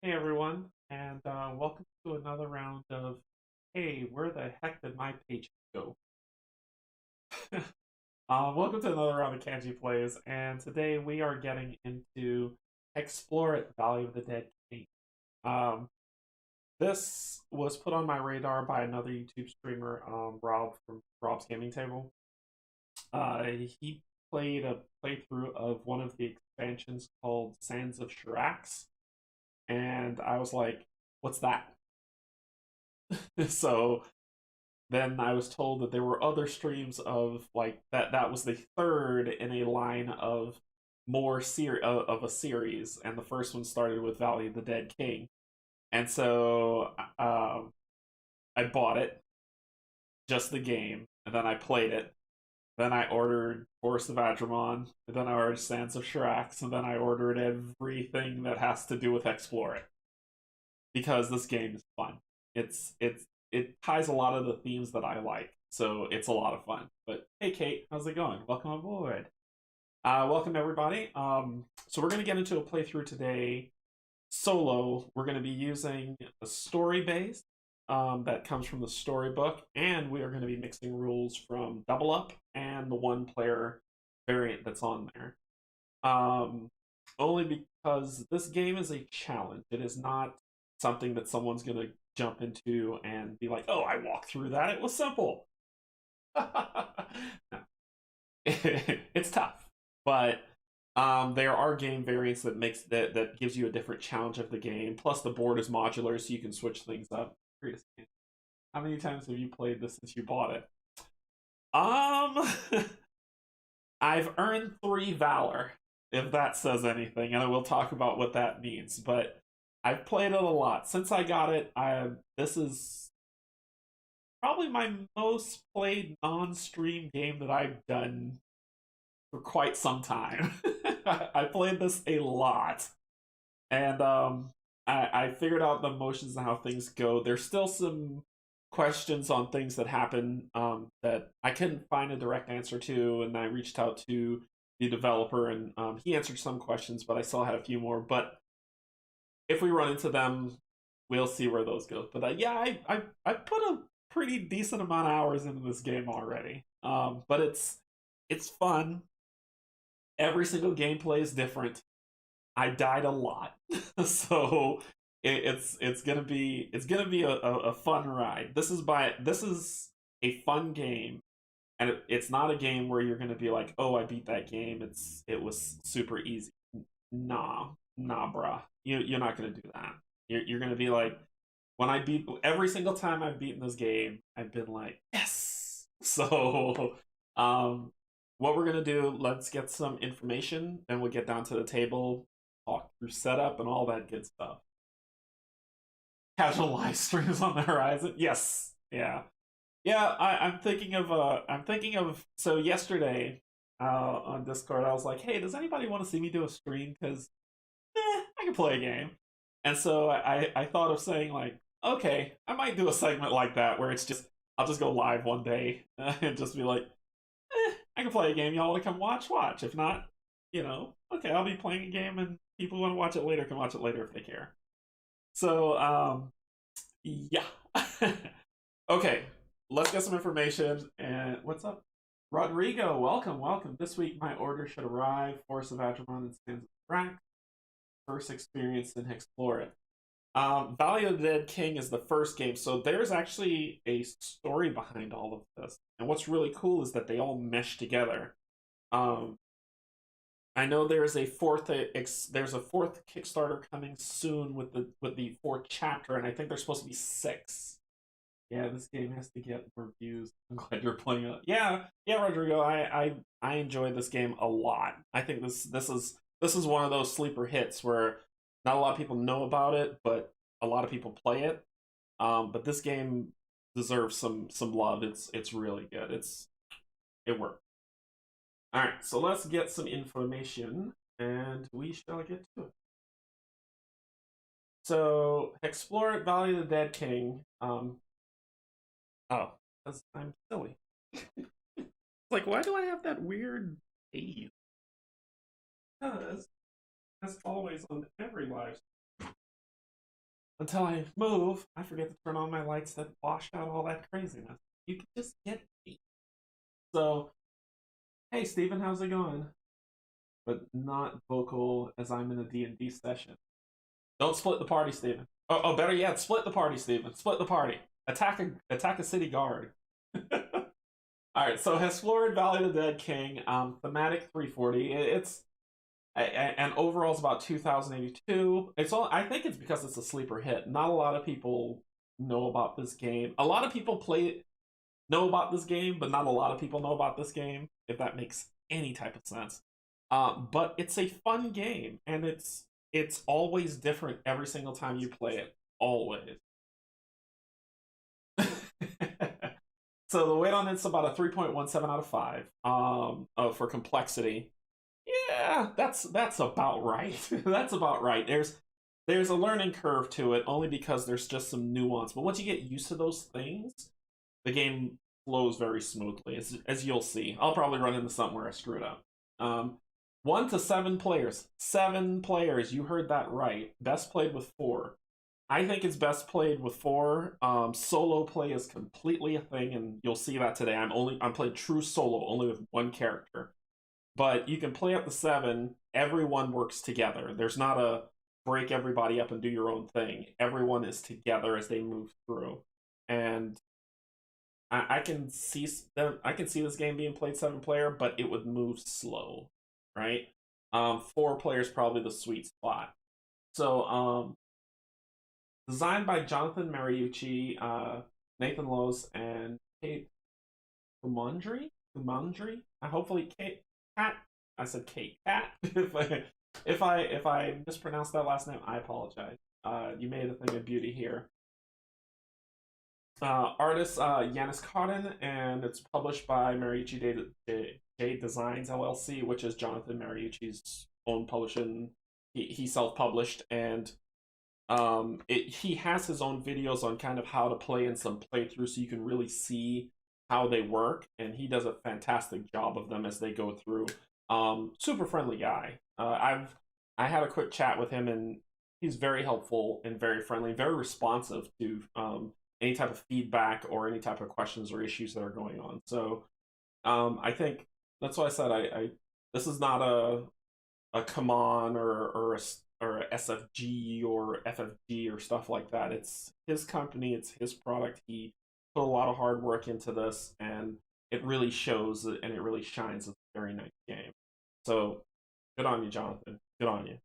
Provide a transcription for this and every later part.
Hey everyone, and welcome to another round of Hey, where the heck did my page go? Welcome to another round of Canje plays, and today we are getting into Explore at Valley of the Dead King. Um, this was put on my radar by another YouTube streamer, Rob from Rob's Gaming Table. He played a playthrough of one of the expansions called Sands of Shirax, and I was like, "What's that?" So then I was told that there were other streams of like that was the third in a line of of a series, and the first one started with Valley of the Dead King. And so I bought it, just the game, and then I played it. Then I ordered Force of Adramon, and then I ordered Sands of Shirax, and then I ordered everything that has to do with Explore It because this game is fun. It ties a lot of the themes that I like, so it's a lot of fun. But hey, Kate, how's it going? Welcome aboard. Welcome everybody. So we're gonna get into a playthrough today. Solo, we're gonna be using a story base that comes from the storybook, and we are going to be mixing rules from Double Up and the one player variant that's on there. Um, Only because this game is a challenge. It is not something that someone's going to jump into and be like, "Oh, I walked through that. It was simple." No. It's tough, but there are game variants that gives you a different challenge of the game. Plus, the board is modular, so you can switch things up. How many times have you played this since you bought it? Um, I've earned 3 valor, if that says anything, and I will talk about what that means. But I've played it a lot since I got it. This is probably my most played non-stream game that I've done for quite some time. I played this a lot, and I figured out the motions and how things go. There's still some questions on things that happen that I couldn't find a direct answer to, and I reached out to the developer, and he answered some questions, but I still had a few more. But if we run into them, we'll see where those go. But yeah, I put a pretty decent amount of hours into this game already. But it's fun. Every single gameplay is different. I died a lot, so it's gonna be a fun ride. This is a fun game, and it's not a game where you're gonna be like, oh, I beat that game. It was super easy. Nah, bruh. You're not gonna do that. You're gonna be like, when I beat every single time I've beaten this game, I've been like, yes. So, what we're gonna do? Let's get some information, and we'll get down to the table, talk through setup, and all that good stuff. Casual live streams on the horizon. Yes, yeah, yeah. I'm thinking of. So yesterday, on Discord, I was like, hey, does anybody want to see me do a stream? Because I can play a game. And so I thought of saying like, okay, I might do a segment like that where it's just I'll just go live one day and just be like, I can play a game. Y'all want to come watch? Watch. If not, okay, I'll be playing a game, and people who want to watch it later can watch it later if they care. So yeah. Okay, let's get some information. And what's up, Rodrigo? Welcome, welcome. This week my order should arrive. Force of Atramon and Sands of Rack. First experience in Hexplore It. Valley of the Dead King is the first game, so there's actually a story behind all of this. And what's really cool is that they all mesh together. Um, I know there's a fourth Kickstarter coming soon with the fourth chapter, and I think there's supposed to be 6. Yeah, this game has to get more views. I'm glad you're playing it. Yeah, yeah, Rodrigo. I enjoyed this game a lot. I think this is one of those sleeper hits where not a lot of people know about it, but a lot of people play it. But this game deserves some love. It's really good. It worked. All right, so let's get some information, and we shall get to it. So, explore at Valley of the Dead King. Oh, I'm silly. Like, why do I have that weird haze? Because, as always on every live, until I move, I forget to turn on my lights that wash out all that craziness. You can just get me. So, hey, Steven, how's it going? But not vocal as I'm in a D&D session. Don't split the party, Steven. Better yet, split the party, Steven. Split the party. Attack a city guard. All right, so Hexplore Valley of the Dead King, thematic 340. It's and overall it's about 2082. It's all. I think it's because it's a sleeper hit. Not a lot of people know about this game. A lot of people know about this game, but not a lot of people know about this game. If that makes any type of sense. But it's a fun game, and it's always different every single time you play it. Always. So the weight on it's about a 3.17 out of 5. For complexity. Yeah, that's about right. That's about right. There's a learning curve to it only because there's just some nuance. But once you get used to those things, the game flows very smoothly, as you'll see. I'll probably run into something where I screwed up. 1 to 7 players. 7 players. You heard that right. Best played with 4. I think it's best played with 4. Solo play is completely a thing, and you'll see that today. I'm playing true solo, only with 1 character. But you can play up to 7. Everyone works together. There's not a break everybody up and do your own thing. Everyone is together as they move through, and I can see I can see this game being played 7 player, but it would move slow, right? 4 players probably the sweet spot. So designed by Jonathan Mariucci, Nathan Lowe's, and Kate Kumandri. Kumandri. Hopefully Kate Cat. I said Kate Cat. if I mispronounced that last name, I apologize. You made a thing of beauty here. Artist Yanis Cotton, and it's published by Mariucci J Designs LLC, which is Jonathan Mariucci's own publishing. He self-published, and he has his own videos on kind of how to play and some playthroughs, so you can really see how they work, and he does a fantastic job of them as they go through. Super friendly guy. I had a quick chat with him, and he's very helpful and very friendly, very responsive to any type of feedback or any type of questions or issues that are going on. So I think that's why I said I this is not a come on or a SFG or FFG or stuff like that. It's his company, it's his product. He put a lot of hard work into this, and it really shows and it really shines. It's a very nice game. So good on you, Jonathan. Good on you.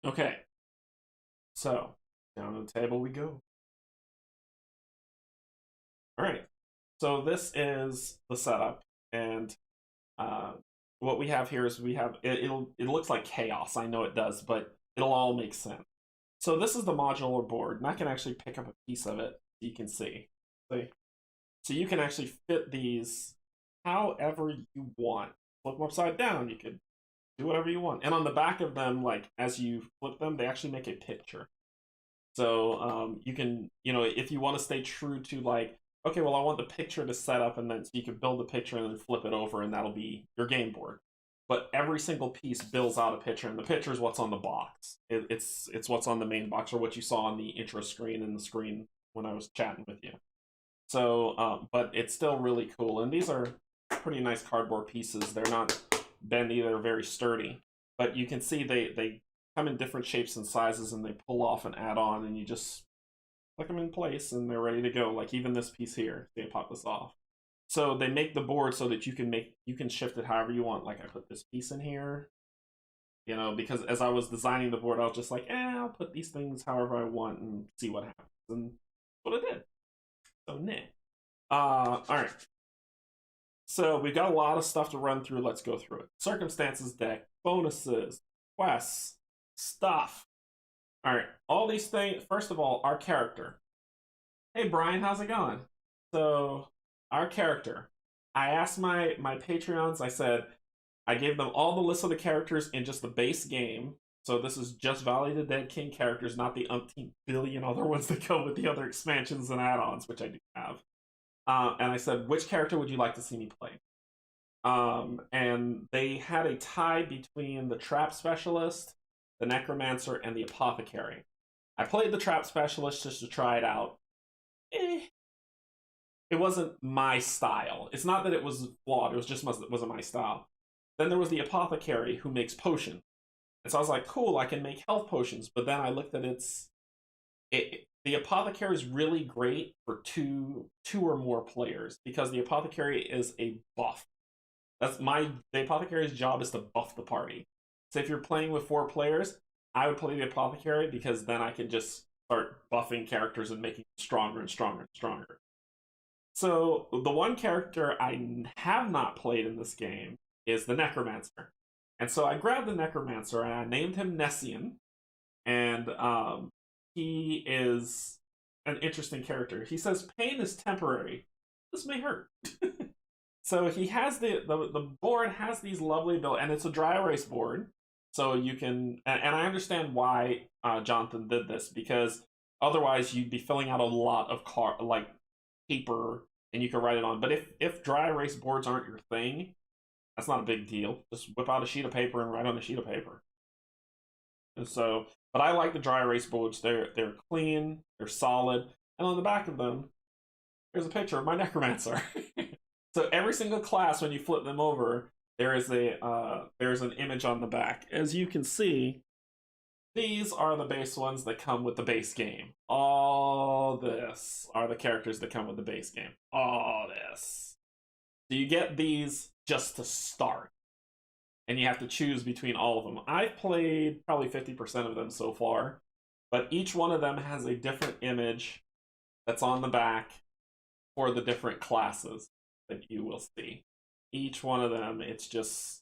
Okay, so down to the table we go. All right. So this is the setup, and uh, what we have here is we have it looks like chaos. I know it does, but it'll all make sense. So this is the modular board, and I can actually pick up a piece of it. So you can see. So you can actually fit these however you want. Flip them upside down. You could do whatever you want. And on the back of them, like as you flip them, they actually make a picture. So you can, if you want to stay true to like, okay, well, I want the picture to set up, and then so you can build the picture and then flip it over, and that'll be your game board. But every single piece builds out a picture, and the picture is what's on the box. It's what's on the main box, or what you saw on the intro screen and the screen when I was chatting with you. So, but it's still really cool, and these are pretty nice cardboard pieces. They're not bendy; they're very sturdy. But you can see they come in different shapes and sizes, and they pull off and add on, and you just click them in place, and they're ready to go. Like even this piece here, they pop this off. So they make the board so that you can shift it however you want. Like I put this piece in here, because as I was designing the board, I was just like, I'll put these things however I want and see what happens. And that's what I did. So neat. All right. So we've got a lot of stuff to run through. Let's go through it. Circumstances deck, bonuses, quests, stuff. All right. All these things. First of all, our character. Hey, Brian, how's it going? So our character. I asked my Patreons, I said, I gave them all the list of the characters in just the base game. So this is just Valley of the Dead King characters, not the umpteen billion other ones that go with the other expansions and add-ons, which I do have. And I said, which character would you like to see me play? And they had a tie between the Trap Specialist, the Necromancer, and the Apothecary. I played the Trap Specialist just to try it out. Eh, it wasn't my style. It's not that it was flawed, it was just it wasn't my style. Then there was the Apothecary who makes potions. And so I was like, cool, I can make health potions. But then I looked at the Apothecary is really great for two or more players because the Apothecary is a buff. The Apothecary's job is to buff the party. So if you're playing with 4 players, I would play the Apothecary because then I can just start buffing characters and making them stronger and stronger and stronger. So the one character I have not played in this game is the Necromancer. And so I grabbed the Necromancer and I named him Nessian. And he is an interesting character. He says pain is temporary. This may hurt. So he has the board has these lovely abilities, and it's a dry erase board. So you can, and I understand why Jonathan did this, because otherwise you'd be filling out a lot of paper, and you can write it on. But if dry erase boards aren't your thing, that's not a big deal. Just whip out a sheet of paper and write on a sheet of paper. And so, but I like the dry erase boards. They're clean, they're solid, and on the back of them, there's a picture of my Necromancer. So every single class, when you flip them over, there's an image on the back. As you can see, these are the base ones that come with the base game. All this are the characters that come with the base game. All this. So you get these just to start. And you have to choose between all of them. I've played probably 50% of them so far, but each one of them has a different image that's on the back for the different classes that you will see. Each one of them, it's just,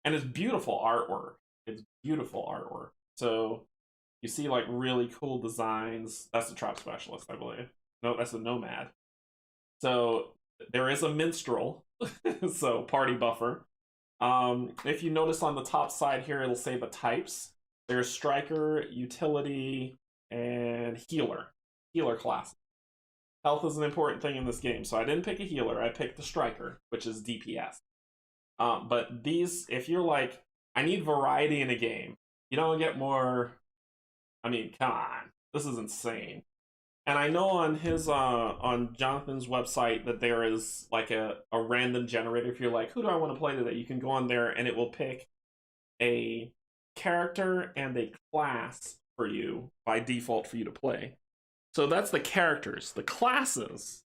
and it's beautiful artwork. It's beautiful artwork. So you see like really cool designs. That's the Trap Specialist, I believe. No, that's the Nomad. So there is a Minstrel, so party buffer. If you notice on the top side here, it'll say the types. There's Striker, Utility, and Healer. Healer class. Health is an important thing in this game, so I didn't pick a healer. I picked the Striker, which is DPS. But these, if you're like, I need variety in a game, you don't get more. I mean, come on, this is insane. And I know on his on Jonathan's website that there is like a random generator. If you're like, who do I want to play today? You can go on there and it will pick a character and a class for you by default for you to play. So that's the characters. The classes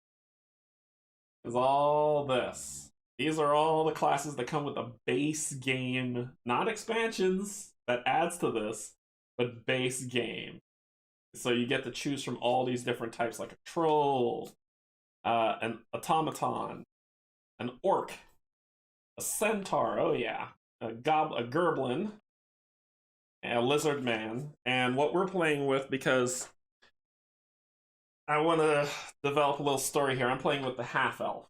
is all this. These are all the classes that come with a base game, not expansions that adds to this, but base game. So you get to choose from all these different types, like a troll, an automaton, an orc, a centaur, oh yeah, a gerblin, and a lizard man. And what we're playing with, because I want to develop a little story here, I'm playing with the half-elf.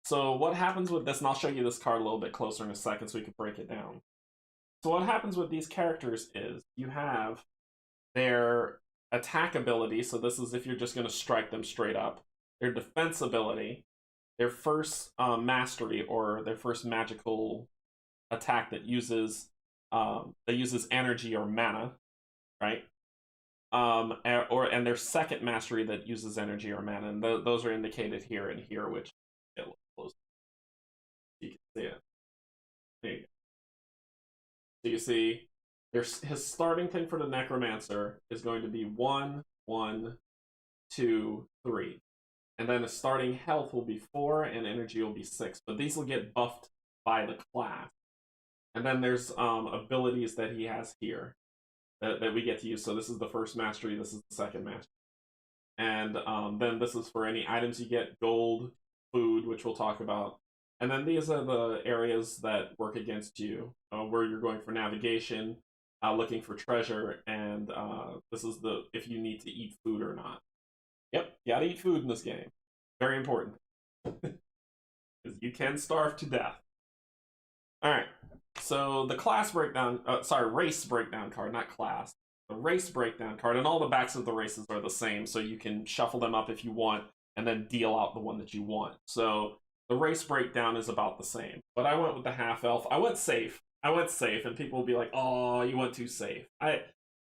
So what happens with this, and I'll show you this card a little bit closer in a second so we can break it down. So what happens with these characters is you have their attack ability, so this is if you're just going to strike them straight up, their defense ability, their first mastery or their first magical attack that uses energy or mana, right? And their second mastery that uses energy or mana, and those are indicated here and here, which get a little close. You can see it. There you go. So you see, his starting thing for the Necromancer is going to be 1, 1, 2, 3. And then his starting health will be 4 and energy will be 6. But these will get buffed by the class. And then there's abilities that he has here that we get to use. So this is the first mastery, this is the second mastery. And then this is for any items you get, gold, food, which we'll talk about. And then these are the areas that work against you, where you're going for navigation, looking for treasure, and this is if you need to eat food or not. Yep, you gotta eat food in this game. Very important. Because you can starve to death. Alright, so the class breakdown, race breakdown card, not class. The race breakdown card, and all the backs of the races are the same, so you can shuffle them up if you want, and then deal out the one that you want. So the race breakdown is about the same. But I went with the half-elf. I went safe, and people will be like, oh, you went too safe.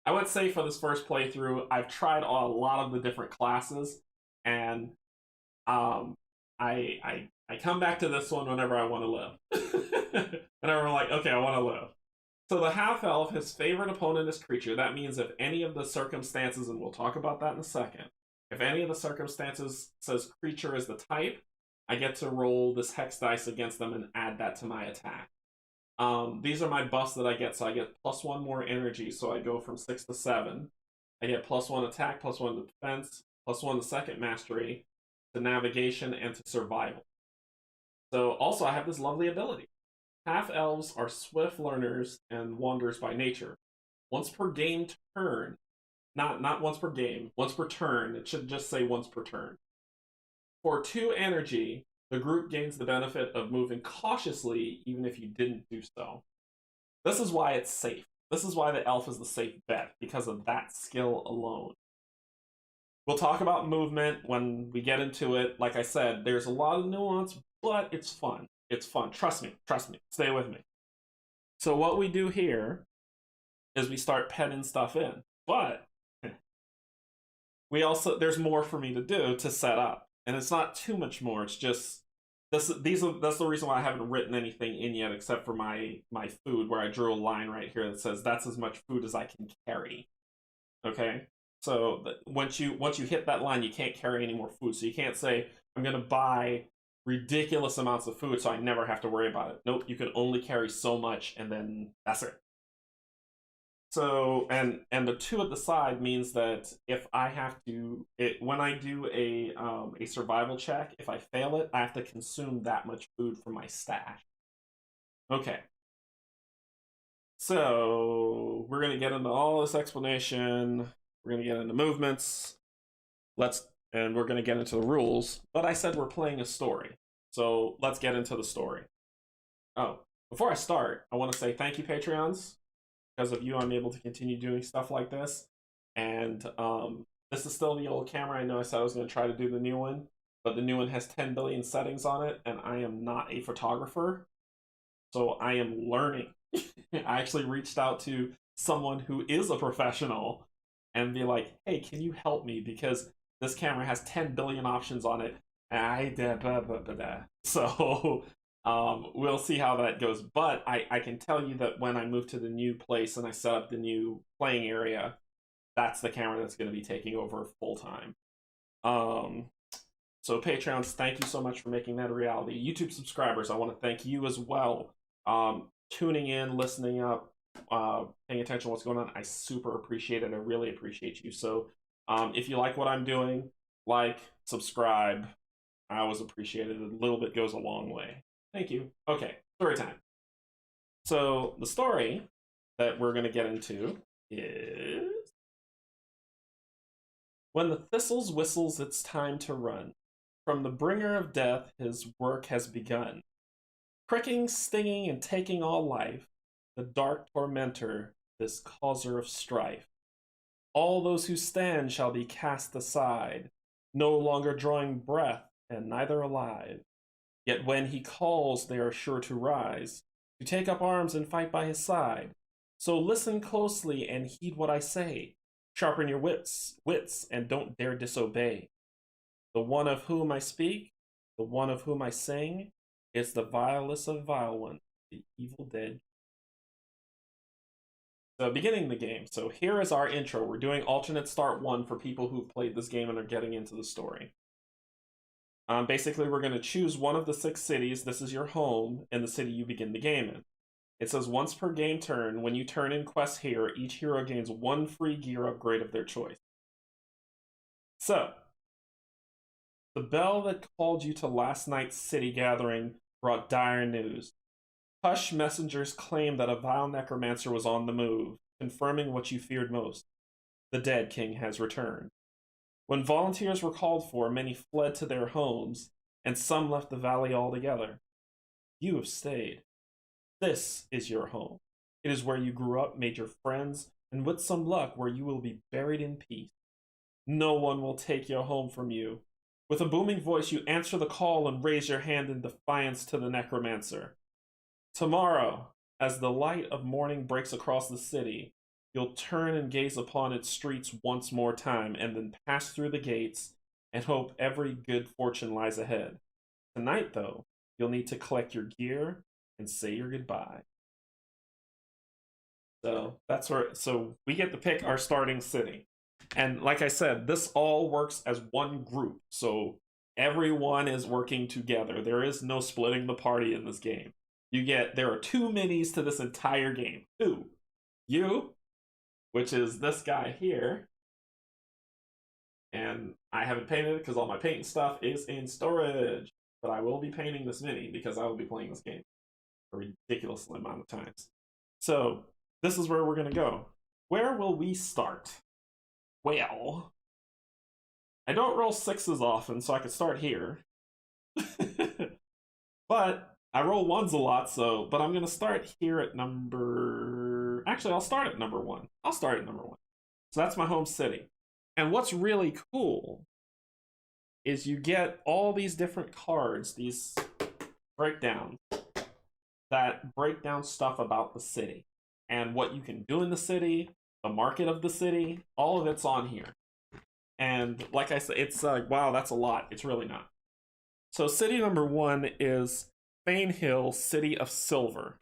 I would say for this first playthrough, I've tried a lot of the different classes, and um, I come back to this one whenever I want to live. Whenever I'm like, okay, I want to live. So the half elf, his favorite opponent is creature. That means if any of the circumstances, and we'll talk about that in a second, if any of the circumstances says creature is the type, I get to roll this hex dice against them and add that to my attack. These are my buffs that I get, so I get +1 more energy, so I go from 6 to 7. I get +1 attack, +1 to defense, +1 to second mastery, to navigation, and to survival. So also I have this lovely ability. Half elves are swift learners and wanderers by nature. Once per game turn, not once per game, once per turn. It should just say once per turn. For 2 energy, the group gains the benefit of moving cautiously even if you didn't do so. This is why it's safe. This is why the elf is the safe bet, because of that skill alone. We'll talk about movement when we get into it. Like I said, there's a lot of nuance, but it's fun. It's fun. Trust me. Trust me. Stay with me. So what we do here is we start penning stuff in. But there's more for me to do to set up. And it's not too much more. It's just that's the reason why I haven't written anything in yet, except for my food, where I drew a line right here that says that's as much food as I can carry. Okay? So once you hit that line, you can't carry any more food. So you can't say, I'm going to buy ridiculous amounts of food so I never have to worry about it. Nope, you can only carry so much, and then that's it. So, and the 2 at the side means that if I have to, when I do a survival check, if I fail it, I have to consume that much food from my stash. Okay. So, we're going to get into all this explanation. We're going to get into movements. And we're going to get into the rules. But I said we're playing a story. So, let's get into the story. Oh, before I start, I want to say thank you, Patreons. Because of you, I'm able to continue doing stuff like this. And this is still the old camera. I know I said I was going to try to do the new one, but the new one has 10 billion settings on it, and I am not a photographer. So I am learning. I actually reached out to someone who is a professional and be like, hey, can you help me? Because this camera has 10 billion options on it. So we'll see how that goes. But I can tell you that when I move to the new place and I set up the new playing area, that's the camera that's going to be taking over full time. So Patreons, thank you so much for making that a reality. YouTube subscribers, I want to thank you as well. Tuning in, listening up, paying attention to what's going on. I super appreciate it. I really appreciate you. So if you like what I'm doing, like, subscribe. I always appreciate it. A little bit goes a long way. Thank you. Okay, story time. So the story that we're going to get into is when the thistles whistles, it's time to run. From the bringer of death, his work has begun. Pricking, stinging, and taking all life, the dark tormentor, this causer of strife. All those who stand shall be cast aside, no longer drawing breath and neither alive. Yet when he calls, they are sure to rise, to take up arms and fight by his side. So listen closely and heed what I say. Sharpen your wits, and don't dare disobey. The one of whom I speak, the one of whom I sing, is the vilest of vile ones, the evil dead. So beginning the game. So here is our intro. We're doing alternate start 1 for people who've played this game and are getting into the story. Basically, we're going to choose one of the 6 cities. This is your home and the city you begin the game in. It says once per game turn, when you turn in quests here, each hero gains 1 free gear upgrade of their choice. So, the bell that called you to last night's city gathering brought dire news. Hush messengers claimed that a vile necromancer was on the move, confirming what you feared most. The dead king has returned. When volunteers were called for, many fled to their homes, and some left the valley altogether. You have stayed. This is your home. It is where you grew up, made your friends, and with some luck, where you will be buried in peace. No one will take your home from you. With a booming voice, you answer the call and raise your hand in defiance to the necromancer. Tomorrow, as the light of morning breaks across the city, You'll turn and gaze upon its streets once more time, and then pass through the gates and hope every good fortune lies ahead. Tonight, though, you'll need to collect your gear and say your goodbye. So that's where. So we get to pick our starting city, and like I said, this all works as one group. So everyone is working together. There is no splitting the party in this game. There are two minis to this entire game. Two, you, which is this guy here, and I haven't painted it because all my painting stuff is in storage. But I will be painting this mini because I will be playing this game a ridiculous amount of times. So this is where we're going to go. Where will we start? Well, I don't roll sixes often, so I could start here. But I roll ones a lot, but I'm going to start here at number... Actually, I'll start at number 1. I'll start at number 1. So that's my home city. And what's really cool is you get all these different cards, these breakdowns, that break down stuff about the city and what you can do in the city, the market of the city, all of it's on here. And like I said, it's like, wow, that's a lot. It's really not. So city number 1 is Fane Hill, City of Silver.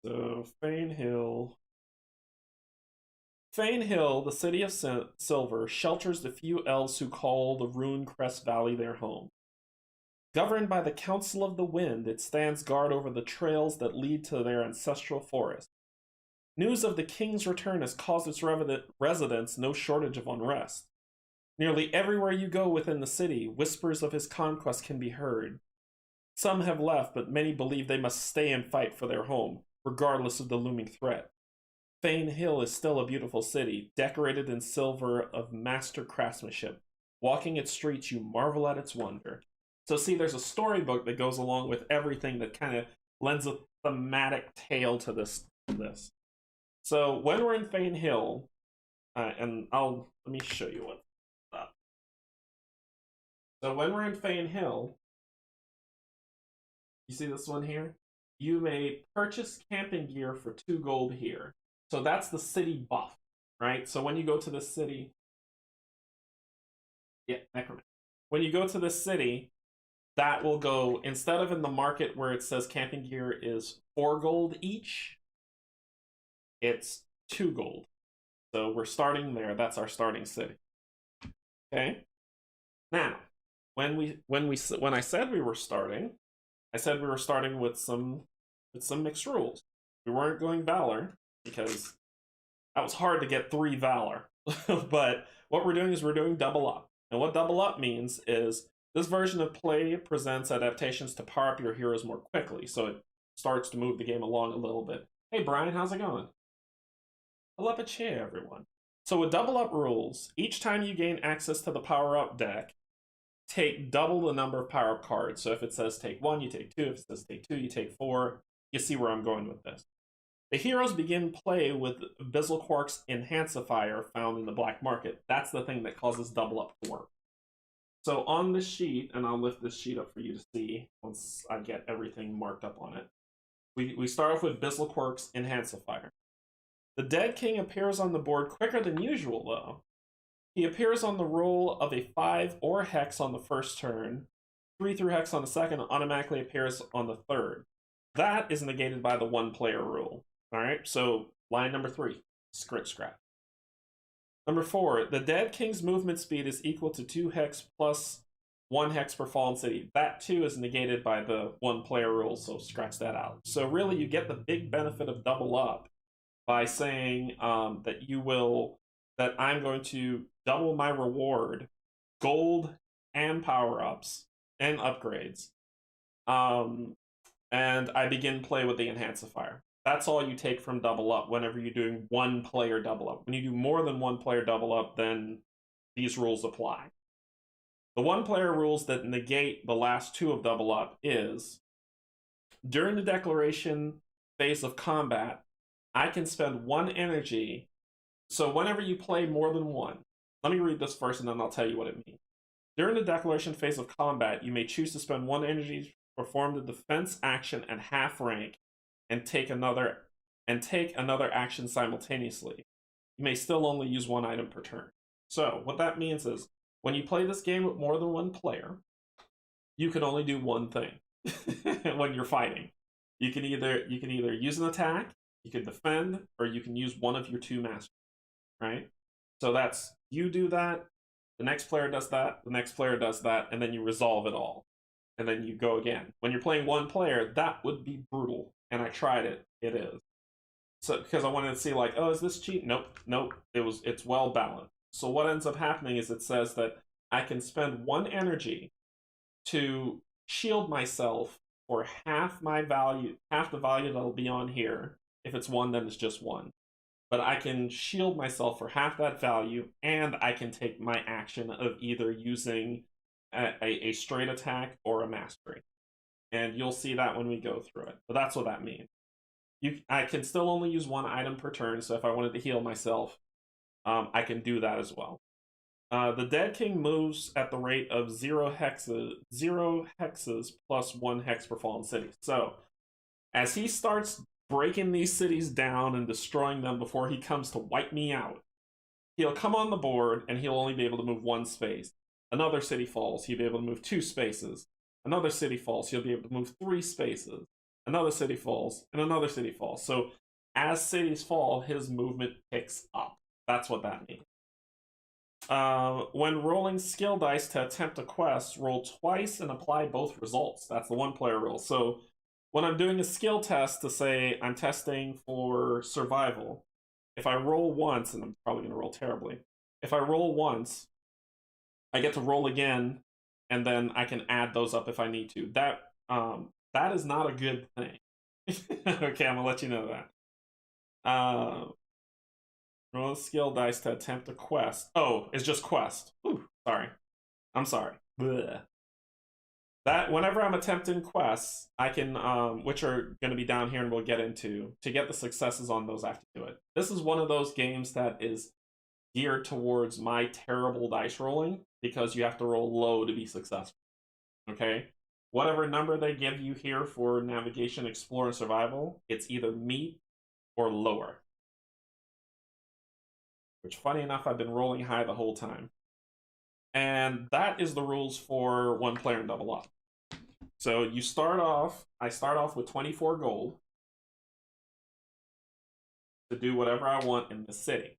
So Fane Hill, the City of Silver, shelters the few elves who call the Rune Crest Valley their home. Governed by the Council of the Wind, it stands guard over the trails that lead to their ancestral forest. News of the king's return has caused its residents no shortage of unrest. Nearly everywhere you go within the city, whispers of his conquest can be heard. Some have left, but many believe they must stay and fight for their home, regardless of the looming threat. Fane Hill is still a beautiful city, decorated in silver of master craftsmanship. Walking its streets, you marvel at its wonder. So see, there's a storybook that goes along with everything that kind of lends a thematic tale to this. So when we're in Fane Hill, and let me show you what's up. So when we're in Fane Hill, you see this one here? You may purchase camping gear for 2 gold here. So that's the city buff, right? So when you go to the city, necromancy. When you go to the city, that will go, instead of in the market where it says camping gear is 4 gold each, it's 2 gold. So we're starting there. That's our starting city. Okay. Now, when I said we were starting, I said we were starting with some mixed rules. We weren't going Valor because that was hard to get 3 Valor. But what we're doing is we're doing double up. And what double up means is this version of play presents adaptations to power up your heroes more quickly, so it starts to move the game along a little bit. Hey Brian, how's it going? Pull up a chair, everyone. So with double up rules, each time you gain access to the power up deck, take double the number of power up cards. So if it says take 1, you take 2. If it says take 2, you take 4. You see where I'm going with this. The heroes begin play with Bizzlequark's Enhancifier found in the black market. That's the thing that causes double up to work. So on this sheet, and I'll lift this sheet up for you to see once I get everything marked up on it. We start off with Bizzlequark's Enhancifier. The Dead King appears on the board quicker than usual, though. He appears on the roll of a 5 or hex on the first turn. 3 through hex on the second, automatically appears on the third. That is negated by the 1-player rule. Alright, so line number 3, scratch. Number 4, the Dead King's movement speed is equal to 2 hex plus 1 hex per fallen city. That too is negated by the 1-player rule, so scratch that out. So really you get the big benefit of double up by saying that I'm going to double my reward, gold and power-ups and upgrades. And I begin play with the Enhancifier. That's all you take from double up whenever you're doing 1-player double up. When you do more than 1-player double up, then these rules apply. The 1-player rules that negate the last 2 of double up is, during the declaration phase of combat, I can spend 1 energy. So whenever you play more than 1, let me read this first and then I'll tell you what it means. During the declaration phase of combat, you may choose to spend 1 energy to perform the defense action at half rank and take another action simultaneously. you may still only use one item per turn. So what that means is when you play this game with more than one player, you can only do one thing when you're fighting. You can either use an attack, you can defend, or you can use one of your two masters, right? So that's you do that, the next player does that, the next player does that, and then you resolve it all. And then you go again. When you're playing one player, that would be brutal. And I tried it. It is. So because I wanted to see like, oh, is this cheap? Nope. It's well balanced. So what ends up happening is it says that I can spend one energy to shield myself for half my value, half the value that'll be on here. If it's one, then it's just one. But I can shield myself for half that value, and I can take my action of either using a straight attack or a mastery. And you'll see that when we go through it. But that's what that means. I can still only use one item per turn, so if I wanted to heal myself, I can do that as well. The Dead King moves at the rate of 0 hexes plus 1 hex per fallen city. So, as he starts breaking these cities down and destroying them before he comes to wipe me out, he'll come on the board and he'll only be able to move one space. Another city falls, he'll be able to move 2 spaces. Another city falls, he'll be able to move 3 spaces. Another city falls, and another city falls. So, as cities fall, his movement picks up. That's what that means. When rolling skill dice to attempt a quest, roll twice and apply both results. That's the one-player rule. So when I'm doing a skill test to say I'm testing for survival, if I roll once, and I'm probably going to roll terribly, if I roll once, I get to roll again, and then I can add those up if I need to. That is not a good thing. Okay, I'm going to let you know that. Roll skill dice to attempt a quest. Oh, it's just quest. Ooh, sorry. I'm sorry. Blech. That whenever I'm attempting quests, I can, which are going to be down here and we'll get into, to get the successes on those, I have to do it. This is one of those games that is geared towards my terrible dice rolling, because you have to roll low to be successful. Okay? Whatever number they give you here for navigation, explore, and survival, it's either meet or lower. Which, funny enough, I've been rolling high the whole time. And that is the rules for one player and double up. So I start off with 24 gold to do whatever I want in the city.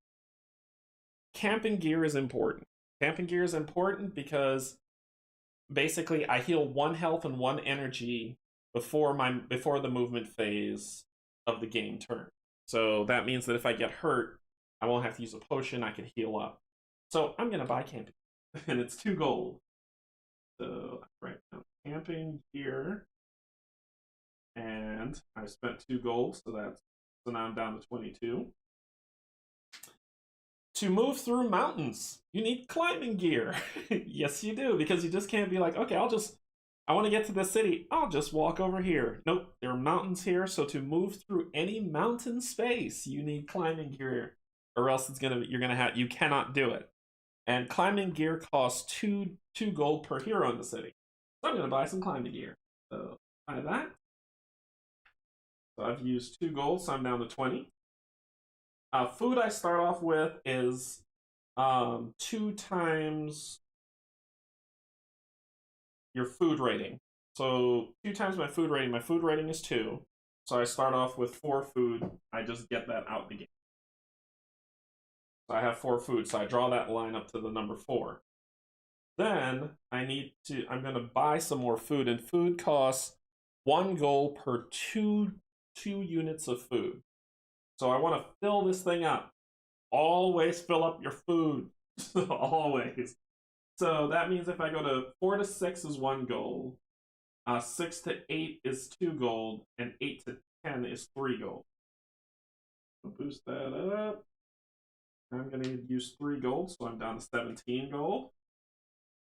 Camping gear is important. Camping gear is important because basically I heal 1 health and 1 energy before the movement phase of the game turn. So that means that if I get hurt, I won't have to use a potion, I can heal up. So I'm going to buy camping. And it's 2 gold. So right now, camping gear. And I spent 2 gold, so now I'm down to 22. To move through mountains, you need climbing gear. Yes, you do, because you just can't be like, okay, I want to get to this city, I'll just walk over here. Nope, there are mountains here, so to move through any mountain space, you need climbing gear. Or else you cannot do it. And climbing gear costs 2 gold per hero in the city. So I'm gonna buy some climbing gear. So buy that. So I've used 2 gold, so I'm down to 20. Food I start off with is 2 times your food rating. So 2 times my food rating. My food rating is 2. So I start off with 4 food. I just get that out the game. So I have 4 food, so I draw that line up to the number 4. Then I'm going to buy some more food, and food costs 1 gold per 2 units of food. So I want to fill this thing up. Always fill up your food. Always. So that means if I go to 4 to 6 is 1 gold, 6 to 8 is 2 gold, and 8 to 10 is 3 gold. I'll boost that up. I'm going to use 3 gold, so I'm down to 17 gold.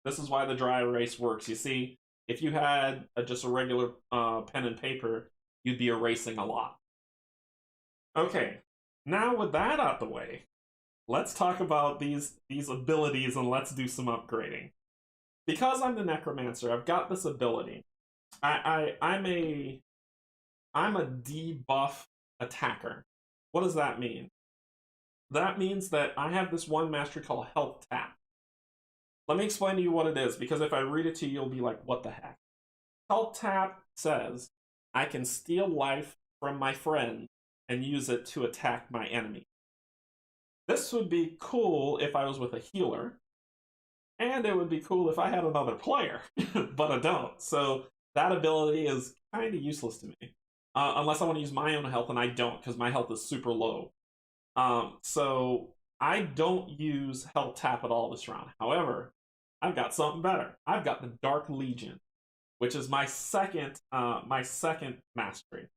This is why the dry erase works. You see, if you had just a regular pen and paper, you'd be erasing a lot. Okay, now with that out the way, let's talk about these abilities and let's do some upgrading. Because I'm the Necromancer, I've got this ability. I'm a debuff attacker. What does that mean? that means that I have this one mastery called Health Tap. Let me explain to you what it is, because if I read it to you, you'll be like, what the heck? Health Tap says I can steal life from my friend and use it to attack my enemy. This would be cool if I was with a healer, and it would be cool if I had another player, but I don't. So that ability is kind of useless to me, unless I want to use my own health, and I don't because my health is super low. So I don't use Health Tap at all this round. However, I've got something better. I've got the Dark Legion, which is my second mastery.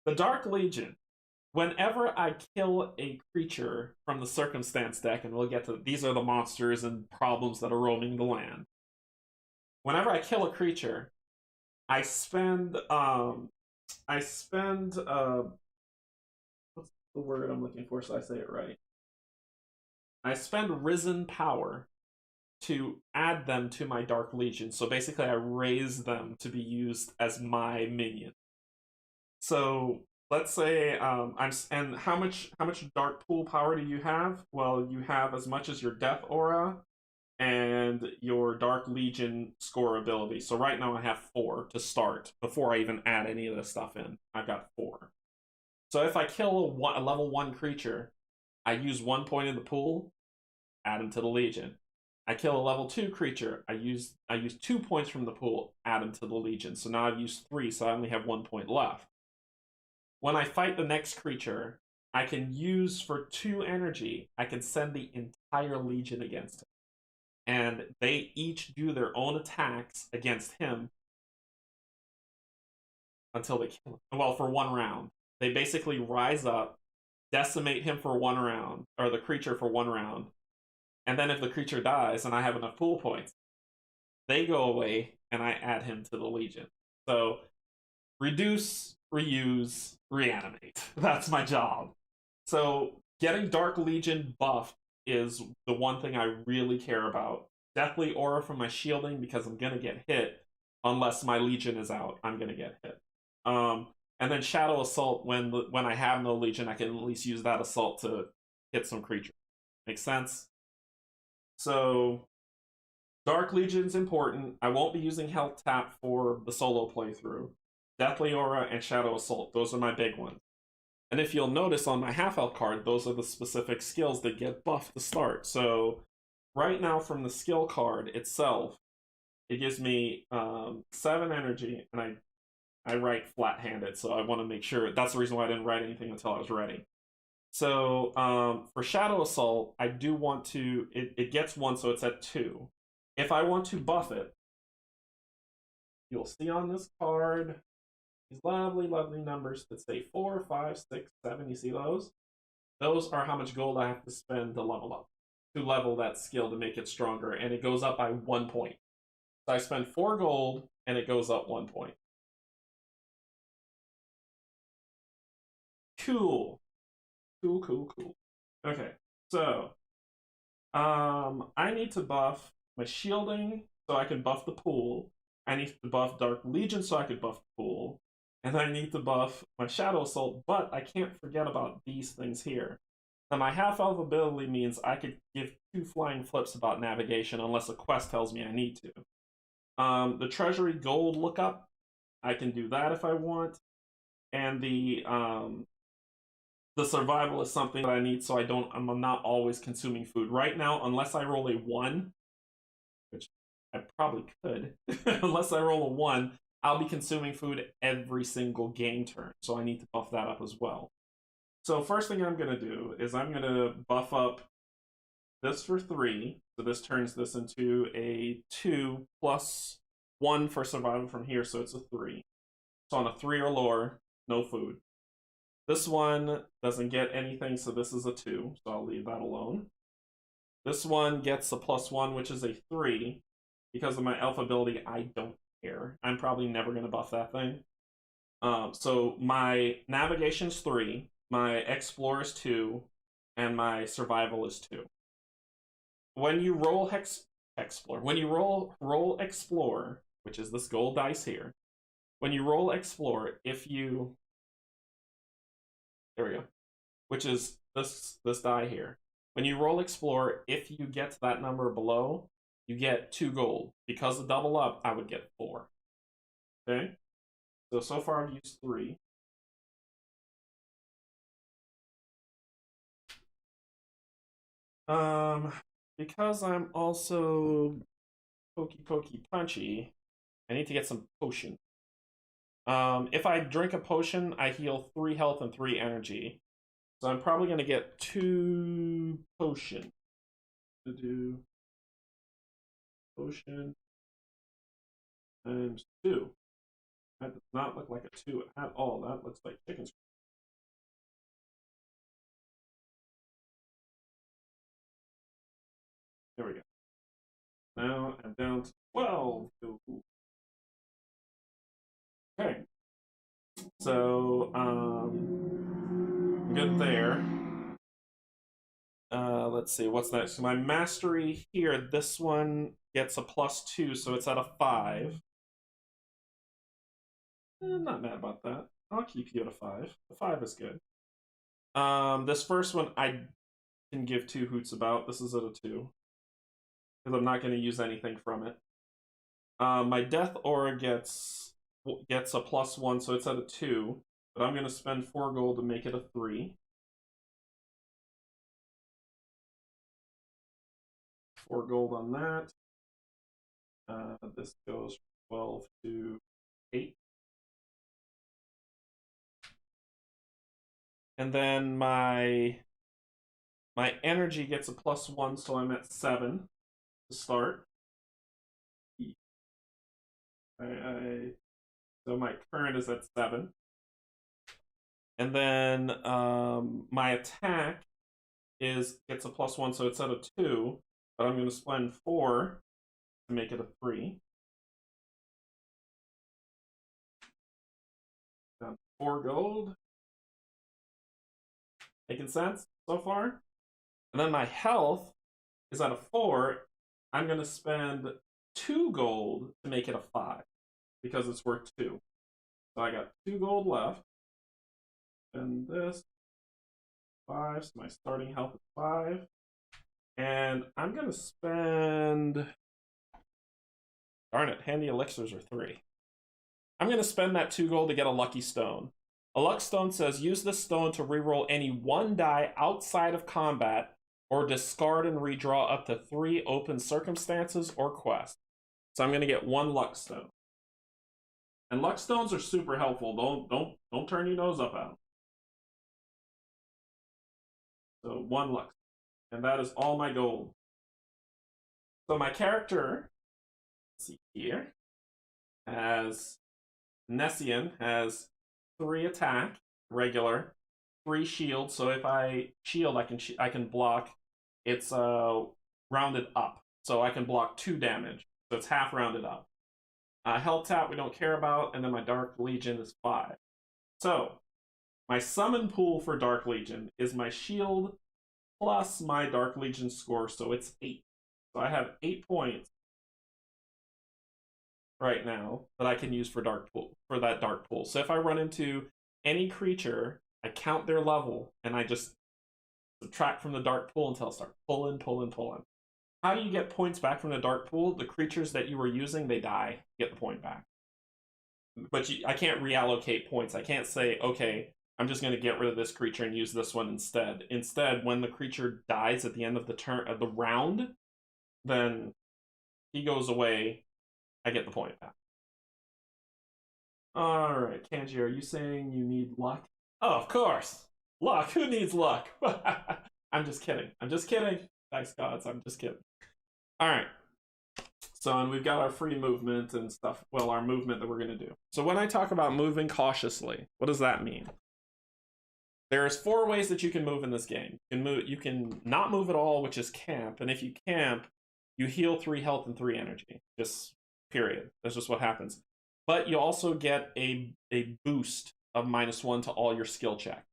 The Dark Legion. Whenever I kill a creature from the circumstance deck, and we'll get to these are the monsters and problems that are roaming the land. Whenever I kill a creature, I spend what's the word I'm looking for so I say it right? I spend risen power to add them to my Dark Legion. So basically I raise them to be used as my minion. So let's say and how much dark pool power do you have? Well, you have as much as your death aura and your Dark Legion score ability. So right now I have 4 to start before I even add any of this stuff in. I've got 4. So if I kill a level 1 creature, I use 1 point in the pool, add him to the Legion. I kill a level 2 creature, I use 2 points from the pool, add him to the Legion. So now I've used 3, so I only have 1 point left. When I fight the next creature, I can use for 2 energy, I can send the entire Legion against him. And they each do their own attacks against him until they kill him. Well, for 1 round. They basically rise up, decimate him for 1 round, or the creature for 1 round. And then if the creature dies and I have enough pool points, they go away and I add him to the Legion. So reduce, reuse, reanimate. That's my job. So getting Dark Legion buffed is the one thing I really care about. Deathly Aura from my shielding because I'm gonna get hit unless my Legion is out. I'm gonna get hit. And then Shadow Assault when I have no Legion, I can at least use that assault to hit some creatures. Make sense? So Dark Legion's important. I won't be using Health Tap for the solo playthrough. Deathly Aura and Shadow Assault, those are my big ones. And if you'll notice on my half-health card, those are the specific skills that get buffed to start. So right now from the skill card itself, it gives me 7 energy, and I write flat-handed, so I want to make sure. That's the reason why I didn't write anything until I was ready. So for Shadow Assault, I do want to, it gets 1, so it's at 2. If I want to buff it, you'll see on this card these lovely, lovely numbers that say 4, 5, 6, 7. You see those? Those are how much gold I have to spend to level up, to level that skill to make it stronger, and it goes up by 1 point. So I spend 4 gold, and it goes up 1 point. Cool. Cool. Okay, so I need to buff my shielding so I can buff the pool. I need to buff Dark Legion so I can buff the pool. And I need to buff my Shadow Assault, but I can't forget about these things here. Now my half-elf ability means I could give 2 flying flips about navigation unless a quest tells me I need to. The Treasury Gold lookup, I can do that if I want. And the survival is something that I need so I'm not always consuming food. Right now, unless I roll a 1, which I probably could, unless I roll a 1, I'll be consuming food every single game turn, so I need to buff that up as well. So first thing I'm going to do is I'm going to buff up this for 3, so this turns this into a 2 plus 1 for survival from here, so it's a 3. So on a 3 or lower, no food. This one doesn't get anything, so this is a 2, so I'll leave that alone. This one gets a +1, which is a 3. Because of my elf ability, I don't care. I'm probably never going to buff that thing. So my navigation's 3, my explore is 2, and my survival is 2. When you roll Hexplore, when you roll explore, which is this gold dice here, when you roll explore, if you, there we go, which is this die here. When you roll explore, if you get to that number below, you get 2 gold. Because of double up, I would get 4. Okay? So far I've used 3. Because I'm also pokey punchy, I need to get some potion. If I drink a potion, I heal 3 health and 3 energy. So I'm probably going to get 2 potion to do potion times 2. That does not look like a 2 at all. That looks like chicken scratch. There we go. Now I'm down to 12. Okay. So, good there. Let's see, what's next? So my mastery here, this one gets a +2, so it's at a 5. I'm not mad about that. I'll keep you at a 5. A 5 is good. This first one I can give 2 hoots about. This is at a 2. Because I'm not going to use anything from it. My death aura gets a +1, so it's at a 2. But I'm going to spend 4 gold to make it a 3. 4 gold on that. This goes from 12 to 8. And then my energy gets a +1, so I'm at 7 to start. So my current is at 7. And then my attack gets a +1, so it's at a 2. But I'm going to spend 4 to make it a 3. Down 4 gold. Making sense so far? And then my health is at a 4. I'm going to spend 2 gold to make it a 5 because it's worth 2. So I got 2 gold left. And this 5, so my starting health is 5. And I'm going to spend... Darn it, handy elixirs are 3. I'm going to spend that 2 gold to get a lucky stone. A luck stone says use this stone to reroll any 1 die outside of combat or discard and redraw up to 3 open circumstances or quests. So I'm going to get 1 luck stone. And luck stones are super helpful. Don't turn your nose up at them. So 1 luck. And that is all my gold. So my character, let's see here, has Nessian has 3 attack, regular, 3 shield. So if I shield, I can block. It's rounded up, so I can block 2 damage. So it's half rounded up. Health tap we don't care about, and then my Dark Legion is 5. So my summon pool for Dark Legion is my shield plus my Dark Legion score, so it's 8. So I have 8 points right now that I can use for that dark pool. So if I run into any creature, I count their level and I just subtract from the dark pool until I start pulling. How do you get points back from the dark pool? The creatures that you were using, they die. You get the point back. But I can't reallocate points. I can't say, okay, I'm just going to get rid of this creature and use this one instead. Instead, when the creature dies at the end of the round, then he goes away. I get the point back. Alright, Canje, are you saying you need luck? Oh, of course! Luck! Who needs luck? I'm just kidding. Thanks, gods, I'm just kidding. Alright. So, and we've got our free movement and stuff. Well, our movement that we're going to do. So when I talk about moving cautiously, what does that mean? There's 4 ways that you can move in this game. You can not move at all, which is camp. And if you camp, you heal 3 health and 3 energy. Just period. That's just what happens. But you also get a boost of -1 to all your skill check,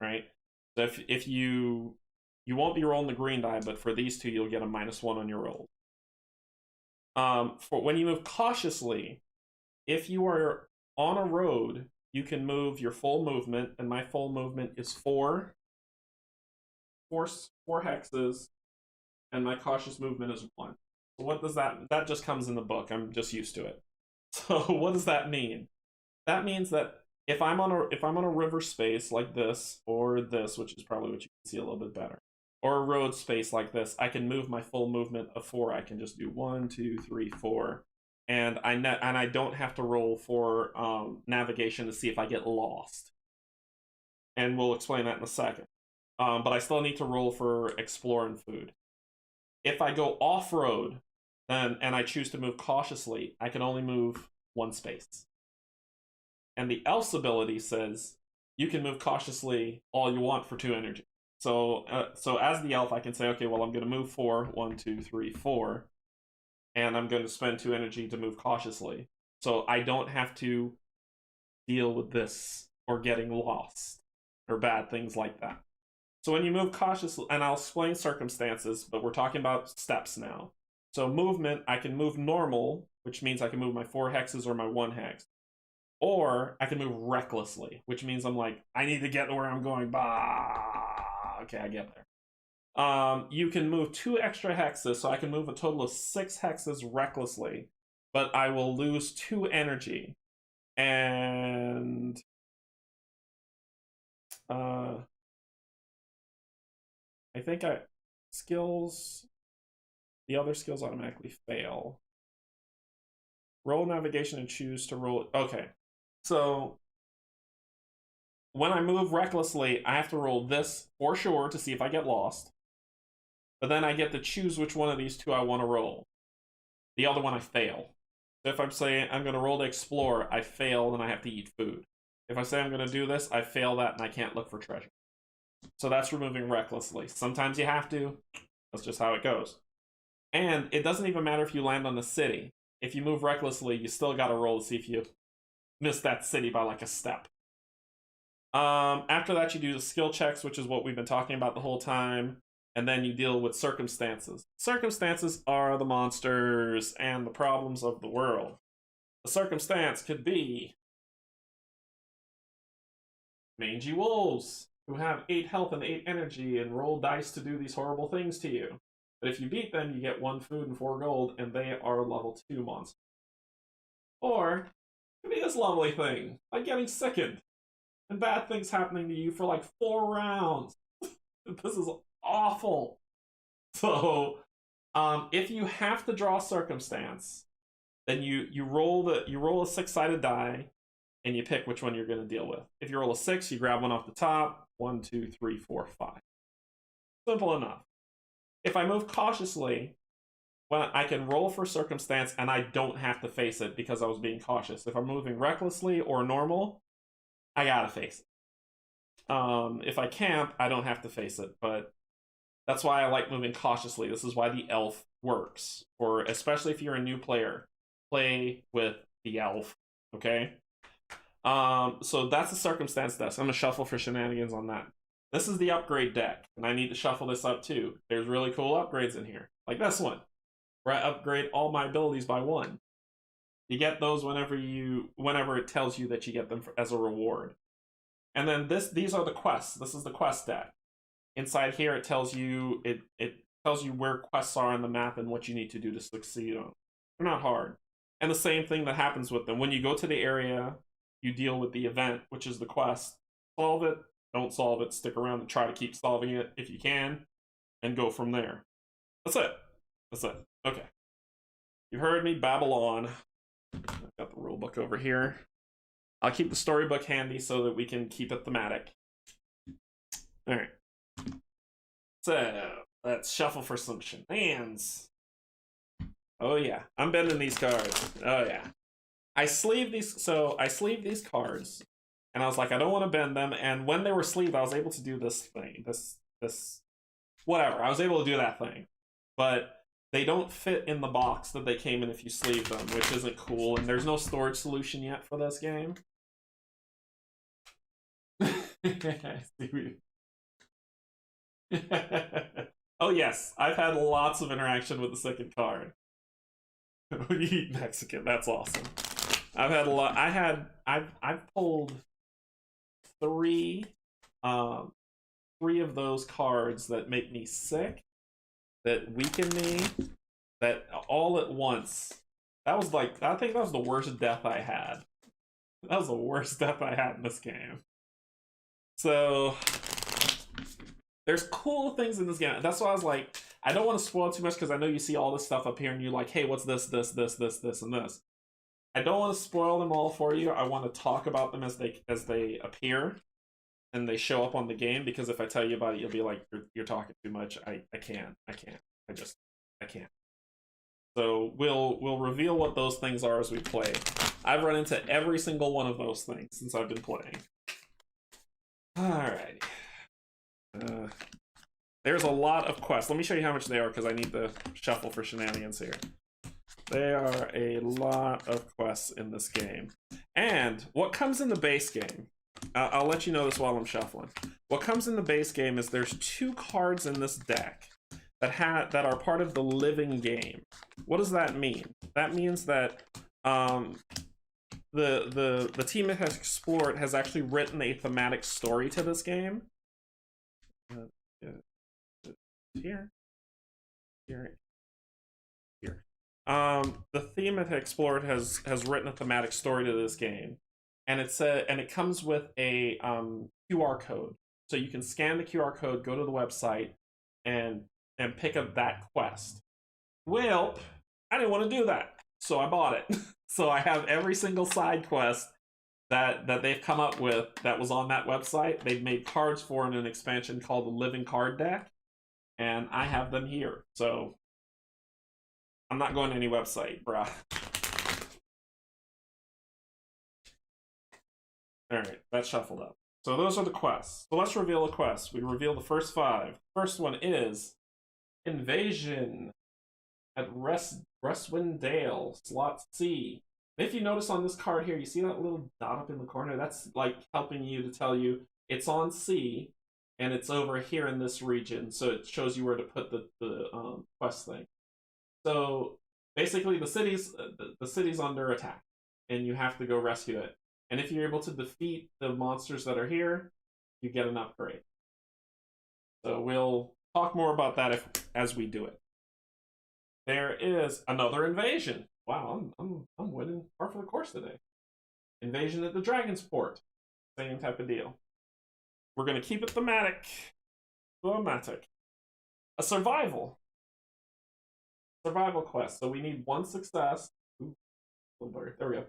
right? So if you won't be rolling the green die, but for these 2, you'll get a -1 on your roll. For when you move cautiously, if you are on a road, you can move your full movement, and my full movement is 4. four hexes, and my cautious movement is 1. So what does that just comes in the book. I'm just used to it. So what does that mean? That means that if I'm on a river space like this, or this, which is probably what you can see a little bit better, or a road space like this, I can move my full movement of 4. I can just do 1, 2, 3, 4, and I don't have to roll for navigation to see if I get lost. And we'll explain that in a second. But I still need to roll for explore and food. If I go off-road, and I choose to move cautiously, I can only move 1 space. And the Elf's ability says you can move cautiously all you want for 2 energy. So as the Elf, I can say, okay, well, I'm going to move 4, 1, 2, 3, 4, and I'm going to spend 2 energy to move cautiously. So I don't have to deal with this or getting lost or bad things like that. So when you move cautiously, and I'll explain circumstances, but we're talking about steps now. So movement, I can move normal, which means I can move my 4 hexes or my 1 hex. Or I can move recklessly, which means I'm like, I need to get to where I'm going. Bah! Okay, I get there. You can move 2 extra hexes, so I can move a total of 6 hexes recklessly, but I will lose 2 energy. And I think skills, the other skills automatically fail. Roll navigation and choose to roll. Okay. So when I move recklessly, I have to roll this for sure to see if I get lost. But then I get to choose which one of these 2 I want to roll. The other one I fail. So if I'm saying I'm going to roll to explore, I fail and I have to eat food. If I say I'm going to do this, I fail that and I can't look for treasure. So that's removing recklessly. Sometimes you have to. That's just how it goes. And it doesn't even matter if you land on the city. If you move recklessly, you still got to roll to see if you miss that city by like a step. After that, you do the skill checks, which is what we've been talking about the whole time, and then you deal with circumstances. Circumstances are the monsters and the problems of the world. A circumstance could be mangy wolves who have 8 health and 8 energy and roll dice to do these horrible things to you. But if you beat them, you get 1 food and 4 gold, and they are level 2 monsters. Or it could be this lovely thing, like getting sickened and bad things happening to you for like 4 rounds. This is awful. So, if you have to draw circumstance, then you roll a 6-sided die, and you pick which one you're going to deal with. If you roll a 6, you grab one off the top. 1, 2, 3, 4, 5. Simple enough. If I move cautiously, well, I can roll for circumstance, and I don't have to face it because I was being cautious. If I'm moving recklessly or normal, I gotta face it. If I camp, I don't have to face it, but that's why I like moving cautiously. This is why the elf works, or especially if you're a new player, play with the elf. Okay. So that's the circumstance desk. I'm gonna shuffle for shenanigans on that. This is the upgrade deck, and I need to shuffle this up too. There's really cool upgrades in here, like this one, where I upgrade all my abilities by 1. You get those whenever it tells you that you get them as a reward. And then these are the quests. This is the quest deck. Inside here, it tells you where quests are on the map and what you need to do to succeed on. They're not hard. And the same thing that happens with them. When you go to the area, you deal with the event, which is the quest. Solve it, don't solve it, stick around and try to keep solving it if you can, and go from there. That's it. That's it. Okay. You've heard me babble on. I've got the rule book over here. I'll keep the storybook handy so that we can keep it thematic. Alright. So, let's shuffle for some shenanigans. Oh yeah, I'm bending these cards. Oh yeah. I sleeved these cards, and I was like, I don't want to bend them, and when they were sleeved, I was able to do this thing. This whatever. I was able to do that thing. But they don't fit in the box that they came in if you sleeve them, which isn't cool, and there's no storage solution yet for this game. Oh yes, I've had lots of interaction with the second card. We eat Mexican, that's awesome. I've had a lot. I've pulled 3 3 of those cards that make me sick, that weaken me, that all at once. That was like, I think that was the worst death I had. That was the worst death I had in this game. So there's cool things in this game. That's why I was like, I don't want to spoil too much because I know you see all this stuff up here and you're like, hey, what's this, this, this, this, this, and this. I don't want to spoil them all for you. I want to talk about them as they appear and they show up on the game, because if I tell you about it, you'll be like, you're talking too much. I can't. I can't. So we'll reveal what those things are as we play. I've run into every single one of those things since I've been playing. Alrighty. There's a lot of quests. Let me show you how much they are, because I need to shuffle for shenanigans here. There are a lot of quests in this game. And what comes in the base game, I'll let you know this while I'm shuffling. What comes in the base game is there's 2 cards in this deck that are part of the living game. What does that mean? That means that the team at Hexplore has actually written a thematic story to this game. Here. The theme at Hexplore has written a thematic story to this game, and it comes with a QR code, so you can scan the QR code, go to the website, and pick up that quest. Well, I didn't want to do that, so I bought it. So I have every single side quest that they've come up with that was on that website. They've made cards for in an expansion called the Living Card Deck, and I have them here. So I'm not going to any website, bruh. Alright, that's shuffled up. So those are the quests. So let's reveal the quests. We reveal the first 5. First one is Invasion at Restwind Dale, slot C. If you notice on this card here, you see that little dot up in the corner? That's like helping you to tell you it's on C, and it's over here in this region, so it shows you where to put the quest thing. So basically, the city's under attack, and you have to go rescue it. And if you're able to defeat the monsters that are here, you get an upgrade. So we'll talk more about that as we do it. There is another invasion. Wow, I'm winning par for the course today. Invasion at the Dragon's Port. Same type of deal. We're going to keep it thematic. A survival quest. So we need 1 success. Ooh, there we go.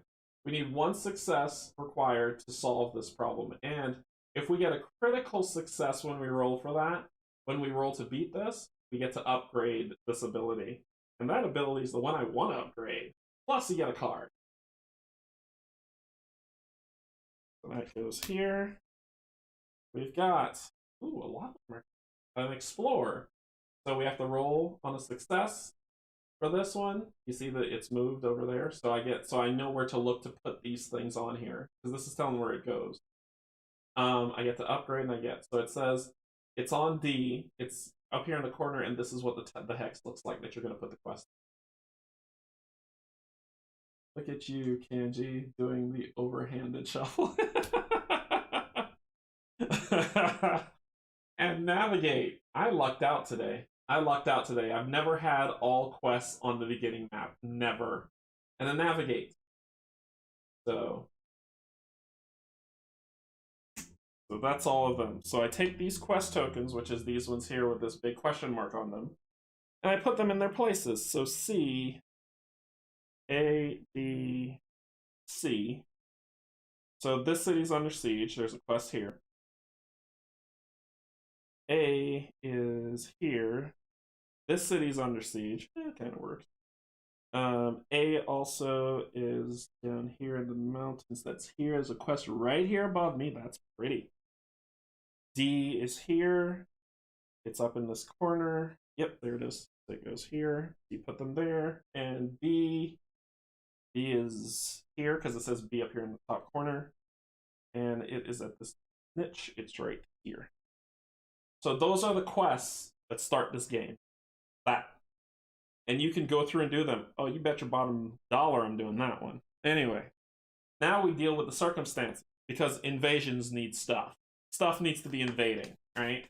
We need 1 success required to solve this problem. And if we get a critical success when we roll for that, when we roll to beat this, we get to upgrade this ability. And that ability is the one I want to upgrade. Plus, you get a card. So that goes here. We've got, a lot of them. An Explorer. So we have to roll on a success for this one. You see that it's moved over there. So I know where to look to put these things on here, because this is telling where it goes. I get to upgrade, and so it says it's on D. It's up here in the corner, and this is what the hex looks like that you're going to put the quest. Look at you, Canje, doing the overhanded shuffle. And navigate. I lucked out today. I've never had all quests on the beginning map. Never. And then navigate. So that's all of them. So I take these quest tokens, which is these ones here with this big question mark on them, and I put them in their places. So C, A, B, C. So this city's under siege. There's a quest here. A is here. This city's under siege. It kind of works. A also is down here in the mountains. That's here. There's a quest right here above me. That's pretty. D is here. It's up in this corner. Yep, there it is. It goes here. You put them there. And B is here because it says B up here in the top corner. And it is at this niche. It's right here. So those are the quests that start this game. And you can go through and do them. Oh, you bet your bottom dollar I'm doing that one. Anyway, now we deal with the circumstances, because invasions need stuff. Stuff needs to be invading, right?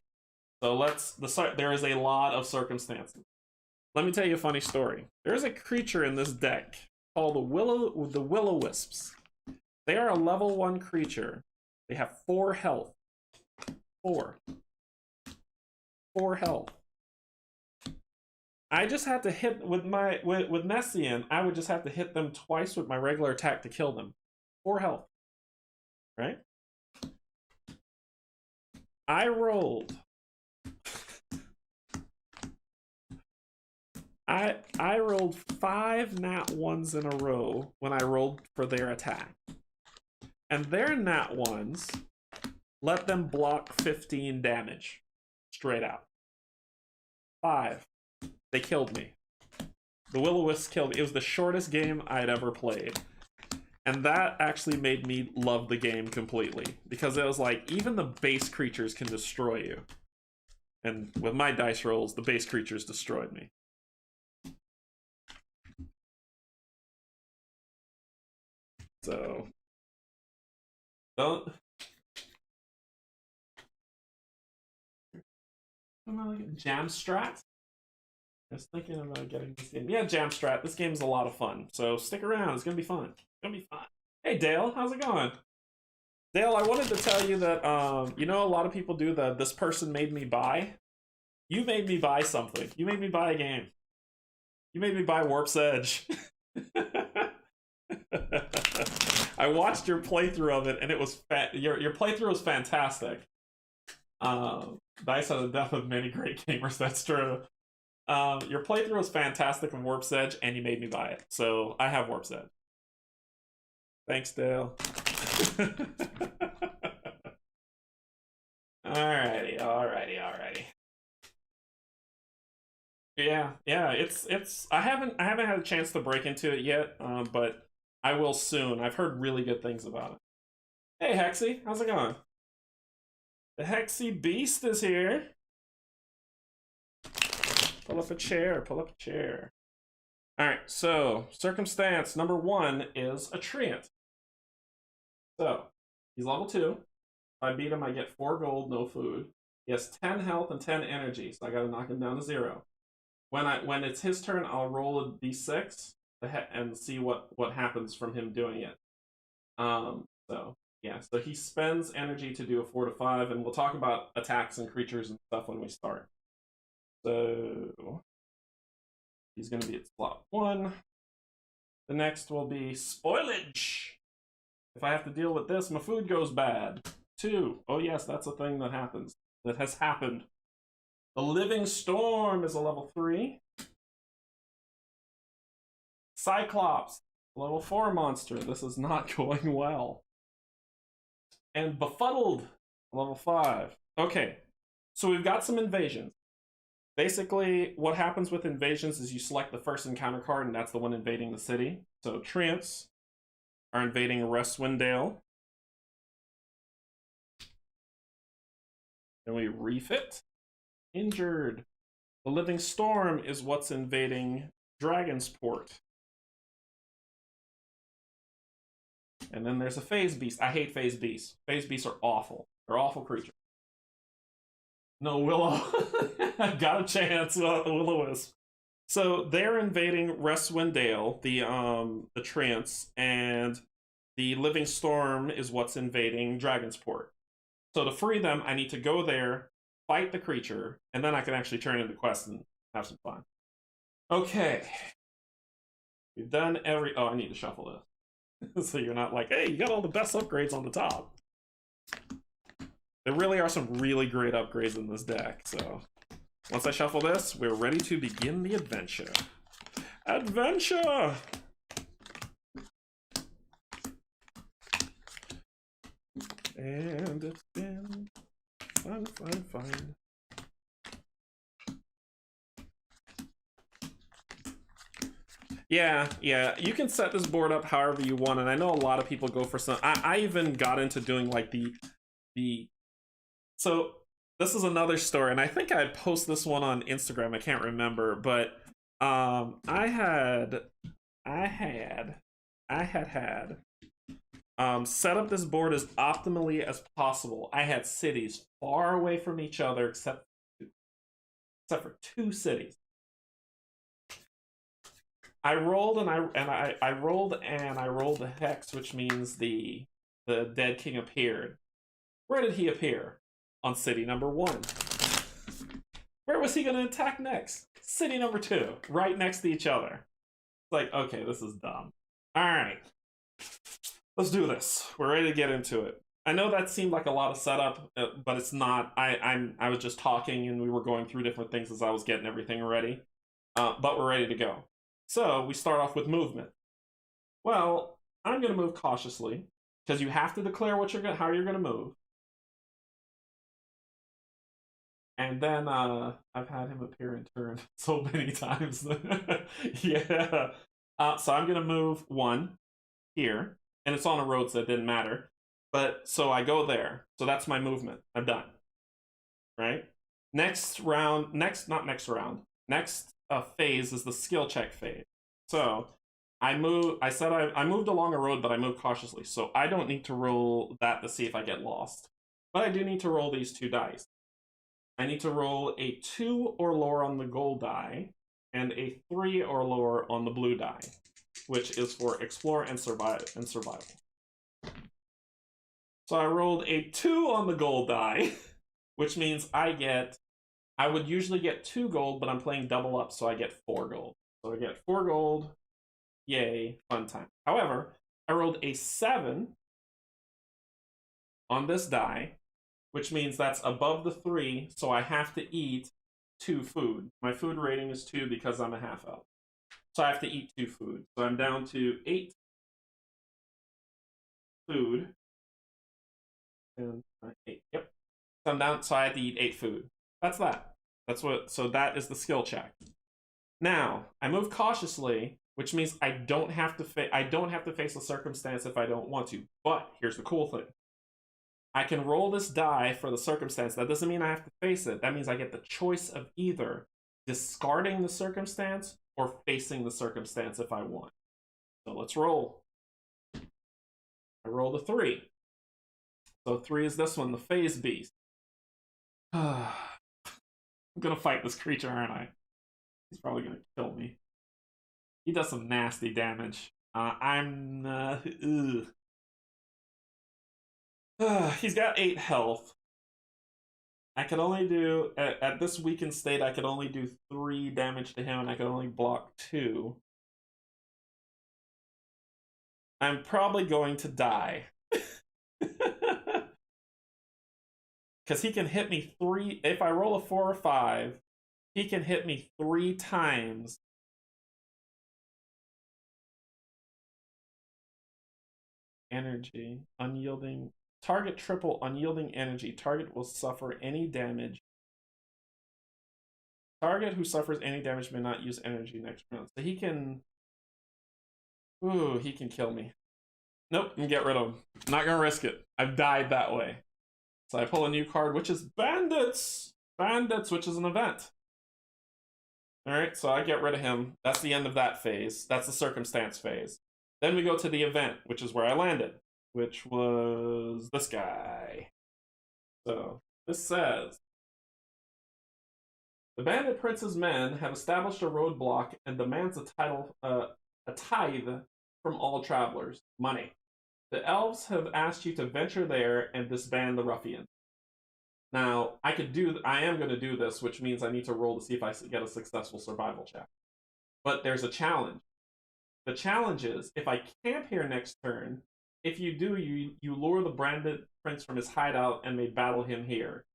So there is a lot of circumstances. Let me tell you a funny story. There's a creature in this deck called the Will-O-Wisps. They are a level 1 creature. They have 4 health. 4 health. I just had to hit with Messian, I would just have to hit them twice with my regular attack to kill them. 4 health. Right? I rolled. I rolled 5 nat 1s in a row when I rolled for their attack. And their nat 1s let them block 15 damage. Straight out. 5. They killed me. The Will-O-Wisps killed me. It was the shortest game I'd ever played. And that actually made me love the game completely. Because it was like, even the base creatures can destroy you. And with my dice rolls, the base creatures destroyed me. So... don't... Jamstrat? I was thinking about getting this game. Yeah, Jamstrat. This game's a lot of fun. So stick around. It's going to be fun. It's going to be fun. Hey, Dale. How's it going? Dale, I wanted to tell you that, you know, a lot of people do the this person made me buy. You made me buy something. You made me buy a game. You made me buy Warp's Edge. I watched your playthrough of it, and it was your playthrough was fantastic. Dice had a death of many great gamers. That's true. Your playthrough was fantastic of Warp's Edge, and you made me buy it. So I have Warp's Edge. Thanks, Dale. Alrighty. Yeah, it's. I haven't had a chance to break into it yet, but I will soon. I've heard really good things about it. Hey, Hexy, how's it going? The Hexy Beast is here. Pull up a chair. Alright, so circumstance number 1 is a treant. So, he's level 2. If I beat him, I get 4 gold, no food. He has 10 health and 10 energy, so I gotta knock him down to 0. When it's his turn, I'll roll a d6 and see what happens from him doing it. So yeah, so he spends energy to do a 4 to 5, and we'll talk about attacks and creatures and stuff when we start. So he's going to be at slot 1. The next will be spoilage. If I have to deal with this, my food goes bad. 2. Oh yes, that's a thing that happens. That has happened. The Living Storm is a level 3. Cyclops, level 4 monster. This is not going well. And Befuddled, level 5. Okay, so we've got some invasions. Basically, what happens with invasions is you select the first encounter card, and that's the one invading the city. So Treants are invading Restwindale. And we refit. Injured. The Living Storm is what's invading Dragonsport. And then there's a Phase Beast. I hate Phase Beasts. Phase Beasts are awful. They're awful creatures. No, Willow. Got a chance. Will-O-Wisp. So they're invading Restwindale, the Treants, and the Living Storm is what's invading Dragonsport. So to free them, I need to go there, fight the creature, and then I can actually turn in the quest and have some fun. Okay. We've done every... Oh, I need to shuffle this. So you're not like, hey, you got all the best upgrades on the top. There really are some really great upgrades in this deck, so... Once I shuffle this, we're ready to begin the adventure. Adventure! And it's been fun. Yeah, you can set this board up however you want, and I know a lot of people go for some... I even got into doing, like, the... So, this is another story, and I think I post this one on Instagram, I can't remember, but, I had set up this board as optimally as possible. I had cities far away from each other, except except for 2 cities. I rolled and I rolled a hex, which means the dead king appeared. Where did he appear? On city number 1. Where was he going to attack next? City number 2, right next to each other. It's like, okay, this is dumb. All right, let's do this. We're ready to get into it. I know that seemed like a lot of setup, but it's not. I was just talking and we were going through different things as I was getting everything ready. But we're ready to go. So we start off with movement. Well, I'm going to move cautiously because you have to declare what how you're going to move. And then I've had him appear in turn so many times. Yeah. So I'm going to move 1 here. And it's on a road, so it didn't matter. But so I go there. So that's my movement. I'm done. Right? Next round, next phase is the skill check phase. So I moved along a road, but I moved cautiously. So I don't need to roll that to see if I get lost. But I do need to roll these 2 dice. I need to roll a 2 or lower on the gold die and a 3 or lower on the blue die, which is for explore and survival. So I rolled a 2 on the gold die, which means I would usually get 2 gold, but I'm playing double up, so I get 4 gold. So I get 4 gold. Yay, fun time. However, I rolled a 7 on this die, which means that's above the 3, so I have to eat 2 food. My food rating is 2 because I'm a half elf. So I have to eat 2 food. So I'm down to 8 food. And 8, yep. So I'm down, so I have to eat 8 food. That's that. So that is the skill check. Now, I move cautiously, which means I don't have to face a circumstance if I don't want to. But here's the cool thing. I can roll this die for the circumstance. That doesn't mean I have to face it. That means I get the choice of either discarding the circumstance or facing the circumstance if I want. So let's roll. I rolled a 3. So 3 is this one, the phase beast. I'm gonna fight this creature, aren't I? He's probably gonna kill me. He does some nasty damage. He's got 8 health. I could only do, at this weakened state, I could only do 3 damage to him, and I could only block 2. I'm probably going to die. Because he can hit me 3, if I roll a 4 or 5, he can hit me 3 times. Energy, unyielding. Target triple unyielding energy. Target will suffer any damage. Target who suffers any damage may not use energy next round. So he can... Ooh, he can kill me. Nope, I'm get rid of him. Not gonna risk it. I've died that way. So I pull a new card, which is Bandits! Bandits, which is an event. Alright, so I get rid of him. That's the end of that phase. That's the circumstance phase. Then we go to the event, which is where I landed, which was this guy. So this says, the Bandit Prince's men have established a roadblock and demands a tithe from all travelers. Money. The elves have asked you to venture there and disband the ruffian. Now, I am going to do this, which means I need to roll to see if I get a successful survival check. But there's a challenge. The challenge is, if I camp here next turn, if you do, you lure the branded prince from his hideout and may battle him here.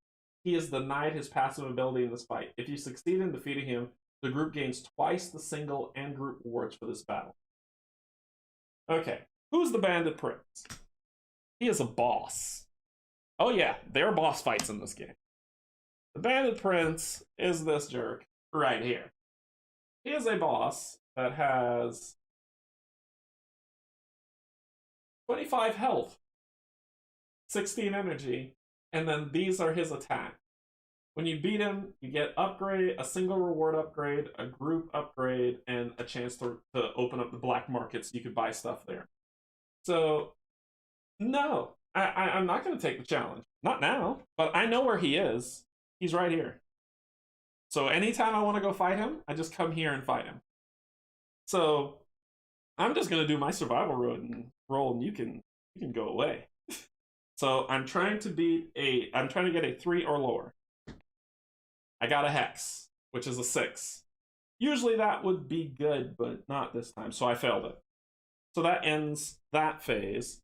He is denied his passive ability in this fight. If you succeed in defeating him, the group gains twice the single and group rewards for this battle. Okay, who's the bandit prince? He is a boss. Oh yeah, there are boss fights in this game. The bandit prince is this jerk right here. He is a boss that has 25 health, 16 energy, and then these are his attacks. When you beat him, you get upgrade, a single reward upgrade, a group upgrade, and a chance to open up the black market so you could buy stuff there. So, no, I'm not going to take the challenge. Not now, but I know where he is. He's right here. So anytime I want to go fight him, I just come here and fight him. So I'm just gonna do my survival roll, and you can go away. So I'm trying to get a 3 or lower. I got a hex, which is a 6. Usually that would be good, but not this time, so I failed it. So that ends that phase.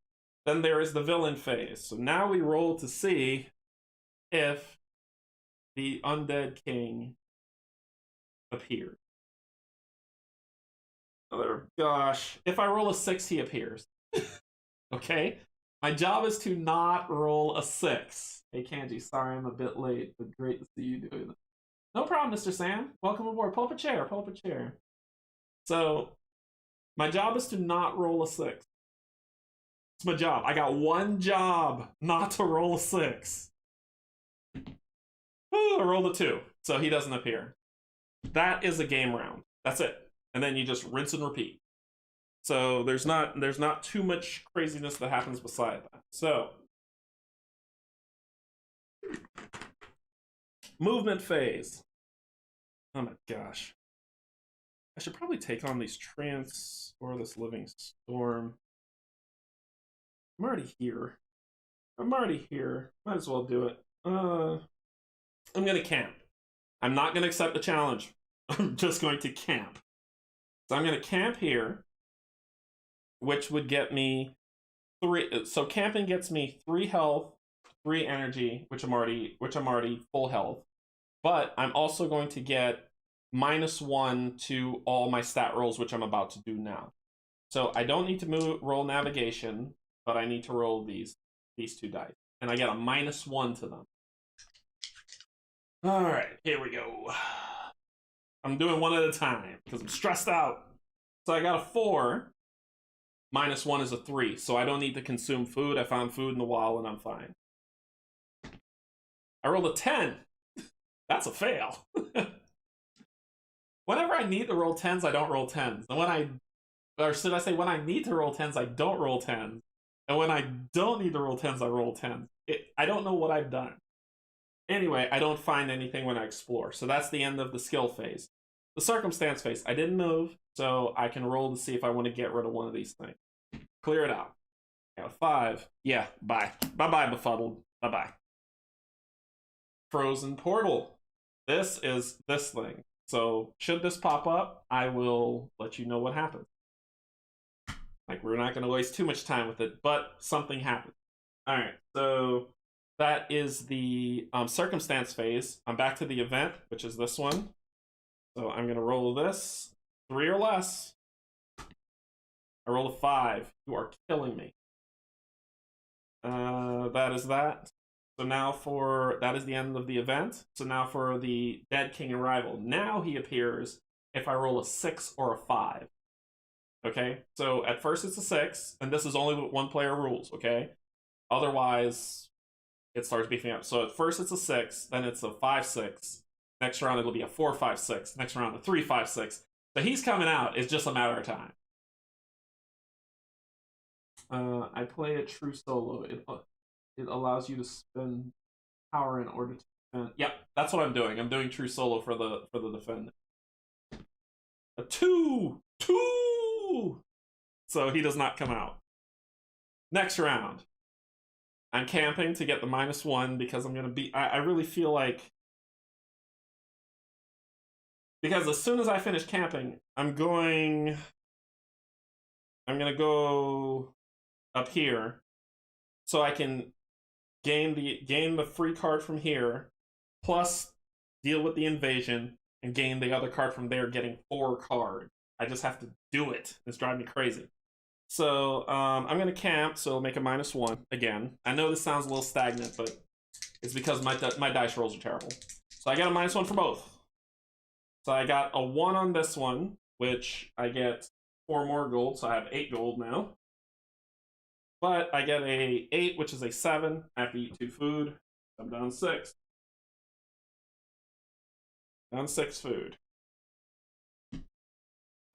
Then there is the villain phase. So now we roll to see if the undead king appears. Oh gosh. If I roll a 6, he appears. Okay? My job is to not roll a 6. Hey, Canje, sorry I'm a bit late, but great to see you doing that. No problem, Mr. Sam. Welcome aboard. Pull up a chair. Pull up a chair. So, my job is to not roll a 6. It's my job. I got one job, not to roll a 6. Ooh, I rolled a 2, so he doesn't appear. That is a game round. That's it. And then you just rinse and repeat. So there's not too much craziness that happens beside that. So movement phase. Oh my gosh. I should probably take on these trance or this living storm. I'm already here. Might as well do it. I'm gonna camp. I'm not gonna accept the challenge. I'm just going to camp. So I'm gonna camp here, which would get me 3. So camping gets me 3 health, 3 energy, which I'm already full health. But I'm also going to get -1 to all my stat rolls, which I'm about to do now. So I don't need to roll navigation, but I need to roll these 2 dice, and I get a -1 to them. All right, here we go. I'm doing one at a time because I'm stressed out. So I got a 4. -1 is a 3, so I don't need to consume food. I found food in the wall, and I'm fine. I rolled a 10. That's a fail. Whenever I need to roll 10s, I don't roll 10s. And when I need to roll 10s, I don't roll 10s. And when I don't need to roll 10s, I roll 10s. I don't know what I've done. Anyway, I don't find anything when I explore. So that's the end of the skill phase. The circumstance phase, I didn't move, so I can roll to see if I want to get rid of one of these things. Clear it out. I got a 5. Yeah, bye. Bye-bye, befuddled. Bye-bye. Frozen portal. This is this thing. So should this pop up, I will let you know what happens. Like, we're not going to waste too much time with it, but something happened. All right, so that is the circumstance phase. I'm back to the event, which is this one. So I'm going to roll this. 3 or less. I rolled a 5. You are killing me. That is that. So now that is the end of the event. So now for the Dead King arrival. Now he appears if I roll a 6 or a 5. Okay? So at first it's a 6, and this is only with 1-player rules, okay? Otherwise, it starts beefing up. So at first it's a 6, then it's a 5-6. Next round it'll be a 4-5-6. Next round a 3-5-6. So he's coming out. It's just a matter of time. I play a true solo. It allows you to spend power in order to defend. Yep, that's what I'm doing. I'm doing true solo for the defendant. A 2! So he does not come out. Next round. I'm camping to get the -1 because I'm gonna be. I really feel like, because as soon as I finish camping, I'm gonna go up here so I can gain the free card from here, plus deal with the invasion and gain the other card from there, getting 4 cards. I just have to do it. It's driving me crazy. So I'm gonna camp, so I'll make a -1 again. I know this sounds a little stagnant, but it's because my dice rolls are terrible. So I got a -1 for both. So I got a 1 on this one, which I get 4 more gold, so I have 8 gold now. But I get a 8, which is a 7. I have to eat 2 food. I'm down 6. Down 6 food.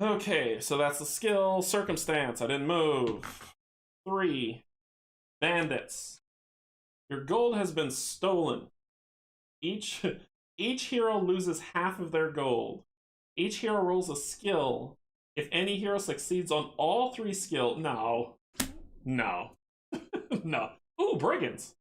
Okay, so that's the skill. Circumstance, I didn't move. 3. Bandits. Your gold has been stolen. Each Each hero loses half of their gold. Each hero rolls a skill. If any hero succeeds on all 3 skill, no, no, no. Ooh, brigands.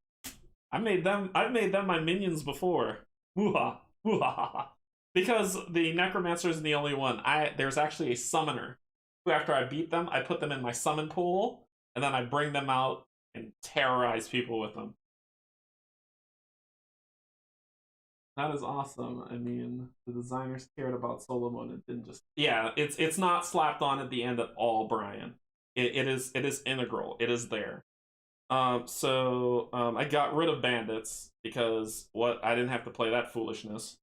I've made them my minions before. Woo-ha. Woo-ha. Because the necromancer isn't the only one. There's actually a summoner who, after I beat them, I put them in my summon pool, and then I bring them out and terrorize people with them. That is awesome. I mean, the designers cared about solo mode. It didn't just it's not slapped on at the end at all, Brian. It is integral. It is there. I got rid of bandits because I didn't have to play that foolishness.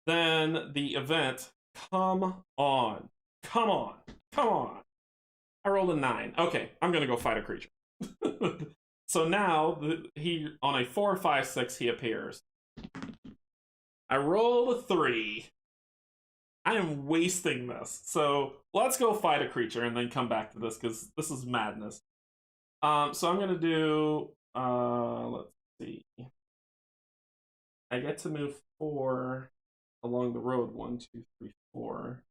Then the event. Come on, come on, come on. I rolled a 9. Okay, I'm gonna go fight a creature. So now he on a 4, 5, 6 he appears. I rolled a 3. I am wasting this. So let's go fight a creature and then come back to this because this is madness. So I'm gonna do. Let's see. I get to move 4 along the road. 1, 2, 3, 4.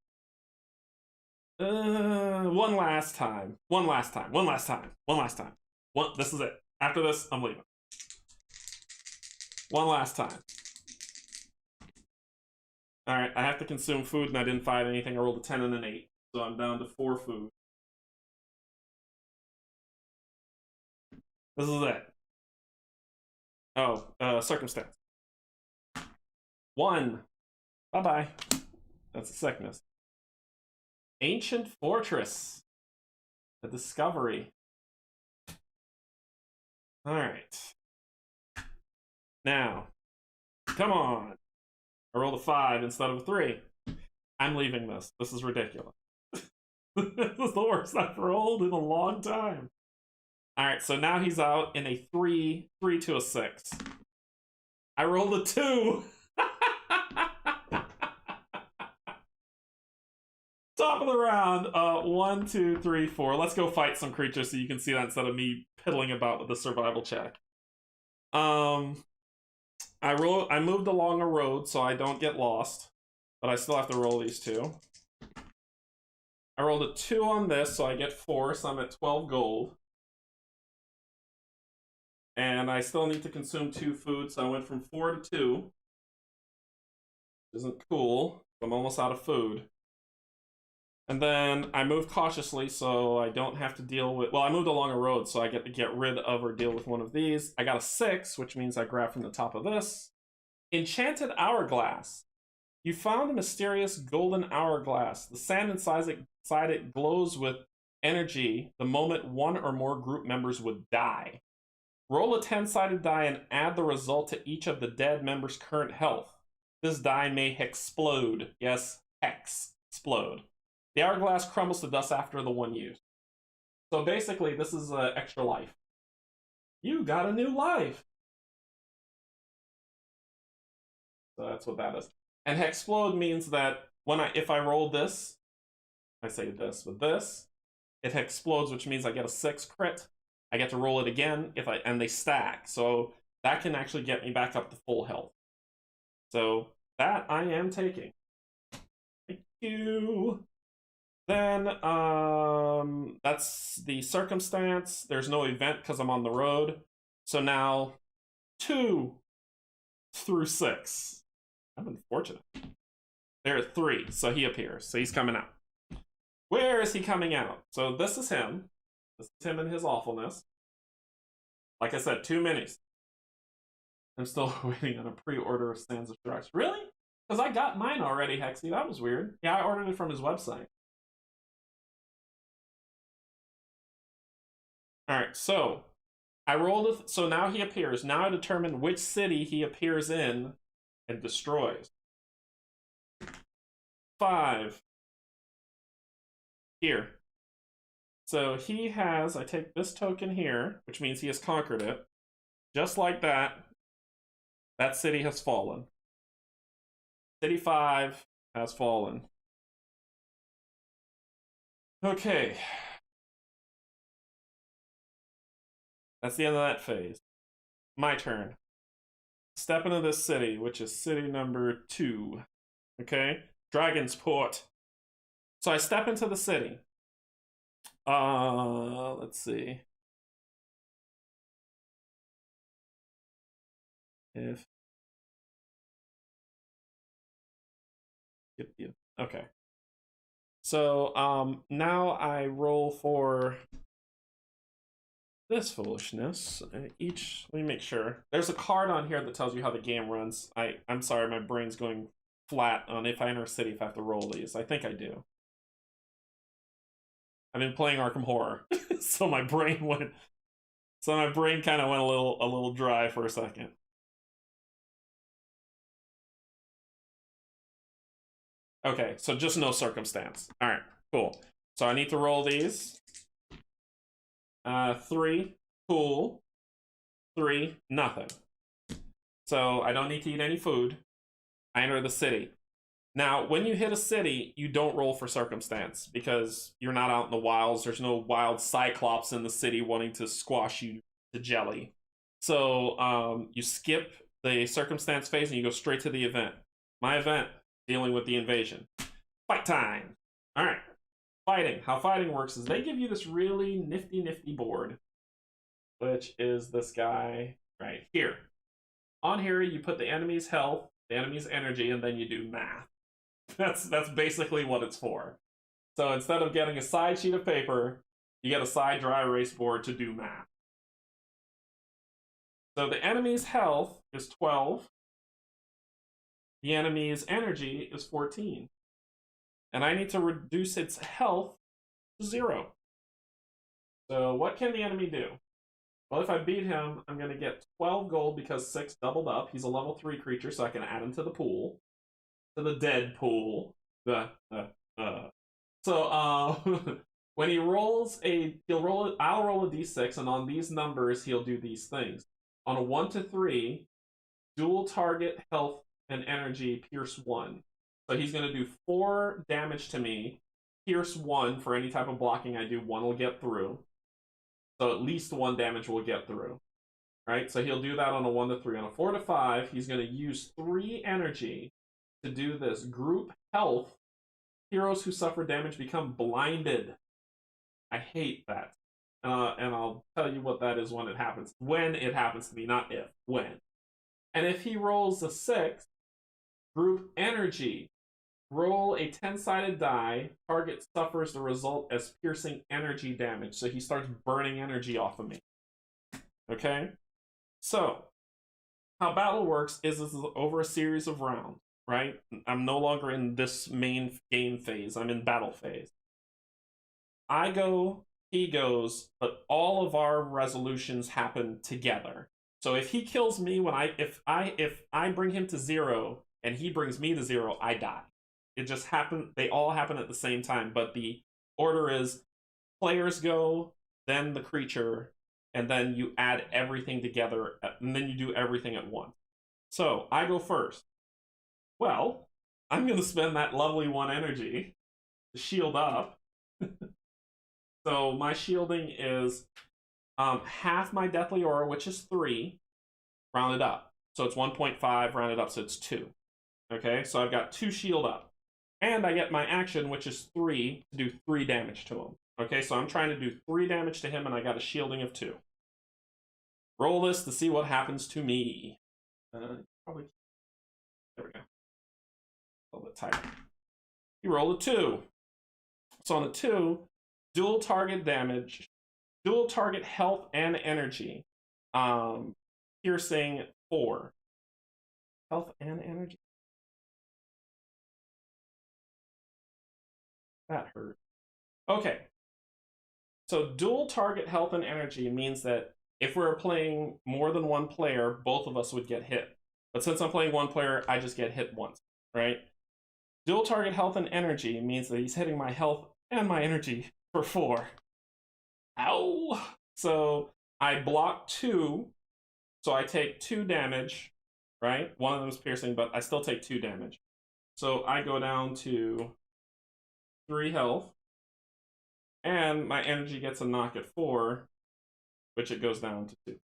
One last time. One last time. One last time. One last time. This is it. After this, I'm leaving. One last time. Alright, I have to consume food and I didn't find anything. I rolled a 10 and an 8. So I'm down to 4 food. This is it. Oh, circumstance. 1. Bye-bye. That's a sickness. Ancient Fortress. The Discovery. Alright. Now. Come on. I rolled a 5 instead of a 3. I'm leaving this. This is ridiculous. This is the worst I've rolled in a long time. Alright, so now he's out in a 3 to a 6. I rolled a 2. Top of the round. 1, 2, 3, 4. Let's go fight some creatures so you can see that instead of me piddling about with the survival check. I moved along a road so I don't get lost, but I still have to roll these 2. I rolled a 2 on this, so I get 4, so I'm at 12 gold. And I still need to consume 2 food, so I went from 4 to 2. Which isn't cool. I'm almost out of food. And then I moved cautiously, so I don't have to deal with... Well, I moved along a road, so I get to get rid of or deal with one of these. I got a 6, which means I grab from the top of this. Enchanted Hourglass. You found a mysterious golden hourglass. The sand inside it glows with energy the moment one or more group members would die. Roll a 10-sided die and add the result to each of the dead members' current health. This die may hexplode. Yes, hexplode. The hourglass crumbles to dust after the one use. So basically, this is extra life. You got a new life. So that's what that is. And hexplode means that if I roll this, I say this with this, it hexplodes, which means I get a 6 crit. I get to roll it again and they stack. So that can actually get me back up to full health. So that I am taking. Thank you. Then that's the circumstance. There's no event because I'm on the road. So now 2 through 6. I've been fortunate. There are 3, so he appears. So he's coming out. Where is he coming out? So this is him. This is him and his awfulness. Like I said, 2 minis. I'm still waiting on a pre-order of Sands of Strikes. Really? Because I got mine already, Hexy. That was weird. Yeah, I ordered it from his website. Alright, so I rolled so now he appears. Now I determine which city he appears in and destroys. 5. Here. So he has, I take this token here, which means he has conquered it. Just like that, that city has fallen. City 5 has fallen. Okay. That's the end of that phase. My turn. step into this city, which is city number 2. Okay? Dragon's Port. So I step into the city. Let's see. If okay. So now I roll for this foolishness. Let me make sure. There's a card on here that tells you how the game runs. I'm sorry, my brain's going flat on if I enter a city if I have to roll these. I think I do. I've been playing Arkham Horror, so my brain kind of went a little dry for a second. Okay, so just no circumstance. All right, cool. So I need to roll these. 3, cool. 3, nothing. So I don't need to eat any food. I enter the city. Now, when you hit a city, you don't roll for circumstance because you're not out in the wilds. There's no wild cyclops in the city wanting to squash you to jelly. So you skip the circumstance phase and you go straight to the event. My event, dealing with the invasion. Fight time. All right. Fighting. How fighting works is they give you this really nifty board, which is this guy right here. On here, you put the enemy's health, the enemy's energy, and then you do math. That's basically what it's for. So instead of getting a side sheet of paper, you get a side dry erase board to do math. So the enemy's health is 12. The enemy's energy is 14. And I need to reduce its health to 0. So what can the enemy do? Well, if I beat him, I'm going to get 12 gold because 6 doubled up. He's a level 3 creature, so I can add him to the pool. To the dead pool. So when he rolls I'll roll a d6, and on these numbers, he'll do these things. On a 1 to 3, dual target health and energy pierce 1. So he's going to do 4 damage to me, pierce 1 for any type of blocking I do. 1 will get through. So at least 1 damage will get through. Right? So he'll do that on a 1 to 3. On a 4 to 5, he's going to use 3 energy to do this. Group health. Heroes who suffer damage become blinded. I hate that. And I'll tell you what that is when it happens. When it happens to me, not if. When. And if he rolls a 6, group energy. Roll a 10-sided die. Target suffers the result as piercing energy damage. So he starts burning energy off of me. Okay? So, how battle works is over a series of rounds, right? I'm no longer in this main game phase. I'm in battle phase. I go, he goes, but all of our resolutions happen together. So if he kills me if I bring him to 0 and he brings me to 0, I die. It just happened. They all happen at the same time, but the order is players go, then the creature, and then you add everything together, and then you do everything at once. So I go first. Well, I'm going to spend that lovely 1 energy to shield up. So my shielding is half my Deathly Aura, which is 3, rounded up. So it's 1.5 rounded up, so it's 2. Okay, so I've got 2 shield up. And I get my action, which is 3, to do 3 damage to him. Okay, so I'm trying to do 3 damage to him, and I got a shielding of 2. Roll this to see what happens to me. Probably. There we go. A little bit tighter. You roll a 2. So on a 2, dual target damage, dual target health and energy. Piercing 4. Health and energy. That hurt. Okay. So dual target health and energy means that if we're playing more than 1 player, both of us would get hit. But since I'm playing 1 player, I just get hit once, right? Dual target health and energy means that he's hitting my health and my energy for 4. Ow! So I block 2, so I take 2 damage, right? One of them is piercing, but I still take 2 damage. So I go down to 3 health, and my energy gets a knock at 4, which it goes down to 2.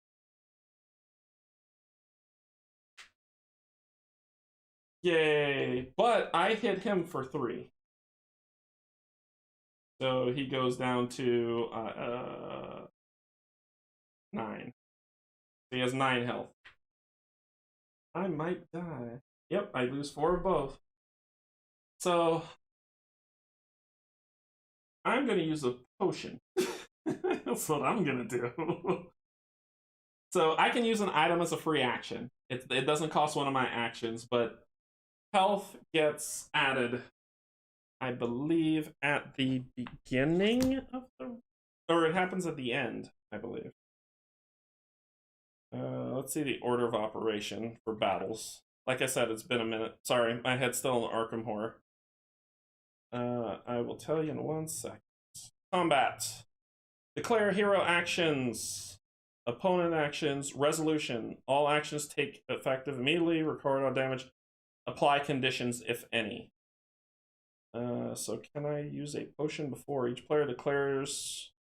Yay! But I hit him for 3. So he goes down to 9. He has 9 health. I might die. Yep, I lose 4 of both. So I'm gonna use a potion. That's what I'm gonna do. So I can use an item as a free action. It doesn't cost one of my actions, but health gets added, I believe, at the beginning of the... Or it happens at the end, I believe. Let's see the order of operation for battles. Like I said, it's been a minute. Sorry, my head's still in Arkham Horror. I will tell you in 1 second. Combat. Declare hero actions. Opponent actions. Resolution. All actions take effective immediately. Record all damage. Apply conditions, if any. So can I use a potion before each player declares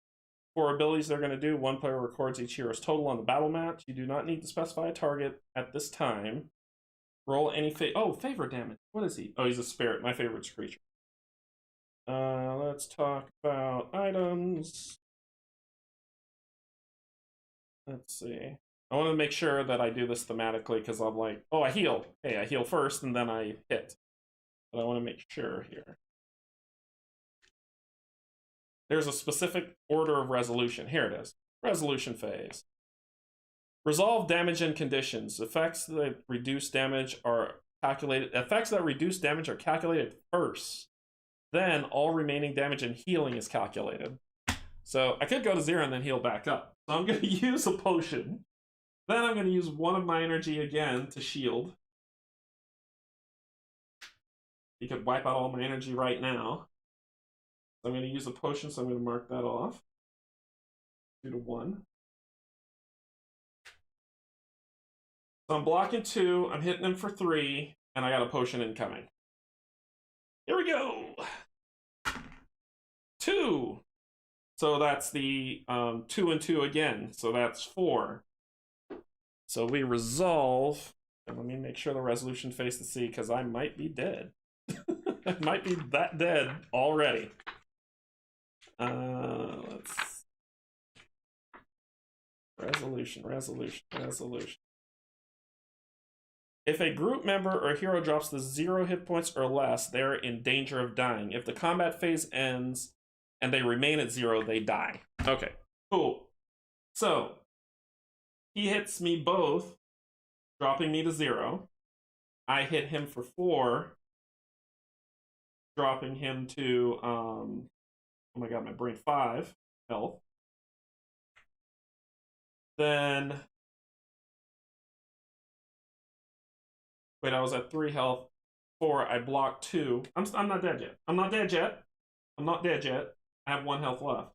4 abilities they're going to do? 1 player records each hero's total on the battle mat. You do not need to specify a target at this time. Roll any favor damage. What is he? Oh, he's a spirit. My favorite creature. Let's talk about items. Let's see. I want to make sure that I do this thematically because I'm like, oh, I heal. Hey, I heal first and then I hit. But I want to make sure here. There's a specific order of resolution. Here it is. Resolution phase. Resolve damage and conditions. Effects that reduce damage are calculated. Effects that reduce damage are calculated first. Then all remaining damage and healing is calculated. So I could go to 0 and then heal back up. So I'm going to use a potion. Then I'm going to use 1 of my energy again to shield. You could wipe out all my energy right now. So I'm going to use a potion, so I'm going to mark that off. 2 to 1. So I'm blocking 2, I'm hitting him for 3, and I got a potion incoming. Here we go! 2! So that's the 2 and 2 again, so that's 4. So we resolve, and let me make sure the resolution face to C, because I might be dead. I might be that dead already. Let's... Resolution. If a group member or hero drops to 0 hit points or less, they're in danger of dying. If the combat phase ends and they remain at 0, they die. Okay, cool. So, he hits me both, dropping me to 0. I hit him for 4, dropping him to, oh my god, my brain, 5 health. Then... Wait, I was at 3 health. 4, I blocked 2. I'm not dead yet. I'm not dead yet. I have 1 health left.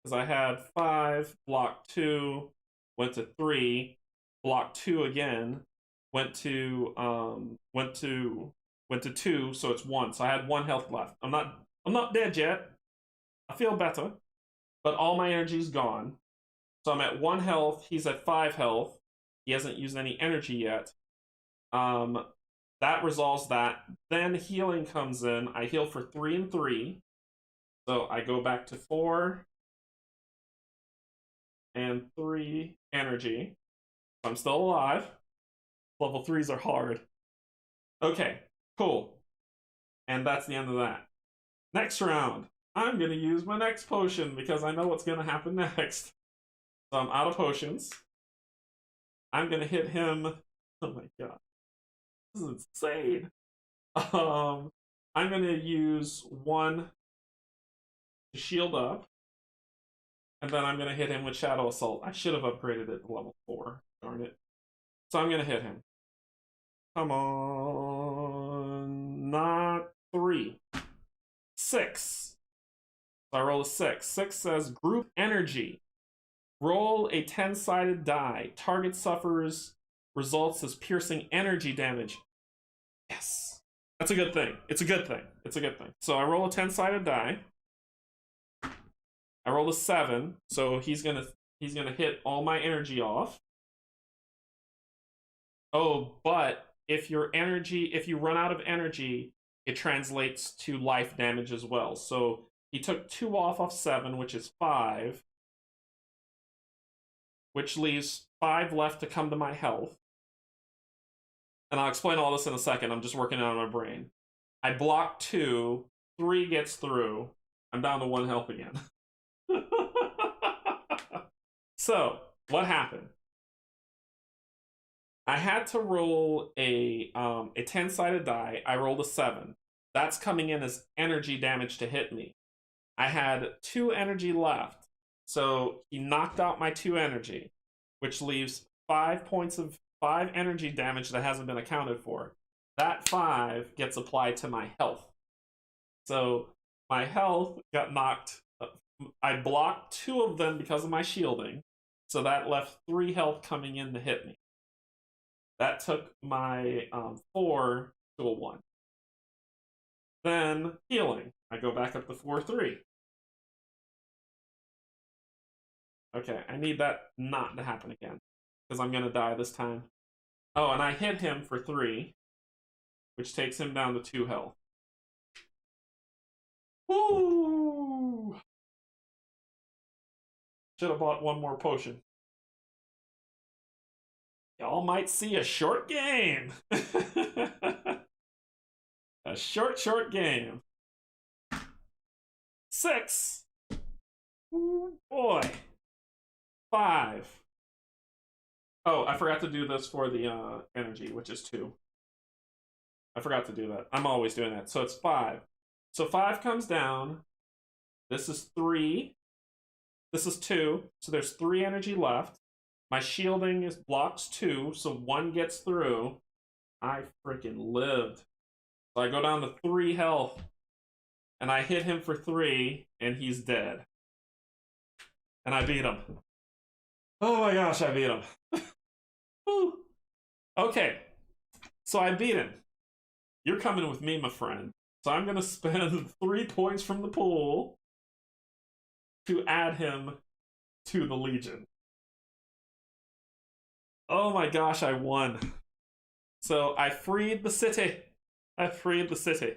Because I had 5, blocked 2, went to 3, blocked 2 again, went to 2, so it's 1. So I had 1 health left. I'm not dead yet. I feel better. But all my energy's gone. So I'm at 1 health, he's at 5 health. He hasn't used any energy yet. That resolves that. Then healing comes in. I heal for 3 and 3. So I go back to 4 and 3 energy. I'm still alive. Level 3s are hard. Okay, cool. And that's the end of that. Next round, I'm going to use my next potion because I know what's going to happen next. So I'm out of potions. I'm going to hit him. Oh my god. This is insane. I'm going to use 1 to shield up. And then I'm going to hit him with Shadow Assault. I should have upgraded it to level 4. Darn it. So I'm going to hit him. Come on. Not 3. 6. So I roll a 6. 6 says Group Energy. Roll a 10-sided die. Target suffers results as piercing energy damage. Yes. That's a good thing. It's a good thing. So I roll a 10-sided die. I rolled a 7, so he's gonna hit all my energy off. Oh, but if you run out of energy, it translates to life damage as well. So he took 2 off of 7, which is 5, which leaves 5 left to come to my health. And I'll explain all this in a second. I'm just working it out in my brain. I block 2, 3 gets through. I'm down to 1 health again. So, what happened? I had to roll a 10-sided die. I rolled a 7. That's coming in as energy damage to hit me. I had 2 energy left. So he knocked out my 2 energy, which leaves 5 energy damage that hasn't been accounted for. That 5 gets applied to my health. So my health got knocked. I blocked 2 of them because of my shielding. So that left 3 health coming in to hit me. That took my 4 to a 1. Then healing. I go back up to 4-3. Okay, I need that not to happen again, because I'm going to die this time. Oh, and I hit him for 3, which takes him down to 2 health. Woo! Should have bought 1 more potion. Y'all might see a short game. A short game. 6. Ooh, boy. 5. Oh, I forgot to do this for the energy, which is 2. I forgot to do that. I'm always doing that. So it's 5. So 5 comes down. This is 3. This is 2. So there's 3 energy left. My shielding is blocks 2, so 1 gets through. I freaking lived. So I go down to 3 health. And I hit him for 3, and he's dead. And I beat him. Oh my gosh, I beat him. Woo. Okay, so I beat him. You're coming with me, my friend. So I'm going to spend 3 points from the pool to add him to the Legion. Oh my gosh, I won. So I freed the city. I freed the city.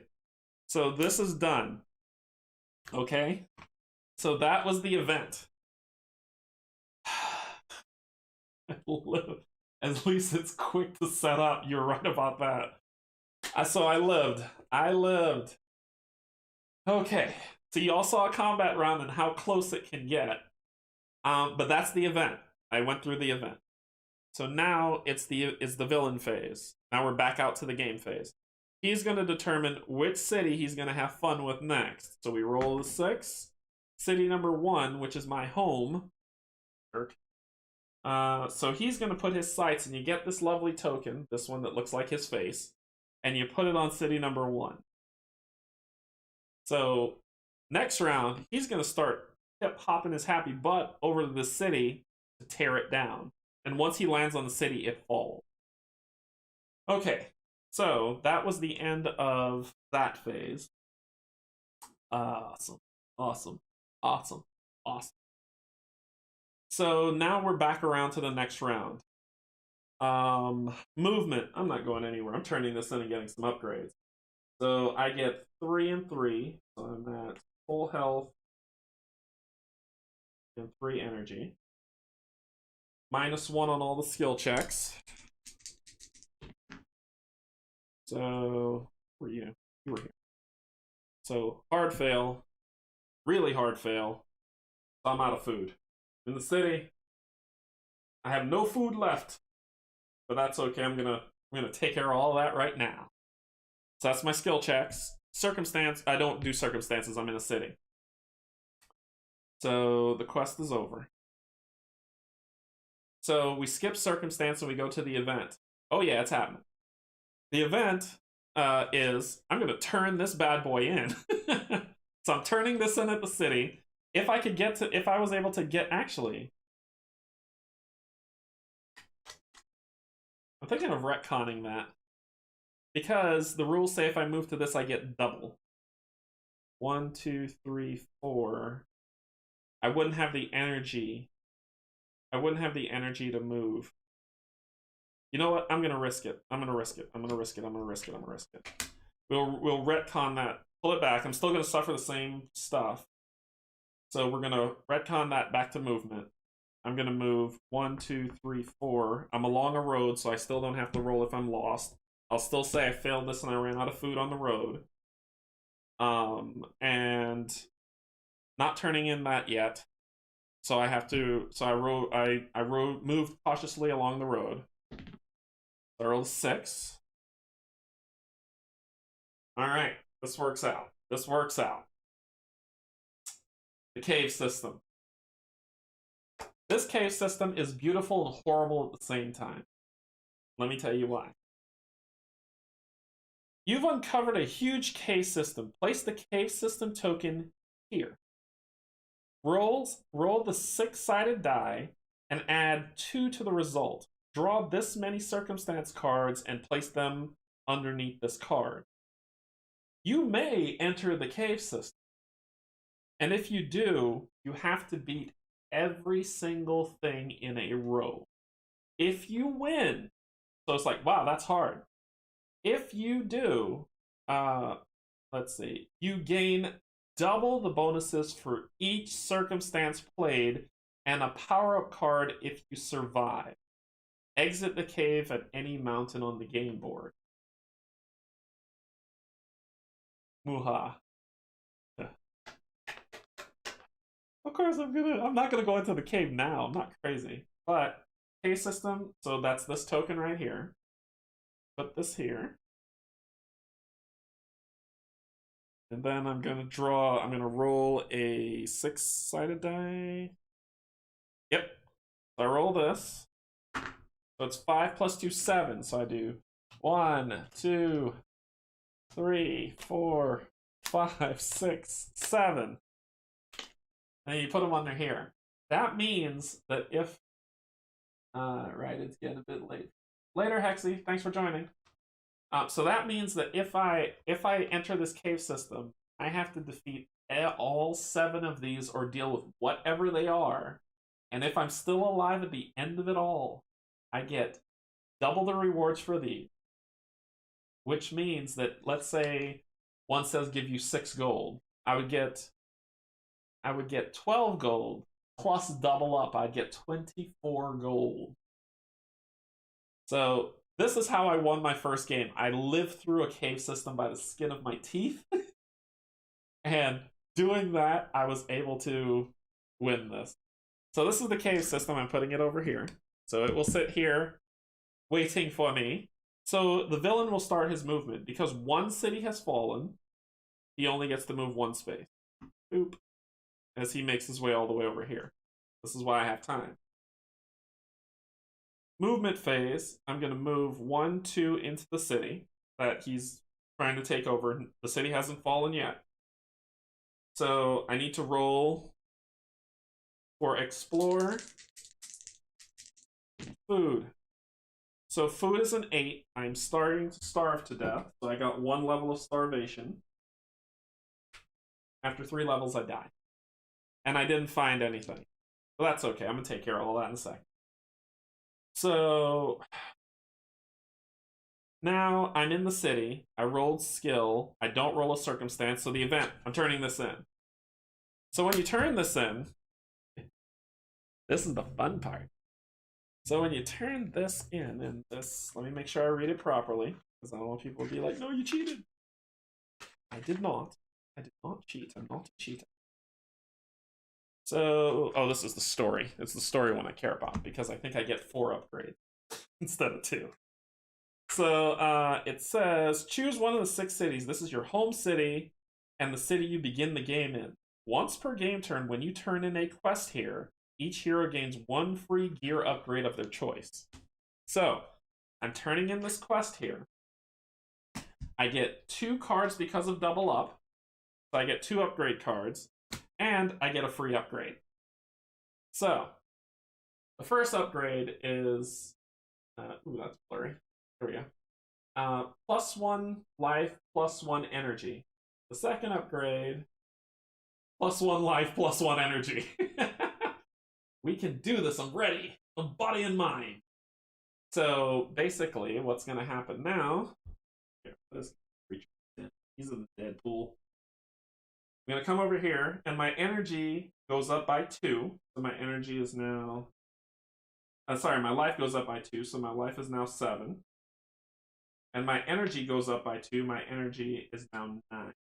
So this is done. Okay? So that was the event. At least it's quick to set up. You're right about that. So I lived. I lived. Okay. So you all saw a combat round and how close it can get. But that's the event. I went through the event. So now it's the villain phase. Now we're back out to the game phase. He's going to determine which city he's going to have fun with next. So we roll a 6. City number 1, which is my home. So he's going to put his sights, and you get this lovely token, this one that looks like his face, and you put it on city number 1. So next round, he's going to start popping his happy butt over to the city to tear it down. And once he lands on the city, it falls. Okay, so that was the end of that phase. Awesome. So now we're back around to the next round. Movement. I'm not going anywhere. I'm turning this in and getting some upgrades. So I get 3 and 3. So I'm at full health and 3 energy. -1 on all the skill checks. So, where were you? You were here. So, hard fail. Really hard fail. So I'm out of food. In the city, I have no food left. But that's okay. I'm gonna take care of all that right now. So that's my skill checks. Circumstance, I don't do circumstances. I'm in a city. So the quest is over. So we skip circumstance and we go to the event. Oh yeah, it's happening. The event is, I'm going to turn this bad boy in. So I'm turning this in at the city. If I was able to get, actually, I'm thinking of retconning that. Because the rules say if I move to this, I get double. 1, 2, 3, 4. I wouldn't have the energy. I wouldn't have the energy to move. You know what? I'm gonna risk it. I'm gonna risk it. I'm gonna risk it. I'm gonna risk it. I'm gonna risk it. We'll retcon that. Pull it back. I'm still gonna suffer the same stuff. So we're gonna retcon that back to movement. I'm gonna move 1, 2, 3, 4. I'm along a road, so I still don't have to roll if I'm lost. I'll still say I failed this and I ran out of food on the road. And not turning in that yet. So I have to. So I moved cautiously along the road. I rolled 6. All right, this works out. This works out. The cave system. This cave system is beautiful and horrible at the same time. Let me tell you why. You've uncovered a huge cave system. Place the cave system token here. Roll the 6-sided die and add 2 to the result. Draw this many circumstance cards and place them underneath this card. You may enter the cave system. And if you do, you have to beat every single thing in a row. If you win, so it's like, wow, that's hard. If you do, let's see, you gain double the bonuses for each circumstance played and a power-up card if you survive. Exit the cave at any mountain on the game board. Muha. Of course, I'm not gonna go into the cave now. I'm not crazy. But cave system, so that's this token right here. Put this here. And then I'm gonna roll a 6-sided die. Yep. So I roll this. So it's 5 plus 2, 7. So I do 1, 2, 3, 4, 5, 6, 7. And you put them under here. That means that if right, it's getting a bit late. Later, Hexy. Thanks for joining. So that means that if I enter this cave system, I have to defeat all 7 of these or deal with whatever they are. And if I'm still alive at the end of it all, I get double the rewards for these. Which means that, let's say one says give you 6 gold. I would get 12 gold plus double up. I'd get 24 gold. So this is how I won my first game. I lived through a cave system by the skin of my teeth. And doing that, I was able to win this. So this is the cave system. I'm putting it over here. So it will sit here waiting for me. So the villain will start his movement. Because one city has fallen, he only gets to move 1 space. Boop. As he makes his way all the way over here. This is why I have time. Movement phase, I'm going to move 1, 2 into the city that he's trying to take over. The city hasn't fallen yet. So I need to roll for Explore. Food. So food is an 8. I'm starting to starve to death. So I got 1 level of starvation. After 3 levels, I die. And I didn't find anything. But that's okay. I'm going to take care of all that in a second. So now I'm in the city. I rolled skill. I don't roll a circumstance. So the event, I'm turning this in. So when you turn this in, this is the fun part. So when you turn this in, and this, let me make sure I read it properly, because I don't want people to be like, no, you cheated. I did not. I did not cheat. I'm not a cheater. So, oh, this is the story. It's the story one I care about, because I think I get 4 upgrades instead of 2. So it says, choose one of the 6 cities. This is your home city and the city you begin the game in. Once per game turn, when you turn in a quest here, each hero gains 1 free gear upgrade of their choice. So, I'm turning in this quest here. I get 2 cards because of double up. So I get 2 upgrade cards. And I get a free upgrade. So, the first upgrade is... ooh, that's blurry. Here we go. +1 life, +1 energy. The second upgrade, +1 life, +1 energy. We can do this. I'm ready. I'm body and mind. So basically, what's going to happen now? Here, this creature, he's in the dead pool. I'm going to come over here, and my energy goes up by 2. So my energy is now. Sorry, my life goes up by 2, so my life is now 7. And my energy goes up by 2. My energy is now 9.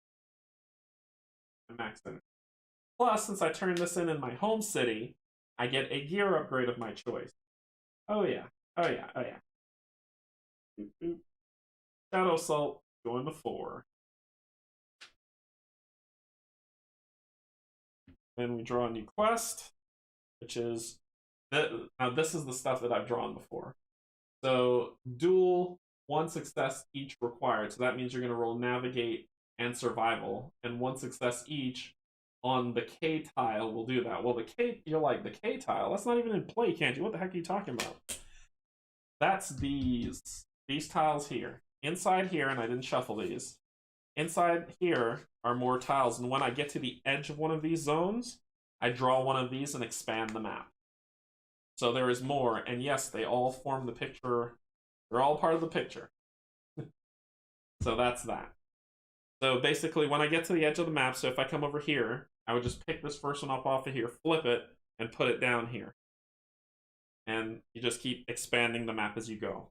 My max energy. Plus, since I turned this in my home city, I get a gear upgrade of my choice. Oh yeah. Oh yeah. Oh yeah. Boop, boop. Shadow Assault going to 4. Then we draw a new quest, which is now this is the stuff that I've drawn before. So duel, 1 success each required. So that means you're going to roll navigate and survival, and 1 success each on the K tile will do that. Well, the K, you're like, the K tile, that's not even in play, Canje. What the heck are you talking about? That's these tiles here. Inside here, and I didn't shuffle these. Inside here are more tiles, and when I get to the edge of one of these zones, I draw one of these and expand the map. So there is more, and yes, they all form the picture. They're all part of the picture. So that's that. So basically, when I get to the edge of the map, so if I come over here, I would just pick this first one up off of here, flip it, and put it down here. And you just keep expanding the map as you go.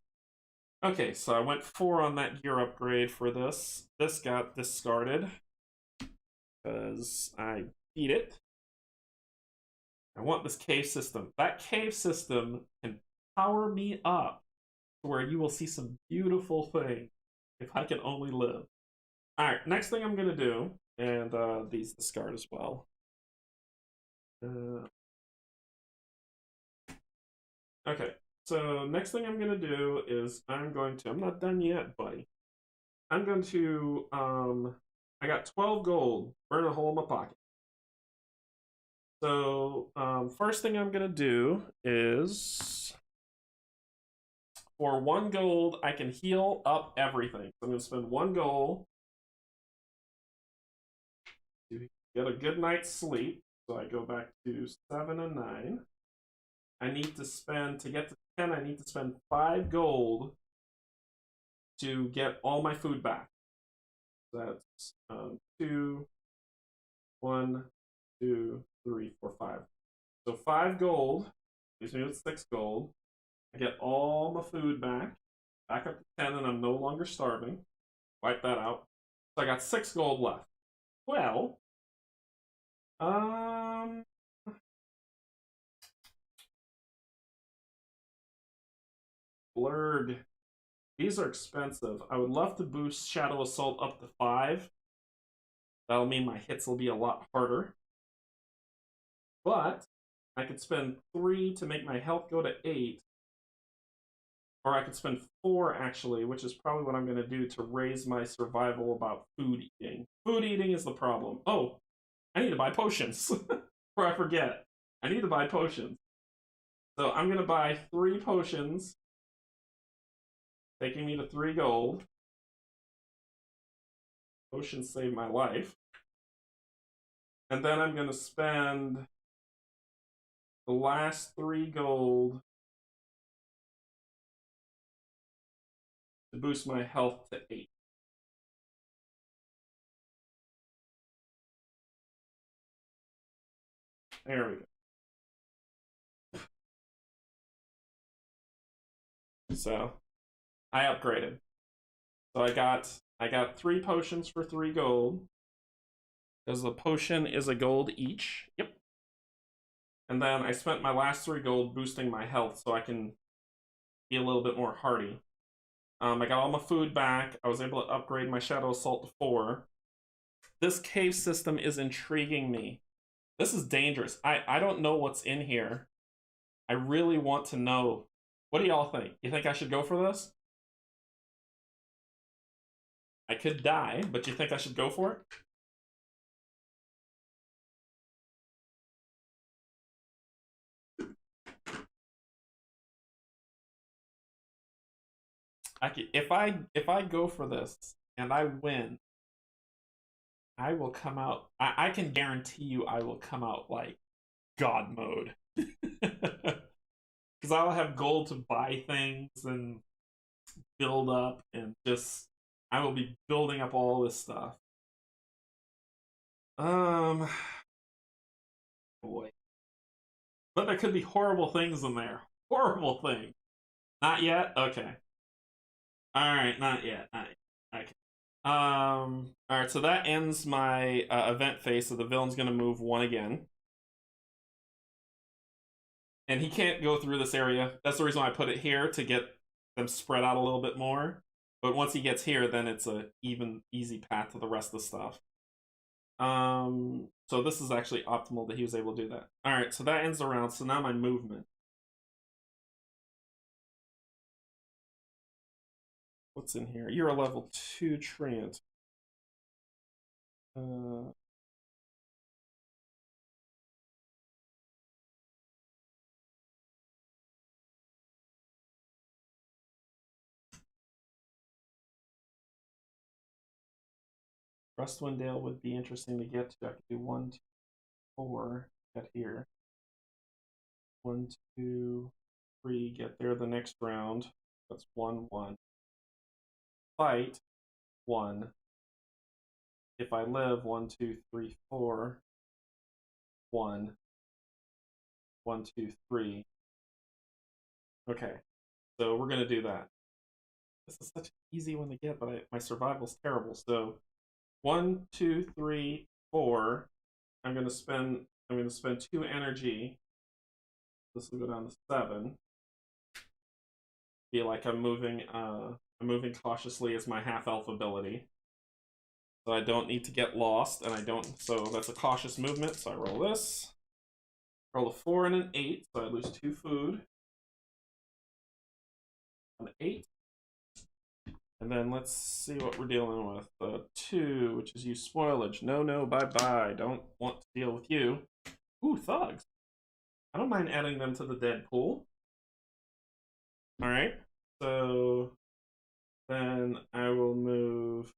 Okay, so I went 4 on that gear upgrade for this. This got discarded because I beat it. I want this cave system. That cave system can power me up to where you will see some beautiful things if I can only live. Alright, next thing I'm going to do, and these discard as well. Okay, so next thing I'm going to do is I'm not done yet, buddy. I'm going to, I got 12 gold, burn a hole in my pocket. So, first thing I'm going to do is, for 1 gold, I can heal up everything. So I'm going to spend 1 gold to get a good night's sleep. So I go back to 7 and 9. I need to spend, to get to 10, I need to spend 5 gold to get all my food back. That's 2, 1, 2, 3, 4, 5. So 5 gold leaves me with 6 gold. I get all my food back up to 10, and I'm no longer starving. Wipe that out. So I got 6 gold left. Well, blurred. These are expensive. I would love to boost Shadow Assault up to 5. That'll mean my hits will be a lot harder. But I could spend 3 to make my health go to 8. Or I could spend 4, actually, which is probably what I'm going to do to raise my survival about food eating. Food eating is the problem. Oh, I need to buy potions. Before I forget. I need to buy potions. So I'm going to buy 3 potions, taking me to 3 gold. Potions save my life. And then I'm going to spend the last 3 gold to boost my health to 8. There we go. So I upgraded. So I got 3 potions for 3 gold. Because the potion is a gold each. Yep. And then I spent my last 3 gold boosting my health so I can be a little bit more hardy. I got all my food back. I was able to upgrade my Shadow Assault to 4. This cave system is intriguing me. This is dangerous. I don't know what's in here. I really want to know. What do y'all think? You think I should go for this? I could die, but you think I should go for it? If I go for this and I win, I will come out. I can guarantee you I will come out like God mode. because I'll have gold to buy things and build up, and just I will be building up all this stuff. Um, boy, but there could be horrible things in there. Horrible things. Not yet. Okay. All right. Not yet. Not yet. Okay. All right. So that ends my event phase. So the villain's gonna move one again, and he can't go through this area. That's the reason why I put it here to get them spread out a little bit more. But once he gets here, then it's a even easy path to the rest of the stuff. So this is actually optimal that he was able to do that. All right, so that ends the round. So now my movement. What's in here? You're a level 2 treant. Rustwindale would be interesting to get to. I could do 1, 2, 4, get here. 1, 2, 3, get there the next round. That's 1, 1. Fight 1. If I live, 1, 2, 3, 4. 1, 1, 2, 3. Okay, so we're gonna do that. This is such an easy one to get, but my survival's terrible. So 1, 2, 3, 4. I'm gonna spend 2 energy. This will go down to 7. Feel like I'm moving cautiously as my half elf ability. So I don't need to get lost, and I don't, so that's a cautious movement. So I roll this. Roll a 4 and an 8, so I lose 2 food. An 8. And then let's see what we're dealing with. 2, which is use spoilage. No, bye-bye. Don't want to deal with you. Ooh, thugs. I don't mind adding them to the dead pool. Alright, so then I will move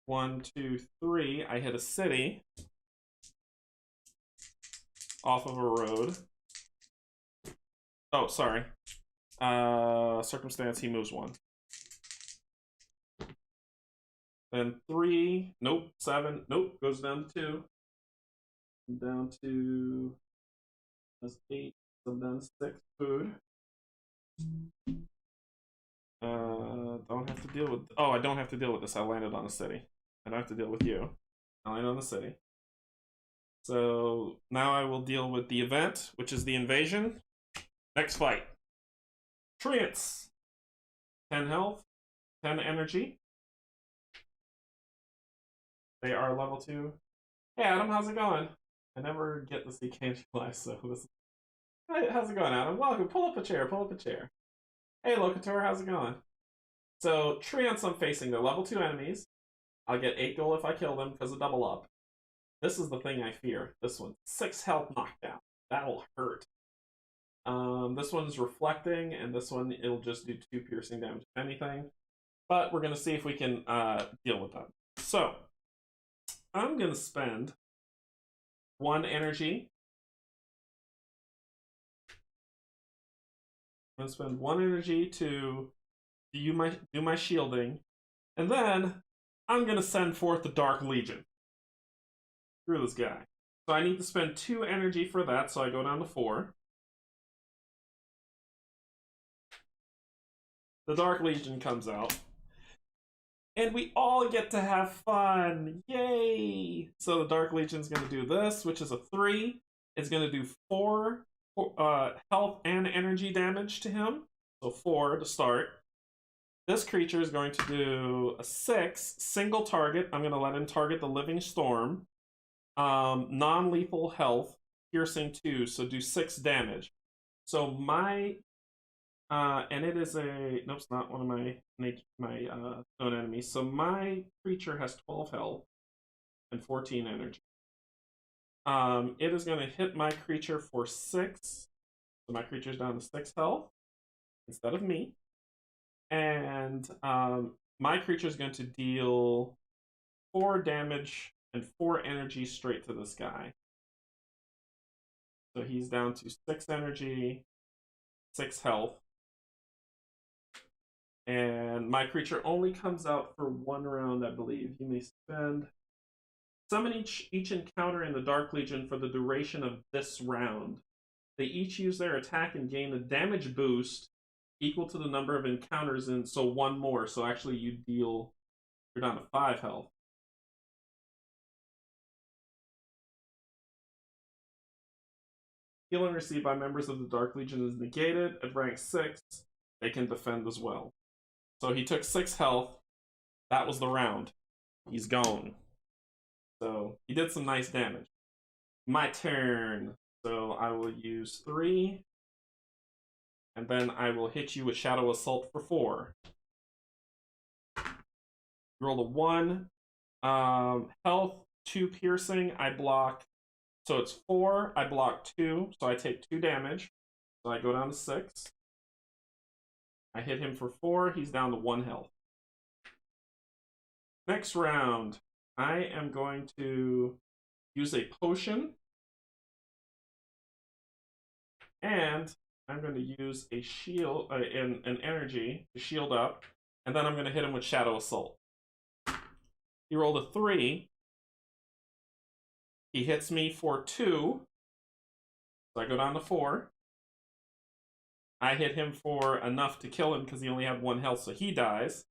1, 2, 3. I hit a city off of a road. Oh, sorry. Circumstance, he moves 1. Then 3, nope. 7, nope. Goes down to 2. Down to, that's 8. So down to 6 food. Don't have to deal with, oh, I don't have to deal with this. I landed on a city. I don't have to deal with you. I landed on the city. So now I will deal with the event, which is the invasion. Next fight. Treants. 10 health, 10 energy. They are level 2. Hey Adam, how's it going? I never get to see Canje live, so this. Hey, how's it going, Adam? Welcome. Pull up a chair. Pull up a chair. Hey, Locator, how's it going? So Treants I'm facing, they're level 2 enemies. I'll get 8 gold if I kill them because of double up. This is the thing I fear. This one, 6 health knockdown. That'll hurt. This one's reflecting, and this one it'll just do 2 piercing damage if anything. But we're gonna see if we can deal with that. So I'm gonna spend 1 energy. I'm gonna spend 1 energy to do my shielding, and then I'm gonna send forth the Dark Legion. Screw this guy. So I need to spend 2 energy for that, so I go down to 4. The Dark Legion comes out. And we all get to have fun. Yay! So the Dark Legion's going to do this, which is a 3. It's going to do 4 health and energy damage to him. So 4 to start. This creature is going to do a 6, single target. I'm going to let him target the Living Storm. Non-lethal health, piercing 2, so do 6 damage. So my and it is a, nope, it's not one of my known enemies. So my creature has 12 health and 14 energy. It is going to hit my creature for 6. So my creature's down to 6 health instead of me. And my creature is going to deal 4 damage and 4 energy straight to this guy. So he's down to 6 energy, 6 health. And my creature only comes out for 1 round, I believe. You may spend... Summon each encounter in the Dark Legion for the duration of this round. They each use their attack and gain a damage boost equal to the number of encounters, and so 1 more. So actually you deal... You're down to 5 health. Healing received by members of the Dark Legion is negated. At rank 6, they can defend as well. So he took 6 health. That was the round. He's gone. So he did some nice damage. My turn. So I will use 3. And then I will hit you with Shadow Assault for 4. Roll a 1. Health, 2 piercing. I block. So it's 4. I block 2. So I take 2 damage. So I go down to 6. I hit him for 4. He's down to 1 health. Next round, I am going to use a potion. And I'm going to use a shield, an energy to shield up. And then I'm going to hit him with Shadow Assault. He rolled a 3. He hits me for 2. So I go down to 4. I hit him for enough to kill him because he only had 1 health, so he dies.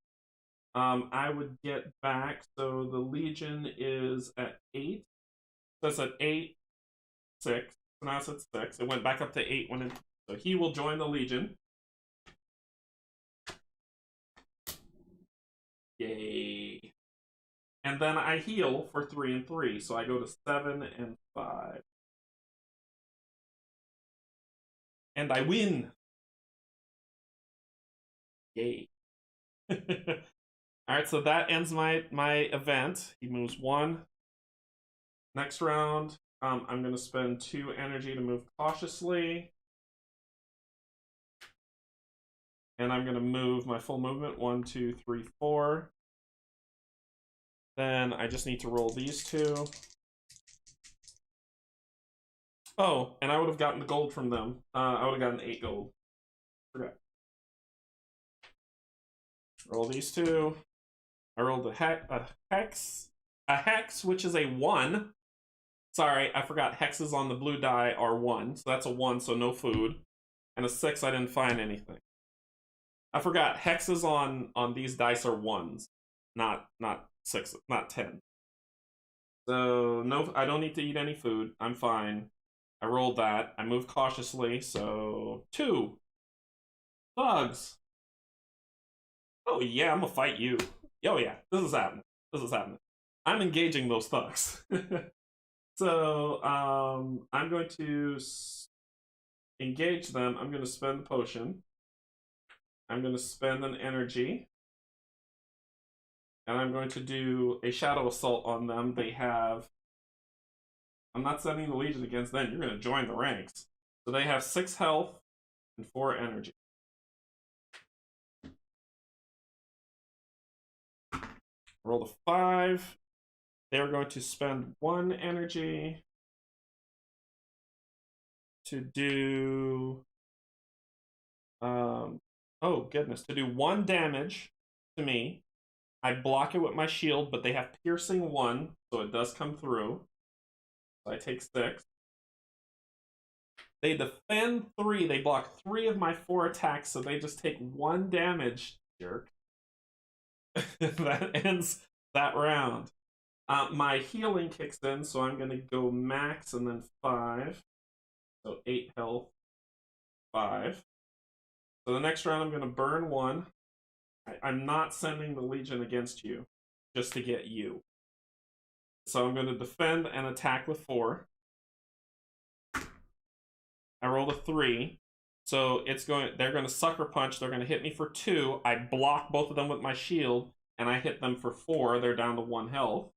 I would get back, so the Legion is at 8. So it's at 8, 6. So now it's at 6. It went back up to 8 when it... So he will join the Legion. Yay. And then I heal for 3 and 3. So I go to 7 and 5. And I win. Yay. Alright, so that ends my event. He moves 1. Next round, I'm going to spend 2 energy to move cautiously. And I'm going to move my full movement, 1, 2, 3, 4. Then I just need to roll these 2. Oh, and I would have gotten the gold from them. I would have gotten 8 gold. Forgot. Roll these 2. I rolled a hex, which is a 1. Sorry, I forgot hexes on the blue die are 1. So that's a 1, so no food. And a 6, I didn't find anything. I forgot hexes on these dice are 1s, not 6, not 10. So no, I don't need to eat any food. I'm fine. I rolled that. I moved cautiously, so 2 thugs. Oh yeah, I'm gonna fight you. Oh yeah, this is happening. This is happening. I'm engaging those thugs. So I'm going to engage them. I'm going to spend the potion. I'm going to spend an energy. And I'm going to do a Shadow Assault on them. They have... I'm not sending the Legion against them. You're going to join the ranks. So they have 6 health and 4 energy. Roll a 5. They're going to spend 1 energy to do... oh, goodness. To do 1 damage to me. I block it with my shield, but they have piercing 1, so it does come through. So I take 6. They defend 3. They block 3 of my 4 attacks, so they just take 1 damage, jerk. That ends that round. My healing kicks in, so I'm going to go max and then 5. So 8 health, 5. So the next round I'm going to burn 1. I'm not sending the Legion against you, just to get you. So I'm going to defend and attack with 4. I rolled a 3. So they're going to sucker punch. They're going to hit me for 2. I block both of them with my shield, and I hit them for 4. They're down to 1 health.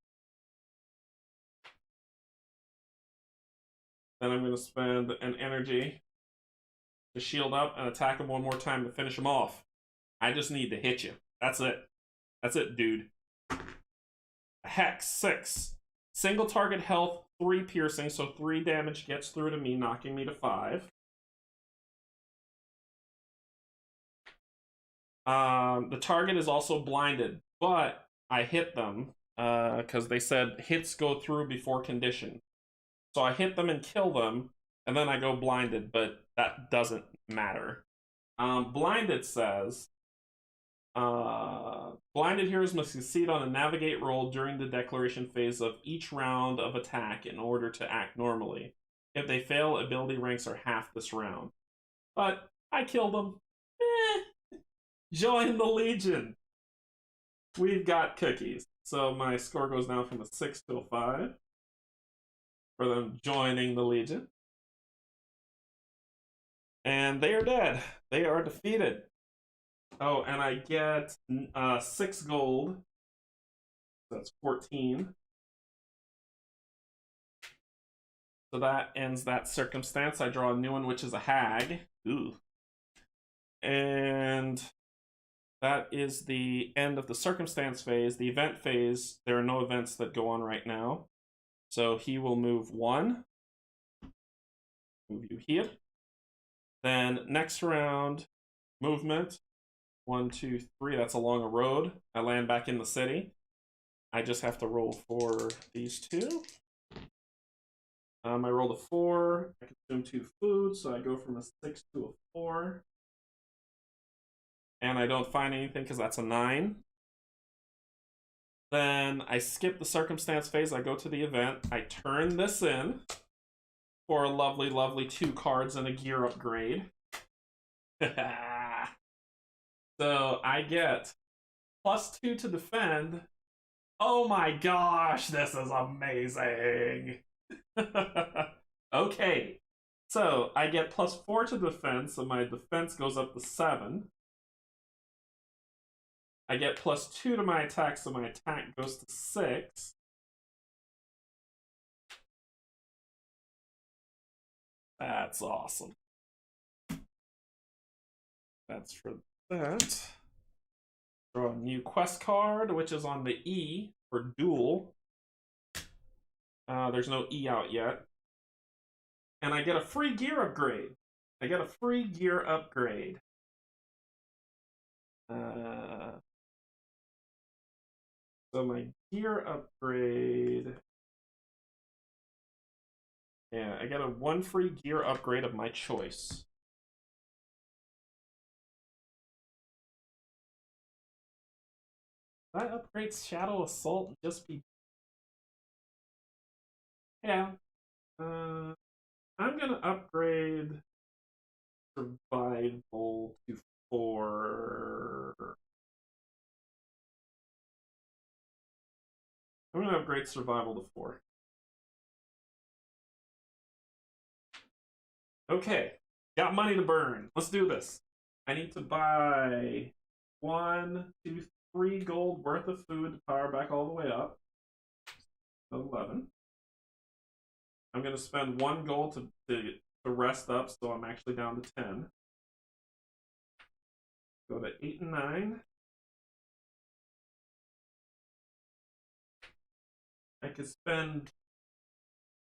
Then I'm going to spend an energy to shield up and attack them 1 more time to finish them off. I just need to hit you. That's it. That's it, dude. Hex 6. Single target health 3 piercing, so 3 damage gets through to me, knocking me to 5. The target is also blinded, but I hit them because they said hits go through before condition. So I hit them and kill them, and then I go blinded, but that doesn't matter. Blinded says blinded heroes must succeed on a navigate roll during the declaration phase of each round of attack in order to act normally. If they fail, ability ranks are half this round. But I killed them. Join the Legion. We've got cookies. So my score goes down from a 6 to a 5 for them joining the Legion. And they are dead. They are defeated. Oh, and I get 6 gold. That's 14. So that ends that circumstance. I draw a new one, which is a hag. Ooh. And that is the end of the circumstance phase. The event phase, there are no events that go on right now. So he will move 1. Move you here. Then next round, movement. 1, 2, 3. That's along a road. I land back in the city. I just have to roll for these 2. I rolled a 4. I consume 2 food, so I go from a 6 to a 4. And I don't find anything because that's a 9. Then I skip the circumstance phase. I go to the event. I turn this in for a lovely, lovely 2 cards and a gear upgrade. So I get +2 to defend. Oh my gosh, this is amazing. Okay, so I get +4 to defense, so my defense goes up to 7. I get +2 to my attack, so my attack goes to 6. That's awesome. That's for that. Draw a new quest card, which is on the E for duel. There's no E out yet. And I get a free gear upgrade. I get a free gear upgrade. So my gear upgrade. Yeah, I get a 1 free gear upgrade of my choice. That upgrades Shadow Assault just be. Yeah. I'm gonna upgrade Survival to 4. I'm gonna upgrade Survival to 4. Okay, got money to burn. Let's do this. I need to buy 1, 2, 3 gold worth of food to power back all the way up. 11. I'm gonna spend 1 gold to rest up, so I'm actually down to 10. Go to 8 and 9. I could spend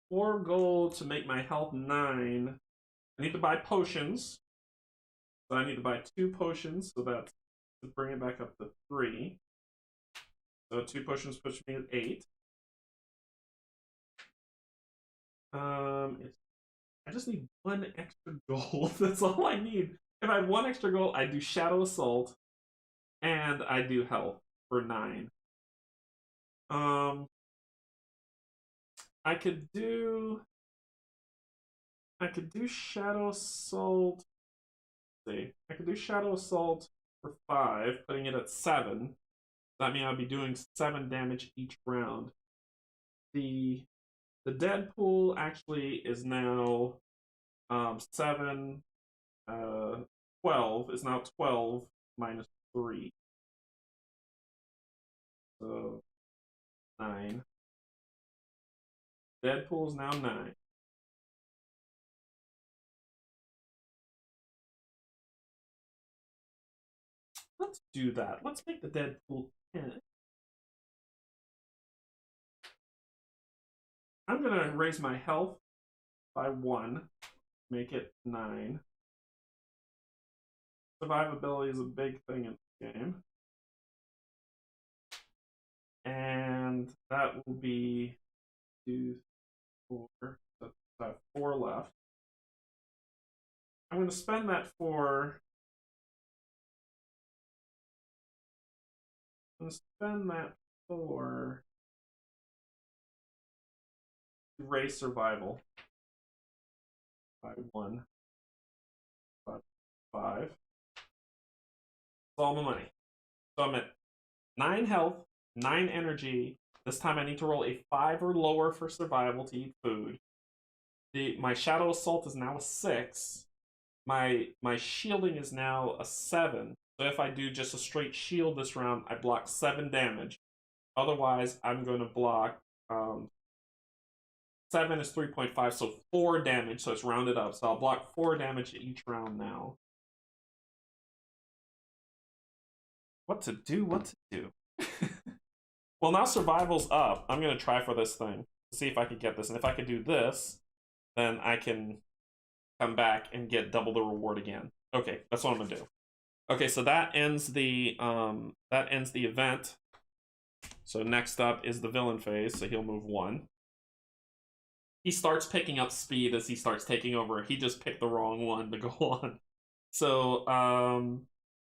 4 gold to make my health 9. I need to buy potions. So I need to buy 2 potions, so that's to bring it back up to 3. So 2 potions puts me at 8. I just need 1 extra gold. That's all I need. If I had 1 extra gold, I do Shadow Assault, and I do Health for 9. I could do Shadow Assault. Let's see, I could do Shadow Assault for 5, putting it at 7. That means I'd be doing 7 damage each round. The Deadpool actually is now 7, 12 is now 12 minus 3. So 9. Deadpool's now 9. Let's do that. Let's make the Deadpool 10. I'm gonna raise my health by 1, make it 9. Survivability is a big thing in this game. And that will be 2, 4. So I have 4 left. I'm going to spend that for. I'm going to spend that for race survival by 1, by 5. That's all my money. So I'm at 9 health, 9 energy. This time I need to roll a 5 or lower for survival to eat food. My Shadow Assault is now a 6. My shielding is now a 7. So if I do just a straight shield this round, I block 7 damage. Otherwise, I'm going to block 7 is 3.5, so 4 damage, so it's rounded up. So I'll block 4 damage each round now. What to do, what to do. Well, now survival's up. I'm going to try for this thing to see if I can get this. And if I can do this, then I can come back and get double the reward again. Okay, that's what I'm going to do. Okay, so that ends the event. So next up is the villain phase, so he'll move 1. He starts picking up speed as he starts taking over. He just picked the wrong one to go on. So,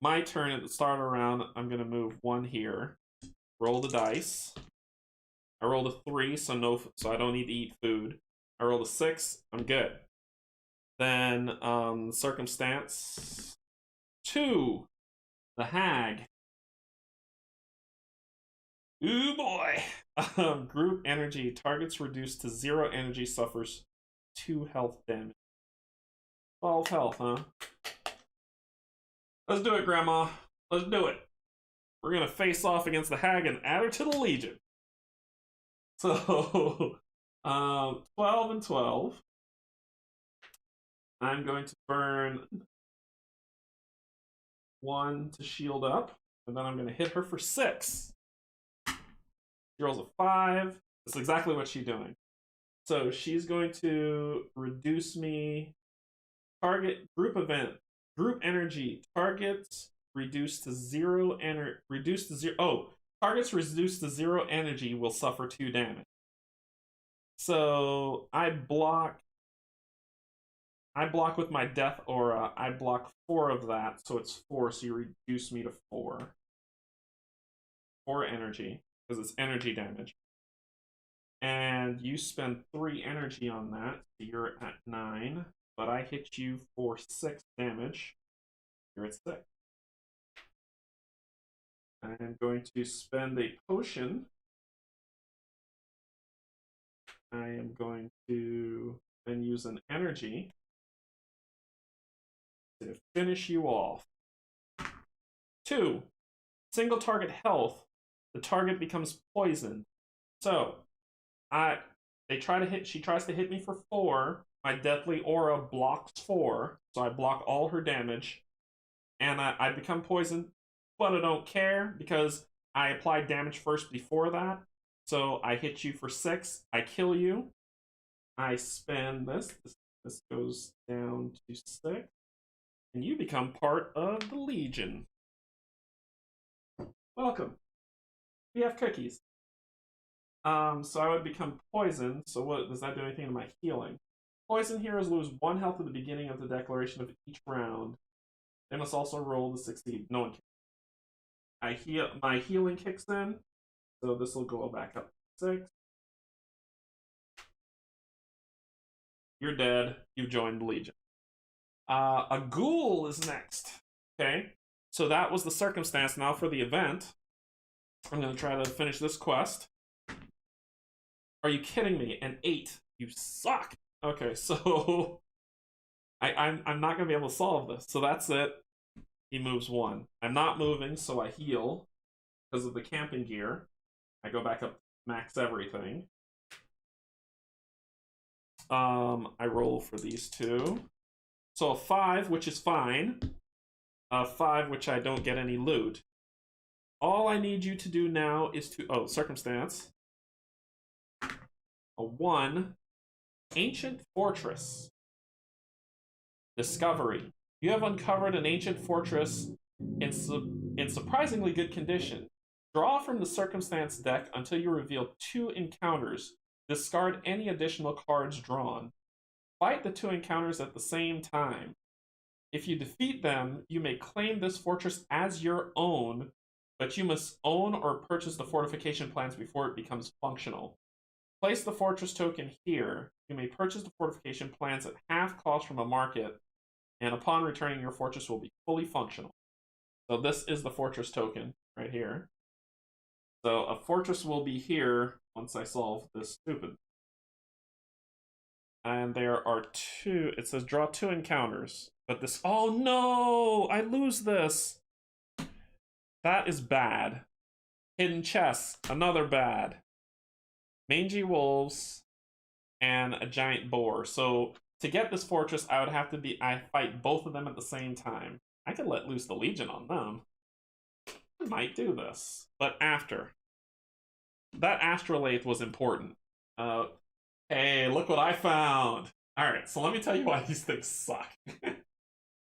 my turn at the start of the round, I'm going to move 1 here. Roll the dice. I rolled a 3, so I don't need to eat food. I rolled a 6, I'm good. Then, circumstance 2, the hag. Ooh boy! Group energy. Targets reduced to 0 energy, suffers 2 health damage. 12 health, huh? Let's do it, Grandma. Let's do it. We're gonna face off against the hag and add her to the Legion. So, 12 and 12. I'm going to burn 1 to shield up, and then I'm going to hit her for 6. She rolls a 5. That's exactly what she's doing. So she's going to reduce me. Target group event. Group energy. Targets reduced to 0 energy. Reduced to 0. Oh, targets reduced to 0 energy will suffer 2 damage. So I block with my death aura. I block 4 of that, so it's 4. So you reduce me to 4. 4 energy, because it's energy damage. And you spend 3 energy on that, so you're at 9. But I hit you for 6 damage. You're at 6. I'm going to spend a potion. I am going to then use an energy to finish you off. 2. Single target health. The target becomes poisoned. So, she tries to hit me for 4. My deathly aura blocks 4, so I block all her damage. And I become poisoned, but I don't care because I applied damage first before that. So I hit you for 6. I kill you. I spend this. This goes down to 6. And you become part of the Legion. Welcome. We have cookies. So I would become poisoned. So what does that do anything to my healing? Poison heroes lose 1 health at the beginning of the declaration of each round. They must also roll to succeed. No one can. My healing kicks in. So this will go back up to 6. You're dead. You've joined the Legion. A ghoul is next. Okay. So that was the circumstance. Now for the event. I'm going to try to finish this quest. Are you kidding me? An 8. You suck. Okay, so I'm not going to be able to solve this. So that's it. He moves 1. I'm not moving, so I heal because of the camping gear. I go back up, max everything. I roll for these 2. So a 5, which is fine. A 5, which I don't get any loot. All I need you to do now is to... Oh, circumstance. A 1. Ancient Fortress. Discovery. You have uncovered an ancient fortress in surprisingly good condition. Draw from the circumstance deck until you reveal 2 encounters. Discard any additional cards drawn. Fight the 2 encounters at the same time. If you defeat them, you may claim this fortress as your own, but you must own or purchase the fortification plans before it becomes functional. Place the fortress token here. You may purchase the fortification plans at half cost from a market, and upon returning, your fortress will be fully functional. So this is the fortress token right here. So a fortress will be here once I solve this stupid. And there are 2. It says draw 2 encounters. But this. Oh no! I lose this! That is bad. Hidden chests. Another bad. Mangy wolves. And a giant boar. So to get this fortress, I would have to fight both of them at the same time. I could let loose the Legion on them. I might do this. But after. That astrolabe was important. Hey, look what I found! Alright, so let me tell you why these things suck.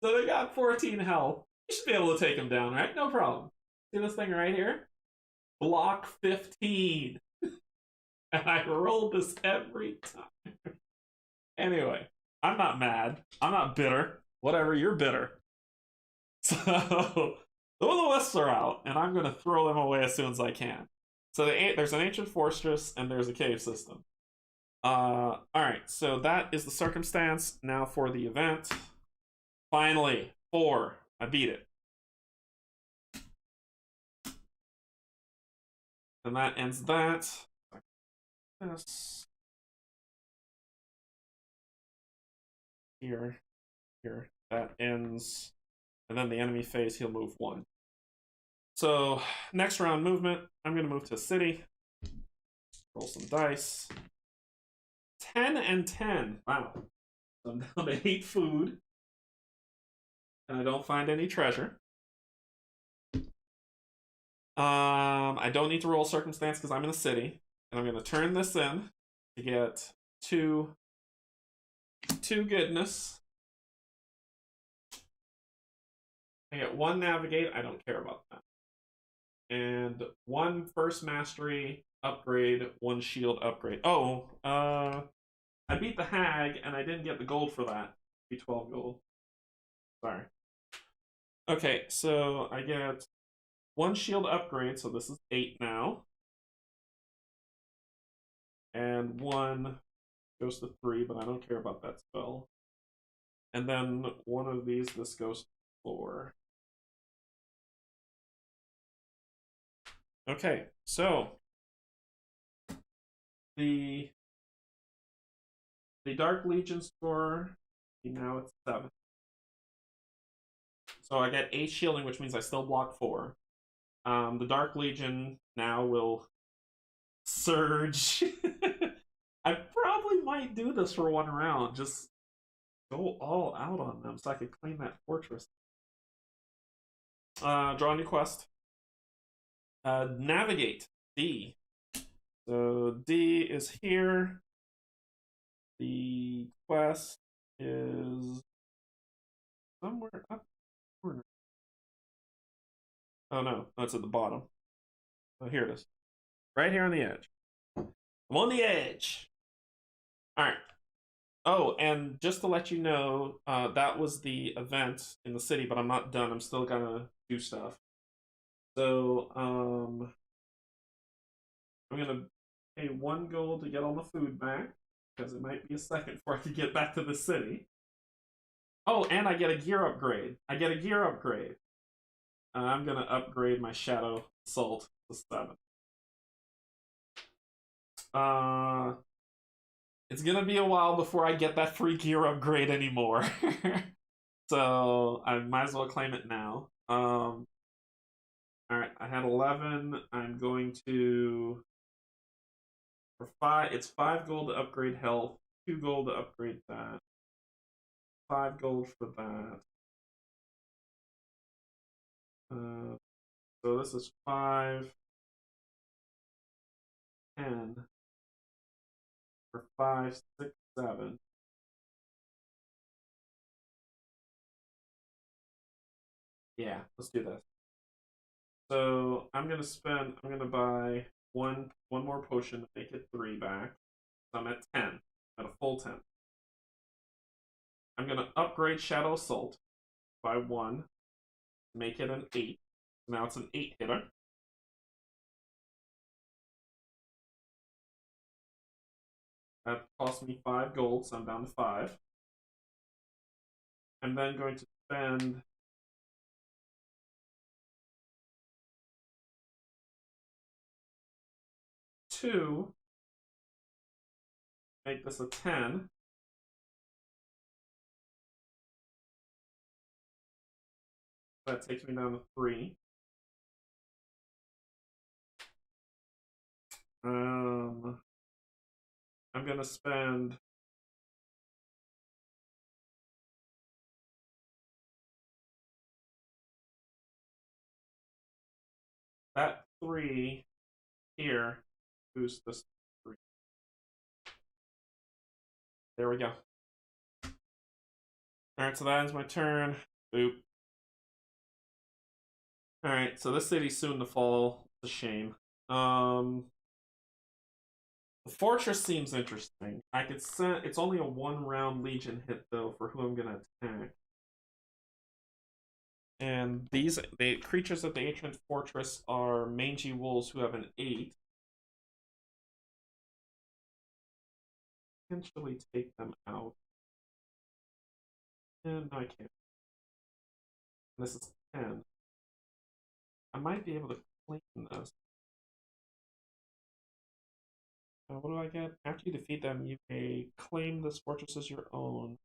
So they got 14 health. You should be able to take them down, right? No problem. See this thing right here? Block 15. And I roll this every time. Anyway, I'm not mad. I'm not bitter. Whatever, you're bitter. So, the Will-O-Wisps are out, and I'm going to throw them away as soon as I can. So there's an ancient fortress, and there's a cave system. Alright, so that is the circumstance. Now for the event. Finally, 4. I beat it. And that ends that. This. Here. That ends. And then the enemy phase, he'll move 1. So, next round movement, I'm going to move to a city. Roll some dice. 10 and 10. Wow. So I'm down to 8 food. And I don't find any treasure. I don't need to roll circumstance because I'm in a city. And I'm going to turn this in to get 2 goodness. I get 1 navigate. I don't care about that. And 1 first mastery upgrade, 1 shield upgrade. Oh, I beat the hag and I didn't get the gold for that. Be 12 gold. Sorry. Okay, so I get 1 shield upgrade, so this is 8 now. And 1 goes to 3, but I don't care about that spell. And then 1 of these, this goes to 4. Okay, so the Dark Legion score, now it's 7. So I get 8 shielding, which means I still block 4. The Dark Legion now will surge. I probably might do this for 1 round. Just go all out on them so I could claim that fortress. Draw a new quest. Navigate. D. So D is here. The quest is somewhere up the corner. Oh no, that's at the bottom. Oh, here it is. Right here on the edge. I'm on the edge. Alright. Oh, and just to let you know, that was the event in the city, but I'm not done. I'm still gonna do stuff. So, I'm gonna pay 1 gold to get all the food back, because it might be a second before I can get back to the city. Oh, and I get a gear upgrade. I'm gonna upgrade my Shadow Assault to 7. It's gonna be a while before I get that free gear upgrade anymore. So I might as well claim it now. Alright, I had 11. I'm going to for 5, it's 5 gold to upgrade health, 2 gold to upgrade that, 5 gold for that. So this is 5, 10. for 5, 6, 7. Yeah, let's do this. So I'm gonna buy one more potion to make it 3 back. So I'm at 10. At a full 10. I'm gonna upgrade Shadow Assault by 1, make it an 8. Now it's an 8 hitter. That cost me 5 gold, so I'm down to 5. I'm then going to spend 2, make this a 10. That takes me down to 3. I'm gonna spend that 3 here. Boost this 3. There we go. Alright, so that ends my turn. Boop. Alright, so this city's soon to fall. It's a shame. The fortress seems interesting. I could send. It's only a 1-round legion hit though for who I'm gonna attack. And the creatures of the ancient fortress are mangy wolves who have an 8. Potentially take them out. And no, I can't. This is 10. I might be able to claim this. What do I get? After you defeat them, you may claim this fortress as your own.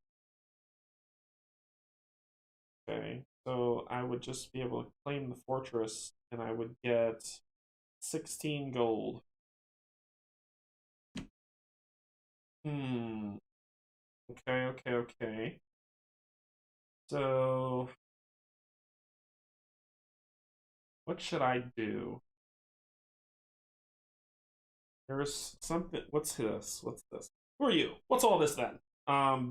Okay, so I would just be able to claim the fortress, and I would get 16 gold. Okay. So, what should I do? There's something. What's this? What's this? Who are you? What's all this then?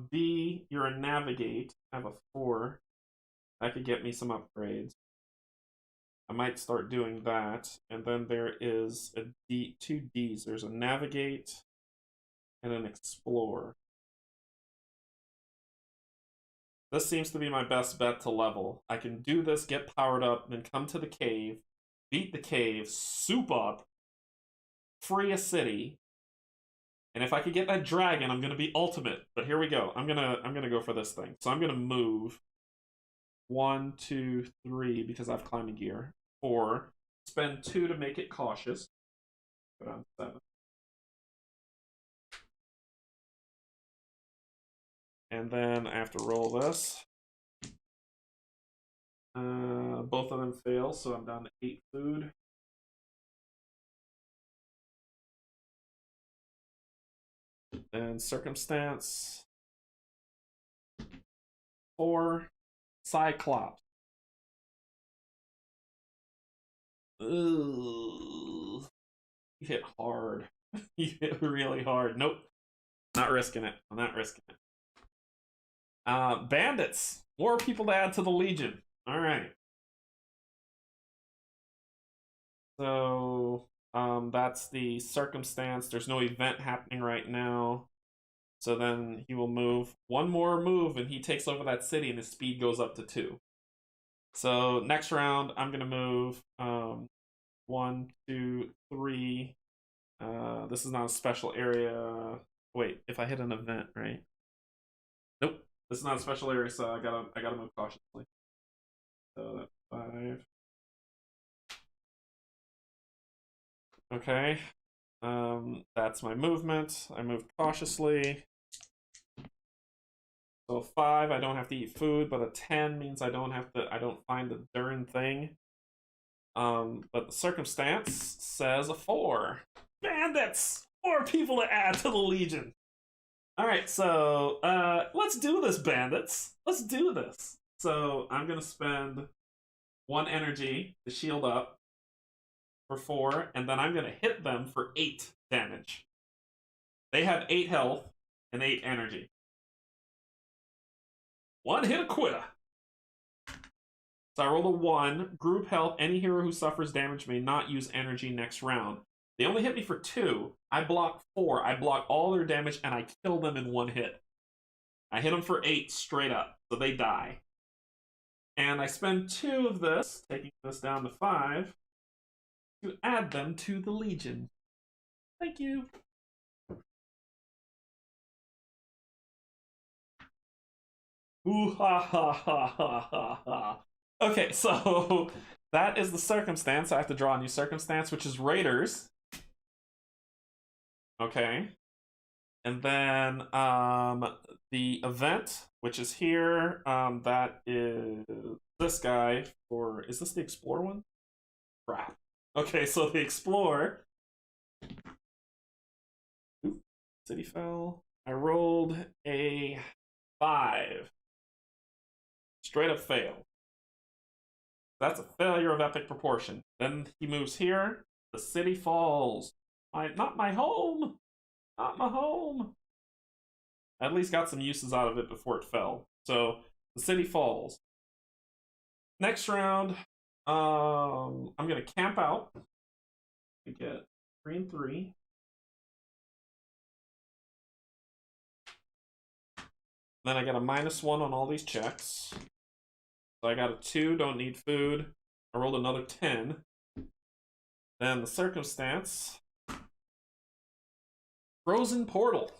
B, you're a navigate. I have a 4. That could get me some upgrades. I might start doing that. And then there is a D, 2 Ds. There's a navigate and an explore. This seems to be my best bet to level. I can do this, get powered up, then come to the cave, beat the cave, soup up, free a city, and if I could get that dragon, I'm gonna be ultimate. But here we go. I'm gonna go for this thing. So I'm gonna move 1, 2, 3 because I have climbing gear. 4. Spend 2 to make it cautious. Put on 7. And then I have to roll this. Both of them fail, so I'm down to 8 food. And circumstance 4. Cyclops. Ugh. You hit hard. You hit really hard. Nope. Not risking it. I'm not risking it. Bandits. More people to add to the Legion. Alright. So, that's the circumstance. There's no event happening right now. So then he will move one more move and he takes over that city and his speed goes up to 2. So next round, I'm going to move 1, 2, 3. This is not a special area. Wait, if I hit an event, right? Nope. This is not a special area, so I gotta move cautiously. So that's 5. Okay. That's my movement. I moved cautiously. So 5, I don't have to eat food, but a 10 means I don't find the darn thing. But the circumstance says a 4. Bandits! 4 people to add to the Legion. Alright, so let's do this, bandits. Let's do this. So I'm gonna spend 1 energy to shield up for 4, and then I'm gonna hit them for 8 damage. They have 8 health and 8 energy. One hit a quitter. So I rolled a 1. Group health. Any hero who suffers damage may not use energy next round. They only hit me for 2. I block 4. I block all their damage and I kill them in 1 hit. I hit them for 8 straight up, so they die. And I spend 2 of this, taking this down to 5, to add them to the Legion. Thank you. Ooh, ha, ha, ha, ha, ha, ha. Okay, so that is the circumstance. I have to draw a new circumstance, which is Raiders. Okay. And then the event, which is here, that is this guy for... Is this the Explore one? Crap. Okay, so the Explore... Oop, city fell. I rolled a 5. Straight up fail. That's a failure of epic proportion. Then he moves here. The city falls. Not my home! Not my home! I at least got some uses out of it before it fell. So, the city falls. Next round, I'm going to camp out. We get 3 and 3. Then I get a -1 on all these checks. So I got a 2, don't need food. I rolled another 10. Then the circumstance. Frozen portal.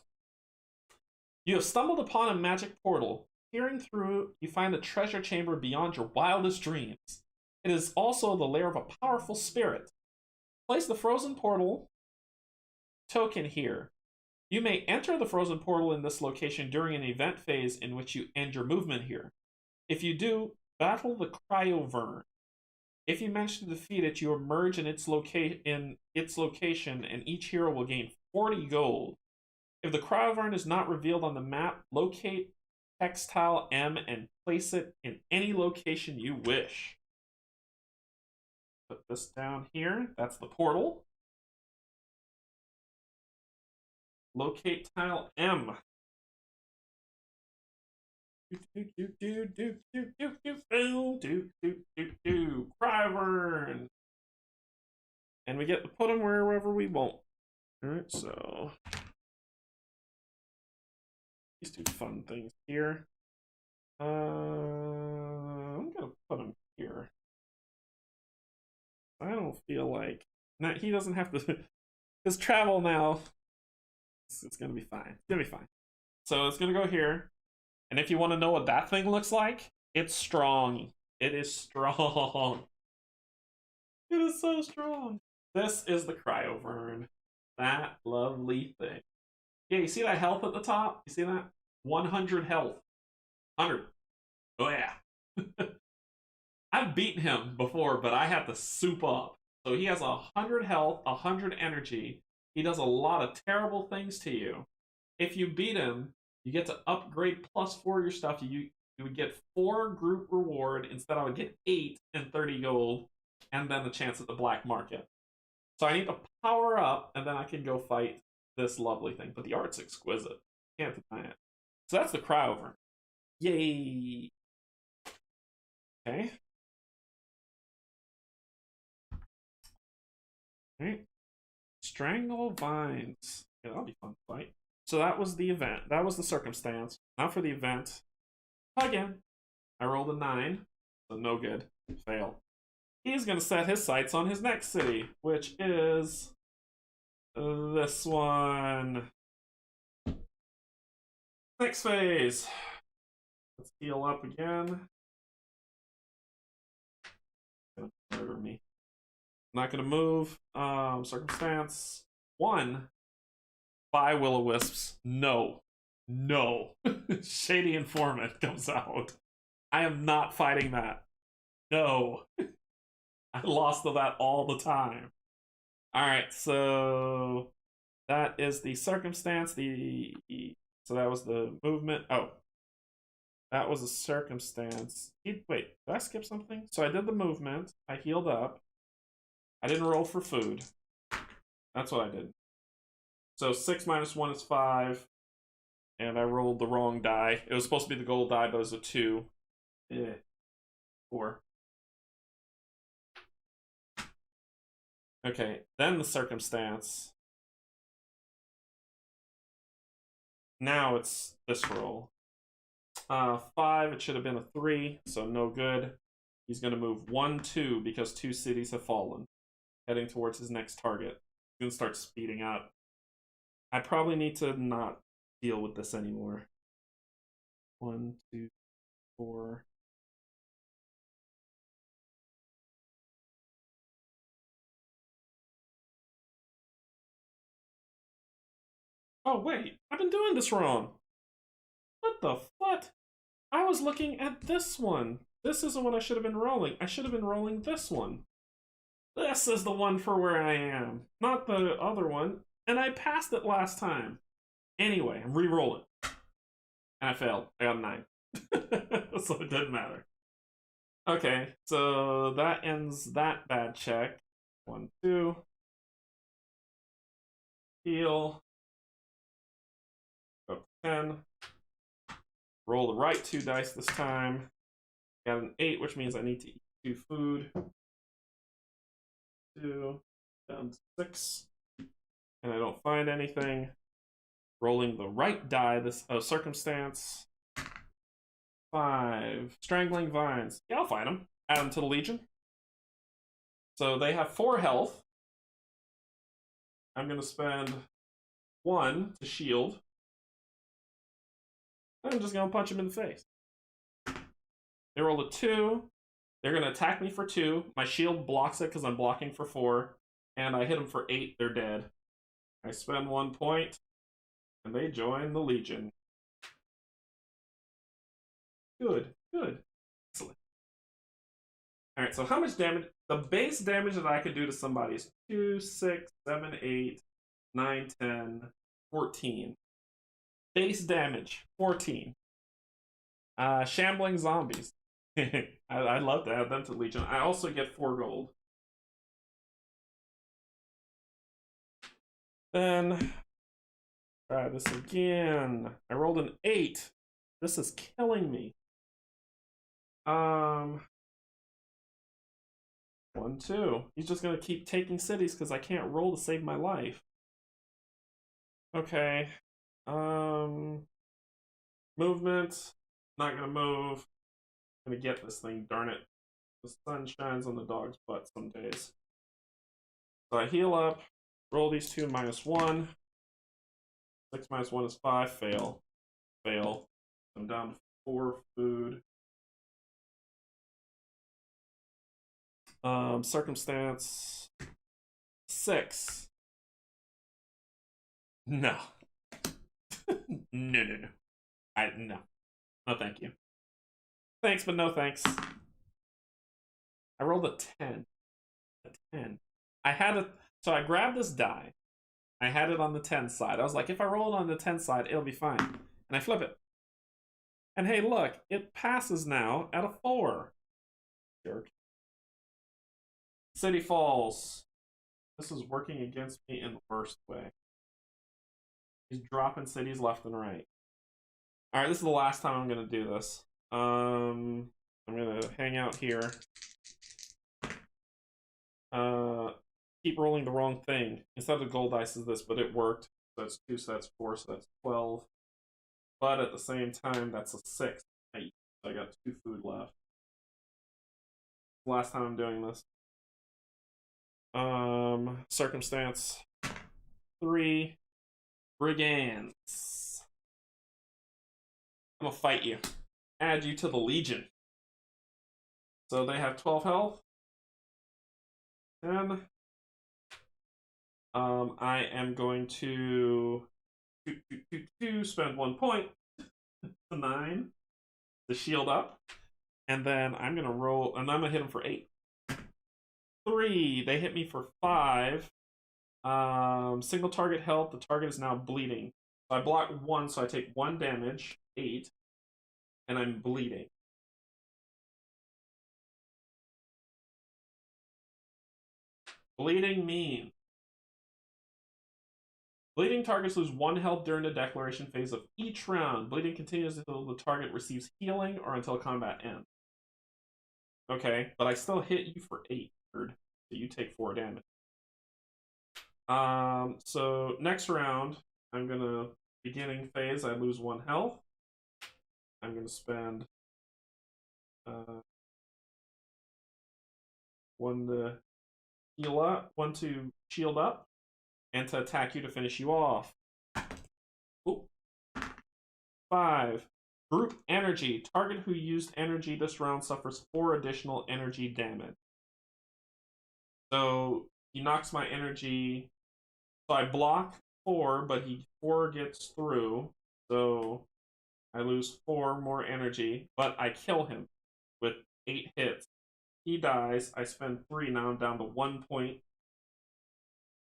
You have stumbled upon a magic portal. Peering through, you find a treasure chamber beyond your wildest dreams. It is also the lair of a powerful spirit. Place the frozen portal token here. You may enter the frozen portal in this location during an event phase in which you end your movement here. If you do, battle the Cryovern. If you manage to defeat it, you emerge in its location, and each hero will gain 40 gold. If the Cryovern is not revealed on the map, locate Hextile M and place it in any location you wish. Put this down here. That's the portal. Locate tile M. Cryvern. And we get to put them wherever we want. Alright, so these 2 fun things here. I'm gonna put them here. I don't feel like he doesn't have to his travel now. It's gonna be fine. It's gonna be fine. So it's gonna go here. And if you want to know what that thing looks like, it's strong. It is strong. It is so strong. This is the Cryovern. That lovely thing. Yeah, you see that health at the top? You see that? 100 health. 100. Oh yeah. I've beaten him before, but I had to soup up. So he has 100 health, 100 energy. He does a lot of terrible things to you. If you beat him, you get to upgrade +4 your stuff. You would get 4 group reward. Instead, I would get 8 and 30 gold, and then the chance at the black market. So I need to power up, and then I can go fight this lovely thing. But the art's exquisite. Can't deny it. So that's the Cryovern. Yay! Okay. Alright. Strangle Vines. Yeah, that'll be fun to fight. So that was the event. That was the circumstance. Now for the event. Again. I rolled a 9. So no good. Fail. He's going to set his sights on his next city, which is this one. Next phase. Let's heal up again. Gonna murder me. I'm not going to move. Circumstance 1. Buy Will-O-Wisps. No. No. Shady Informant comes out. I am not fighting that. No. I lost to that all the time. Alright, so that is the circumstance. So that was the movement. Oh. That was a circumstance. Wait, did I skip something? So I did the movement. I healed up. I didn't roll for food. That's what I did. So 6 minus 1 is 5. And I rolled the wrong die. It was supposed to be the gold die, but it was a 2. Yeah. 4. Okay, then the circumstance. Now it's this roll. 5, it should have been a 3, so no good. He's going to move 1, 2, because 2 cities have fallen. Heading towards his next target. He's going to start speeding up. I probably need to not deal with this anymore. 1, 2, 4. Oh, wait. I've been doing this wrong. What the what? I was looking at this one. This isn't what I should have been rolling. I should have been rolling this one. This is the one for where I am, not the other one. And I passed it last time. Anyway, I'm re-rolling. And I failed. I got a 9. So it didn't matter. Okay, so that ends that bad check. 1, 2. Heal. Go 10. Roll the right 2 dice this time. Got an 8, which means I need to eat 2 food. 2. Down to 6. And I don't find anything. Rolling the right die, this circumstance. 5. Strangling vines. Yeah, I'll fight them. Add them to the Legion. So they have 4 health. I'm going to spend 1 to shield. I'm just going to punch them in the face. They roll a 2. They're going to attack me for 2. My shield blocks it because I'm blocking for 4. And I hit them for 8. They're dead. I spend 1 point. And they join the Legion. Good. Good. Excellent. Alright, so how much damage? The base damage that I could do to somebody is 2, 6, 7, 8, 9, 10, 14. Base damage, 14. Shambling zombies. I'd love to add them to Legion. I also get 4 gold. Then, try this again. I rolled an 8. This is killing me. 1, 2. He's just gonna keep taking cities because I can't roll to save my life. Okay. Movement. Not gonna move. I'm gonna get this thing, darn it. The sun shines on the dog's butt some days. So I heal up. Roll these 2 minus 1. 6 minus 1 is 5. Fail. Fail. I'm down to 4 food. Circumstance 6. No. No. No. No, thank you. Thanks, but no thanks. I rolled a 10. A 10. I had a... So I grabbed this die. I had it on the 10 side. I was like, if I roll it on the 10 side, it'll be fine. And I flip it. And hey, look, it passes now at a 4. Jerk. City Falls. This is working against me in the worst way. He's dropping cities left and right. Alright, this is the last time I'm going to do this. I'm going to hang out here. Keep rolling the wrong thing. Instead of gold dice is this, but it worked. So that's 2, so that's 4, so that's 12. But at the same time, that's a 6. So I got 2 food left. Last time I'm doing this. Circumstance 3. Brigands. I'm gonna fight you. Add you to the Legion. So they have 12 health. 10. I am going to spend 1 point to 9 to shield up. And then I'm gonna roll, and I'm gonna hit him for 8. 3. They hit me for 5. Single target health. The target is now bleeding. So I block 1, so I take 1 damage. 8. And I'm bleeding. Bleeding mean. Bleeding targets lose 1 health during the declaration phase of each round. Bleeding continues until the target receives healing or until combat ends. Okay, but I still hit you for 8, so you take 4 damage. So next round, I'm gonna beginning phase. I lose 1 health. I'm gonna spend 1 to heal up, 1 to shield up, and to attack you to finish you off. Ooh. 5. Group energy. Target who used energy this round suffers 4 additional energy damage. So he knocks my energy. So I block 4, but 4 gets through. So I lose 4 more energy, but I kill him with 8 hits. He dies. I spend 3. Now I'm down to 1 point.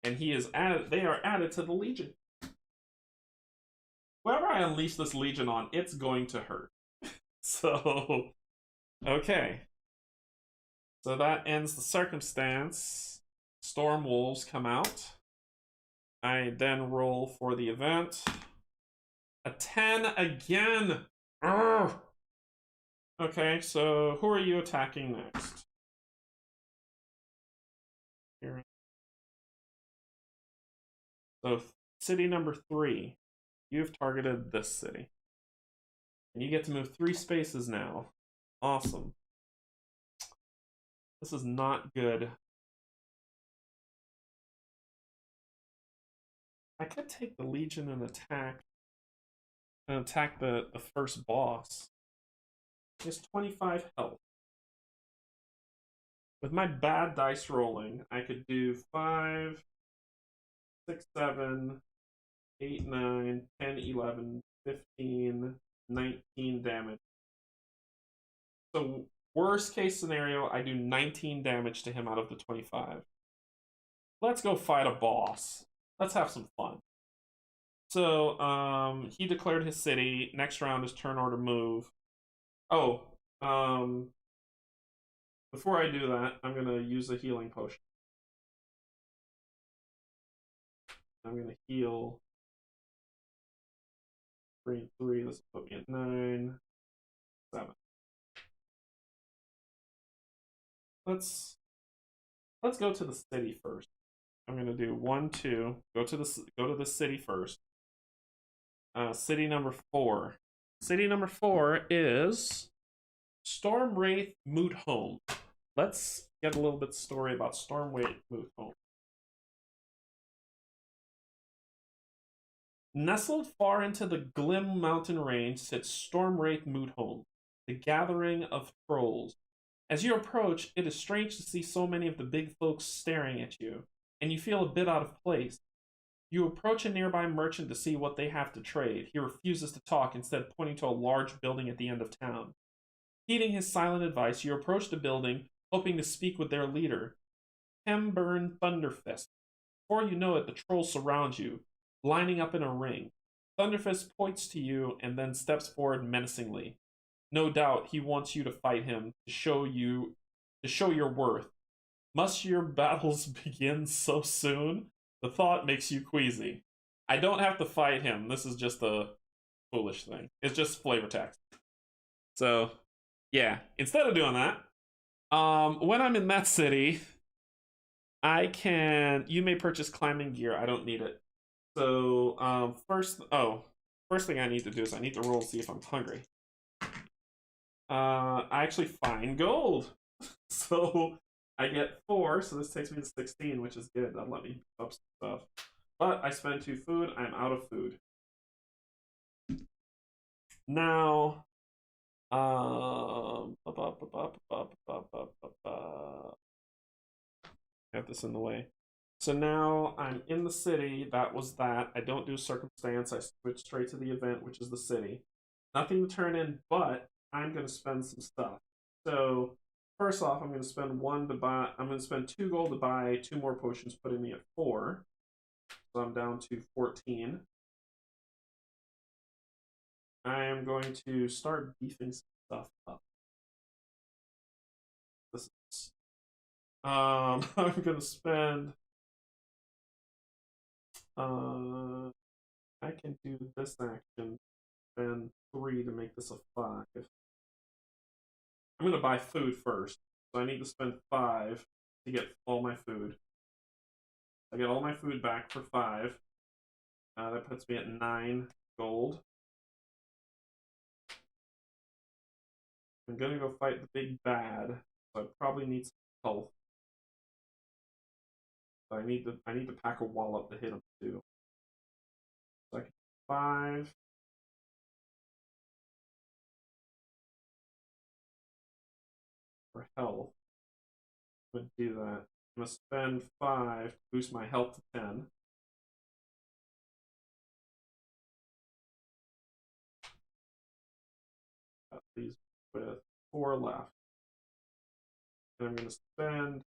And he is added. They are added to the Legion. Whoever I unleash this Legion on, it's going to hurt. So, okay. So that ends the circumstance. Storm Wolves come out. I then roll for the event. A 10 again. Urgh. Okay, so who are you attacking next? Here. So city number 3. You've targeted this city. And you get to move 3 spaces now. Awesome. This is not good. I could take the Legion and attack the first boss. He has 25 health. With my bad dice rolling, I could do 5, 6, 7, 8, 9, 10, 11, 15, 19 damage. So worst case scenario, I do 19 damage to him out of the 25. Let's go fight a boss. Let's have some fun. So, he declared his city. Next round is turn order move. Oh, before I do that, I'm gonna use a healing potion. I'm gonna heal 3 and 3. This will put me at 9, 7. Let's go to the city first. I'm gonna do 1, 2. Go to the city first. City number 4. City number 4 is Stormwraith Moot Home. Let's get a little bit of story about Stormwraith Moot Home. Nestled far into the Glim mountain range sits Stormwraith Moot Home, the gathering of trolls. As you approach, it is strange to see so many of the big folks staring at you, and you feel a bit out of place. You approach a nearby merchant to see what they have to trade. He refuses to talk, instead pointing to a large building at the end of town. Heeding his silent advice, you approach the building, hoping to speak with their leader, Hemburn Thunderfist. Before you know it, the trolls surround you, lining up in a ring. Thunderfist points to you and then steps forward menacingly. No doubt he wants you to fight him to show your worth. Must your battles begin so soon? The thought makes you queasy. I don't have to fight him. This is just a foolish thing. It's just flavor text. So, yeah. Instead of doing that, when I'm in that city, you may purchase climbing gear. I don't need it. So, first thing I need to do is I need to roll to see if I'm hungry. I actually find gold. So I get 4, so this takes me to 16, which is good. That'll let me up stuff. But I spend 2 food. I'm out of food. Now, have this in the way. So now I'm in the city. That was that. I don't do circumstance. I switch straight to the event, which is the city. Nothing to turn in, but I'm going to spend some stuff. So first off, I'm going to spend 1 to buy. I'm going to spend 2 gold to buy 2 more potions, putting me at 4. So I'm down to 14. I am going to start beefing some stuff up. This is, I'm going to spend I can do this action, spend 3 to make this a 5. I'm gonna buy food first, so I need to spend 5 to get all my food. I get all my food back for 5. That puts me at 9 gold. I'm gonna go fight the big bad, so I probably need some health. But I need to pack a wallop to hit him too. So I can 5. For health. I'm gonna do that. I'm gonna spend 5 to boost my health to 10. That leaves with 4 left. And I'm gonna spend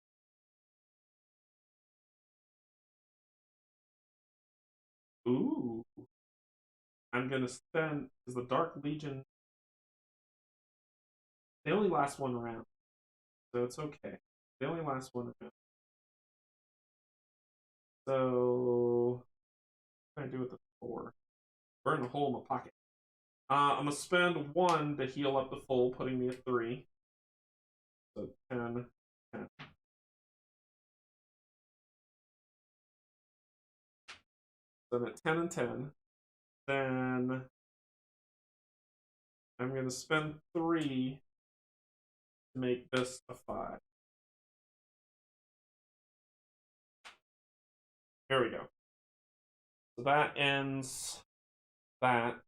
I'm gonna spend because the Dark Legion they only last 1 round. So it's okay. They only last 1 round. So what can I do with the 4? Burn a hole in my pocket. I'm gonna spend 1 to heal up the full, putting me at 3. So 10, 10. So I'm at 10 and 10. Then I'm going to spend 3 to make this a 5. There we go. So that ends that.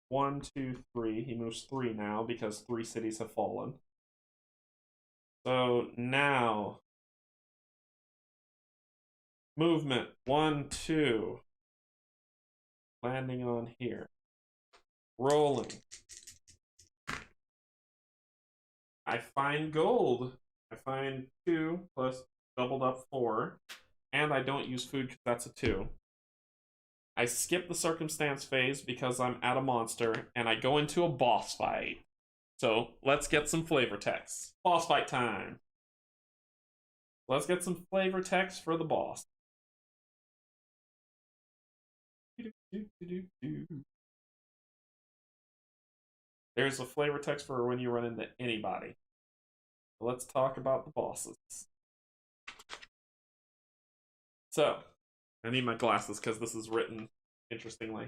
1, 2, 3. He moves 3 now because 3 cities have fallen. So now, movement 1, 2. Landing on here. Rolling. I find gold. I find 2 plus doubled up 4. And I don't use food because that's a 2. I skip the circumstance phase because I'm at a monster, and I go into a boss fight. So let's get some flavor text. Boss fight time. Let's get some flavor text for the boss. There's a flavor text for when you run into anybody. Let's talk about the bosses. So, I need my glasses because this is written interestingly.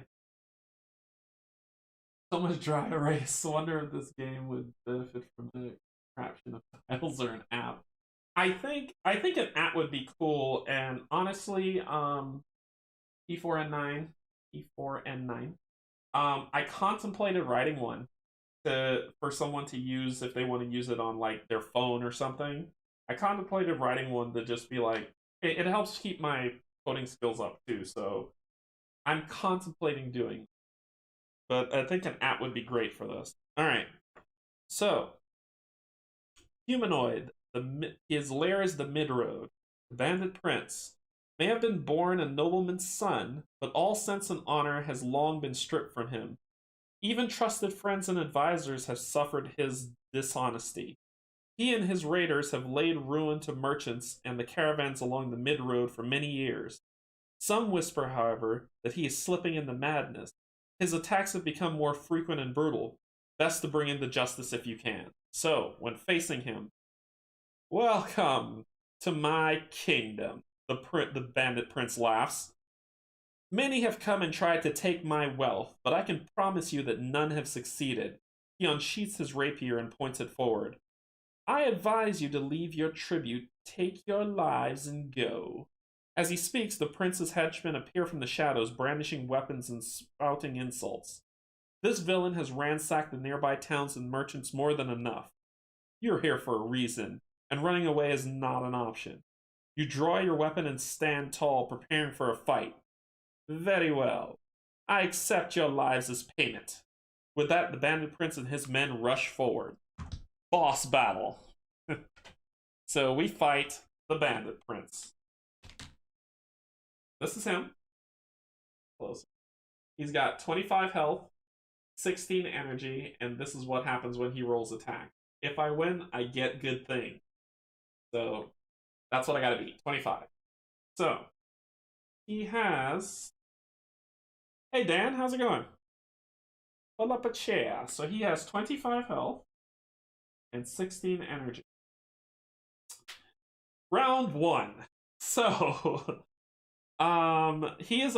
So much dry erase. I wonder if this game would benefit from the caption of tiles or an app. I think an app would be cool, and honestly, E4N9. I contemplated writing one for someone to use if they want to use it on like their phone or something. I contemplated writing one to just be like it helps keep my coding skills up too. So I'm contemplating doing, but I think an app would be great for this. All right, so humanoid. His lair is the mid road. The bandit prince may have been born a nobleman's son, but all sense and honor has long been stripped from him. Even trusted friends and advisors have suffered his dishonesty. He and his raiders have laid ruin to merchants and the caravans along the mid road for many years. Some whisper, however, that he is slipping into madness. His attacks have become more frequent and brutal. Best to bring him to justice if you can. So, when facing him, welcome to my kingdom. The bandit prince laughs. Many have come and tried to take my wealth, but I can promise you that none have succeeded. He unsheaths his rapier and points it forward. I advise you to leave your tribute, take your lives, and go. As he speaks, the prince's henchmen appear from the shadows, brandishing weapons and spouting insults. This villain has ransacked the nearby towns and merchants more than enough. You're here for a reason, and running away is not an option. You draw your weapon and stand tall, preparing for a fight. Very well. I accept your lives as payment. With that, the bandit prince and his men rush forward. Boss battle. So we fight the bandit prince. This is him. Close. He's got 25 health, 16 energy, and this is what happens when he rolls attack. If I win, I get good thing. So that's what I gotta beat. 25. So he has. Hey Dan, how's it going? Pull up a chair. So he has 25 health and 16 energy. Round one. So, he is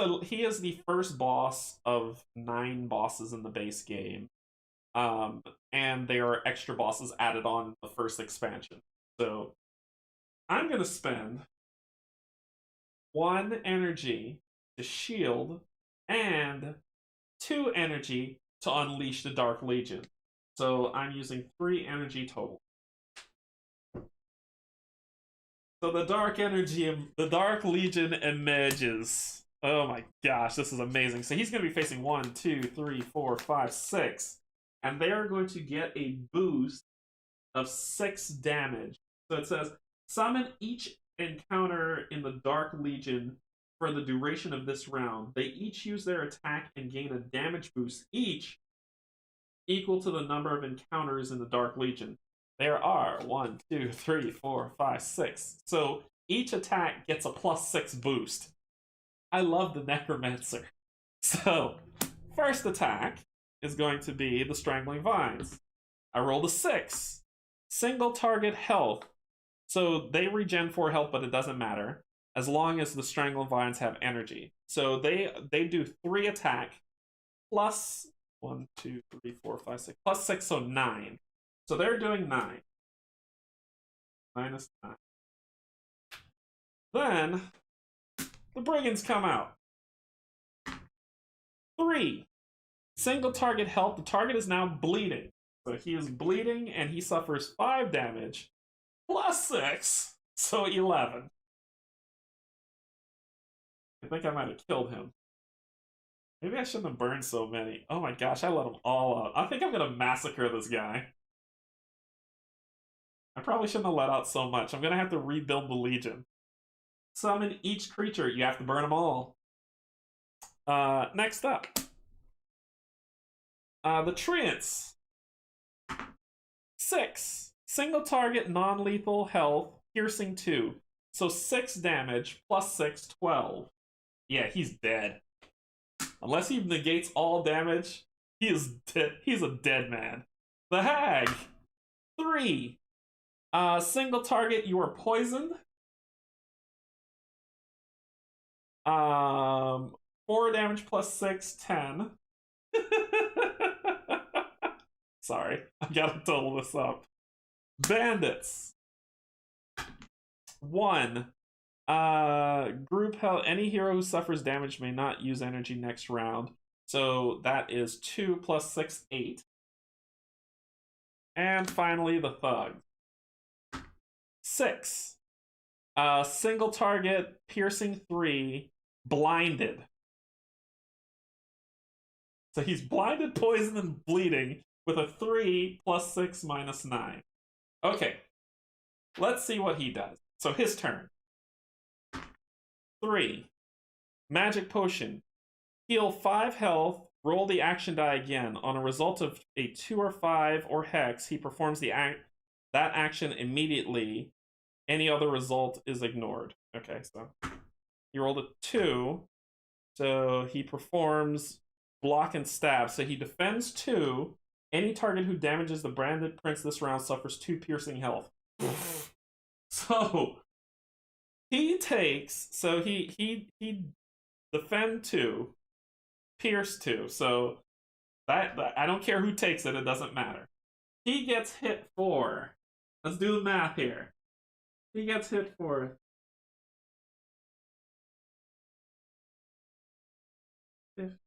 the first boss of 9 bosses in the base game. And there are extra bosses added on in the first expansion. So, I'm gonna spend 1 energy to shield and 2 energy to unleash the Dark Legion. So I'm using 3 energy total. So the Dark Legion emerges. Oh my gosh, this is amazing. So he's going to be facing 1, 2, 3, 4, 5, 6. And they are going to get a boost of 6 damage. So it says, summon each encounter in the Dark Legion for the duration of this round. They each use their attack and gain a damage boost, each equal to the number of encounters in the Dark Legion. There are 1, 2, 3, 4, 5, 6. So each attack gets a +6 boost. I love the Necromancer. So, first attack is going to be the Strangling Vines. I rolled a 6. Single target health. So they regen 4 health, but it doesn't matter as long as the Strangling Vines have energy. So they do 3 attack plus 1, 2, 3, 4, 5, 6 plus 6, so 9. So they're doing 9. Minus 9. Then the Brigands come out. 3. Single target health. The target is now bleeding. So he is bleeding and he suffers 5 damage. Plus 6. So 11. I think I might have killed him. Maybe I shouldn't have burned so many. Oh my gosh, I let them all out. I think I'm gonna massacre this guy. I probably shouldn't have let out so much. I'm gonna have to rebuild the Legion. Summon each creature. You have to burn them all. Next up. The Treants. 6. Single target, non-lethal health, piercing 2. So 6 damage, plus 6, 12. Yeah, he's dead. Unless he negates all damage, he is dead. He's a dead man. The Hag. 3. Single target, you are poisoned. 4 damage plus 6, 10. Sorry, I gotta total this up. Bandits. 1. Group health. Any hero who suffers damage may not use energy next round. So that is 2 plus 6, 8. And finally, the Thug. 6. Single target, piercing 3, blinded. So he's blinded, poisoned, and bleeding with a 3 plus 6 minus 9. Okay, let's see what he does. So his turn. 3. Magic Potion. Heal 5 health, roll the action die again. On a result of a 2 or 5 or hex, he performs that action immediately. Any other result is ignored. Okay, so he rolled a 2. So he performs block and stab. So he defends 2. Any target who damages the branded prince this round suffers 2 piercing health. So he takes, so he defend 2, pierce 2. So that I don't care who takes it, it doesn't matter. He gets hit for, let's do the math here. He gets hit for 50.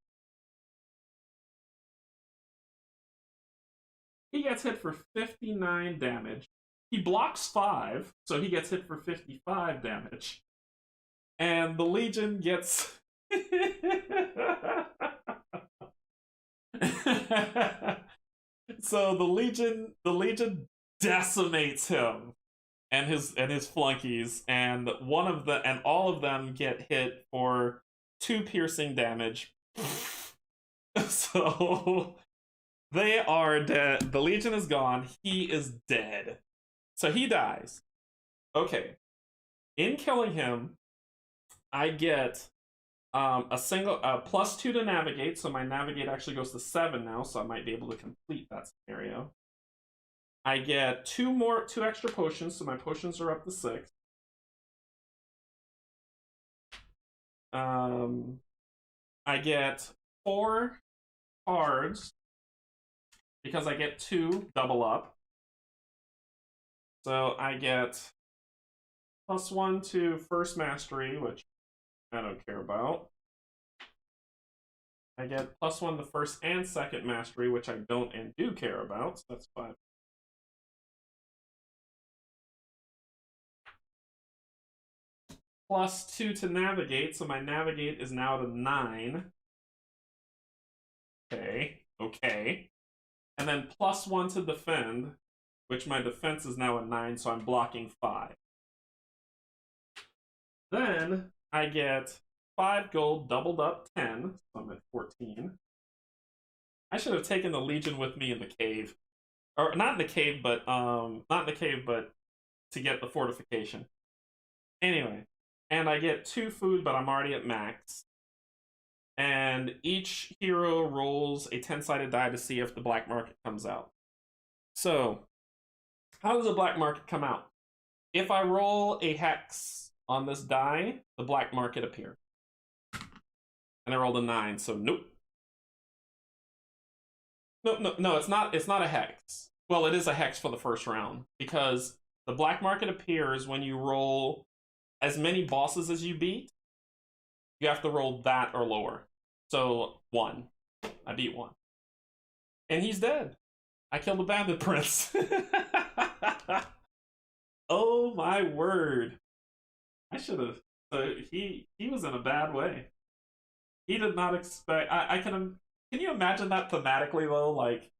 He gets hit for 59 damage. He blocks 5, so he gets hit for 55 damage. And the Legion gets... So the Legion decimates him and his flunkies, and all of them get hit for 2 piercing damage. So they are dead. The Legion is gone. He is dead. So he dies. Okay. In killing him, I get A single +2 to navigate, so my navigate actually goes to 7 now, so I might be able to complete that scenario. I get two extra potions, so my potions are up to 6. I get 4 cards because I get 2 double up. So I get +1 to first mastery, which I don't care about. I get +1 to first and second mastery, which I don't and do care about, so that's 5. +2 to navigate, so my navigate is now to 9. Okay. And then +1 to defend, which my defense is now a 9, so I'm blocking 5. Then I get 5 gold, doubled up 10, so I'm at 14. I should have taken the Legion with me in the cave. Or not in the cave, but to get the fortification. Anyway, and I get 2 food, but I'm already at max. And each hero rolls a 10-sided die to see if the black market comes out. So, how does the black market come out? If I roll a hex on this die, the black market appears. And I rolled a 9, so nope. No, it's not a hex. Well, it is a hex for the first round, because the black market appears when you roll as many bosses as you beat. You have to roll that or lower. So 1. I beat 1. And he's dead. I killed the bandit prince. Oh my word. I should have. So he was in a bad way. He did not expect. Can you imagine that thematically though? Like,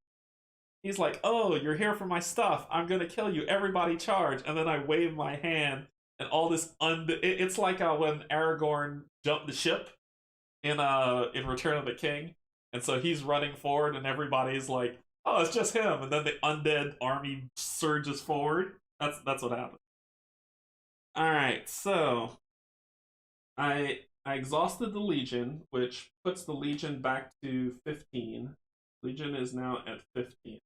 he's like, "Oh, you're here for my stuff. I'm gonna kill you. Everybody charge!" And then I wave my hand, and all this it's like when Aragorn jumped the ship in Return of the King, and so he's running forward, and everybody's like, "Oh, it's just him," and then the undead army surges forward. That's what happened. All right, so I exhausted the Legion, which puts the Legion back to 15. Legion is now at 15.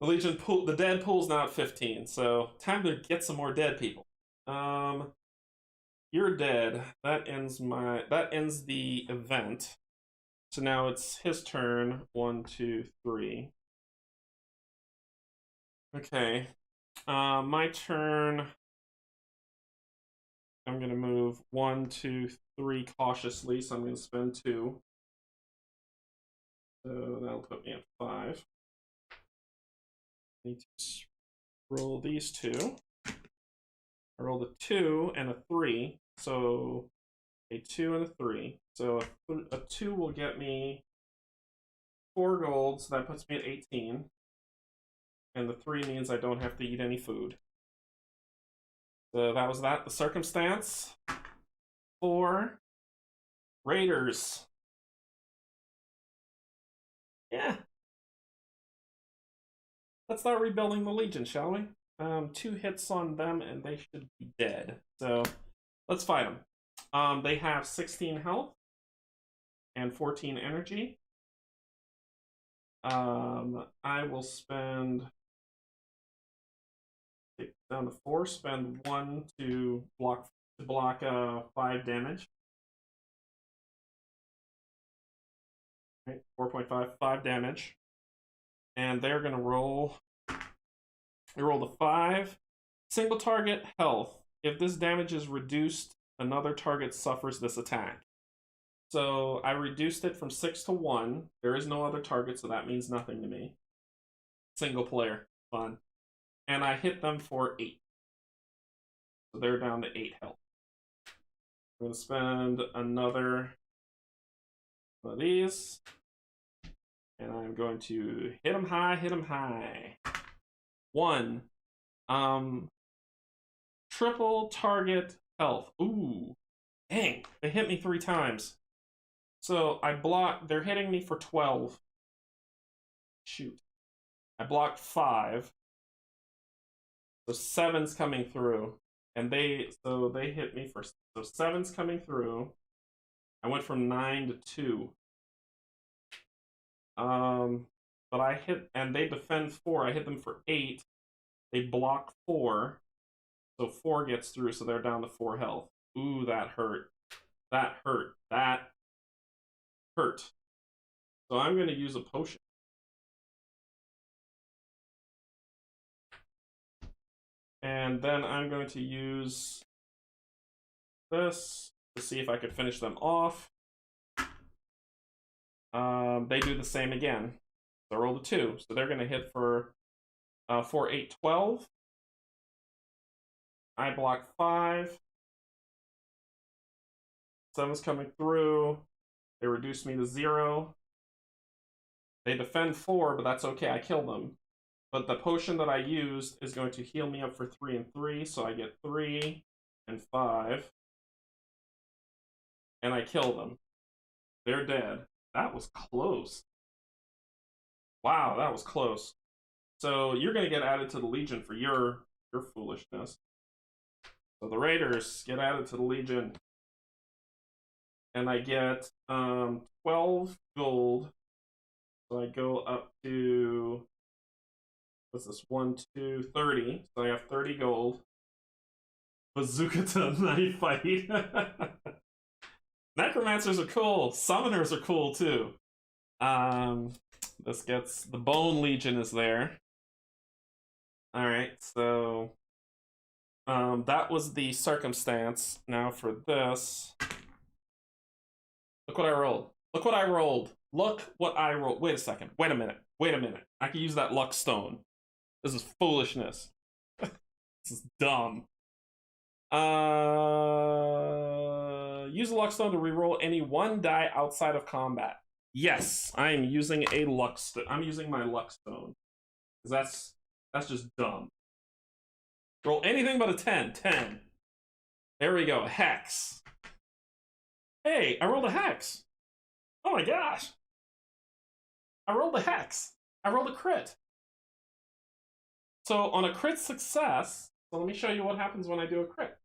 The dead pool's now at 15, so time to get some more dead people. You're dead. That ends the event. So now it's his turn. 1, 2, 3. Okay. My turn. I'm gonna move 1, 2, 3 cautiously, so I'm gonna spend 2. So that'll put me at 5. I need to roll these 2. I rolled a 2 and a 3, so a 2 and a 3. So a 2 will get me 4 gold, so that puts me at 18. And the 3 means I don't have to eat any food. So that was that. The circumstance. 4 raiders. Yeah. Let's start rebuilding the Legion, shall we? 2 hits on them and they should be dead. So let's fight them. They have 16 health and 14 energy. I will spend down to 4. Spend 1 to block 5 damage. Right, 4.5, 5 damage. And they're gonna roll. They roll the 5. Single target health. If this damage is reduced, another target suffers this attack. So I reduced it from 6 to 1. There is no other target, so that means nothing to me. Single player, fun. And I hit them for 8. So they're down to 8 health. I'm going to spend another one of these. And I'm going to hit them high, hit them high. 1. Triple target health. Ooh. Dang, they hit me 3 times. So I block. They're hitting me for 12. Shoot. I blocked 5. So 7's coming through. And they hit me for So 7's coming through. I went from 9 to 2. But I hit, and they defend 4. I hit them for 8. They block 4. So 4 gets through, so they're down to 4 health. Ooh, that hurt. That hurt. That hurt. So I'm going to use a potion. And then I'm going to use this to see if I could finish them off. They do the same again. So I rolled a 2. So they're going to hit for 4, 8, 12. I block 5. 7's coming through. They reduce me to 0. They defend 4, but that's okay. I kill them. But the potion that I used is going to heal me up for 3 and 3, so I get 3 and 5. And I kill them. They're dead. That was close. Wow, that was close. So you're going to get added to the Legion for your foolishness. So the Raiders get added to the Legion. And I get 12 gold. So I go up to, what's this, 1, 2, 30. So I have 30 gold. Bazooka to knife fight. Necromancers are cool. Summoners are cool too. This gets, the Bone Legion is there. Alright, so that was the circumstance. Now for this, look what I rolled. Look what I rolled. Look what I rolled. Wait a second. Wait a minute. Wait a minute. I can use that luck stone. This is foolishness. This is dumb. Use a luck stone to reroll any 1 die outside of combat. Yes, I am using a luck stone. I'm using my luck stone. Because that's just dumb. Roll anything but a 10. 10. There we go. Hex. Hey, I rolled a hex. Oh my gosh. I rolled a hex. I rolled a crit. So on a crit success, so let me show you what happens when I do a crit.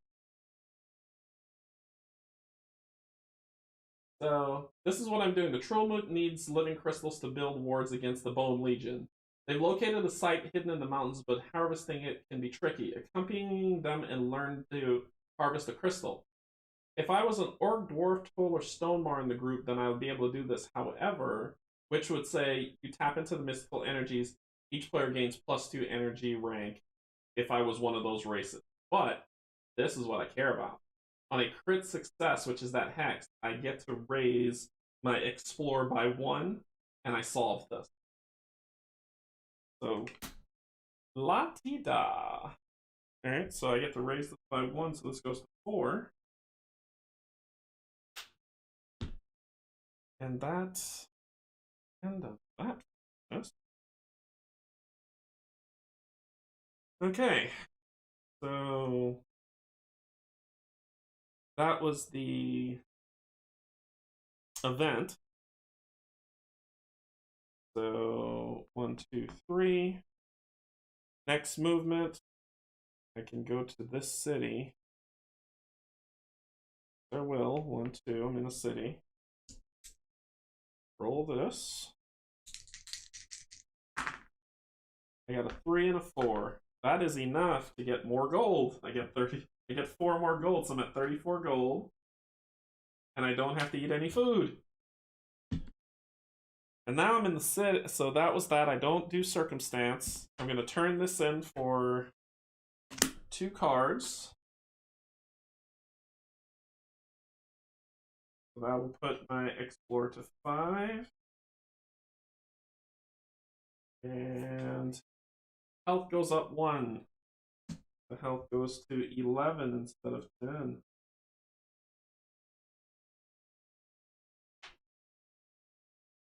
So this is what I'm doing. The Trollmoot needs living crystals to build wards against the Bone Legion. They've located a site hidden in the mountains, but harvesting it can be tricky. Accompanying them and learn to harvest a crystal. If I was an orc, dwarf, troll, or stonemar in the group, then I would be able to do this. However, which would say you tap into the mystical energies, each player gains +2 energy rank if I was one of those races. But this is what I care about. On a crit success, which is that hex, I get to raise my Explore by 1, and I solve this. So, la-ti-da. Alright, so I get to raise this by 1, so this goes to 4. And that's end of that. Yes. Okay, so that was the event. So 1, 2, 3. Next movement, I can go to this city. I will. 1, 2. I'm in a city. Roll this. I got a 3 and a 4. That is enough to get more gold. I get 30. I get 4 more gold, so I'm at 34 gold. And I don't have to eat any food. And now I'm in the city, so that was that. I don't do circumstance. I'm going to turn this in for 2 cards. So that will put my Explore to 5. And health goes up 1. The health goes to 11 instead of 10.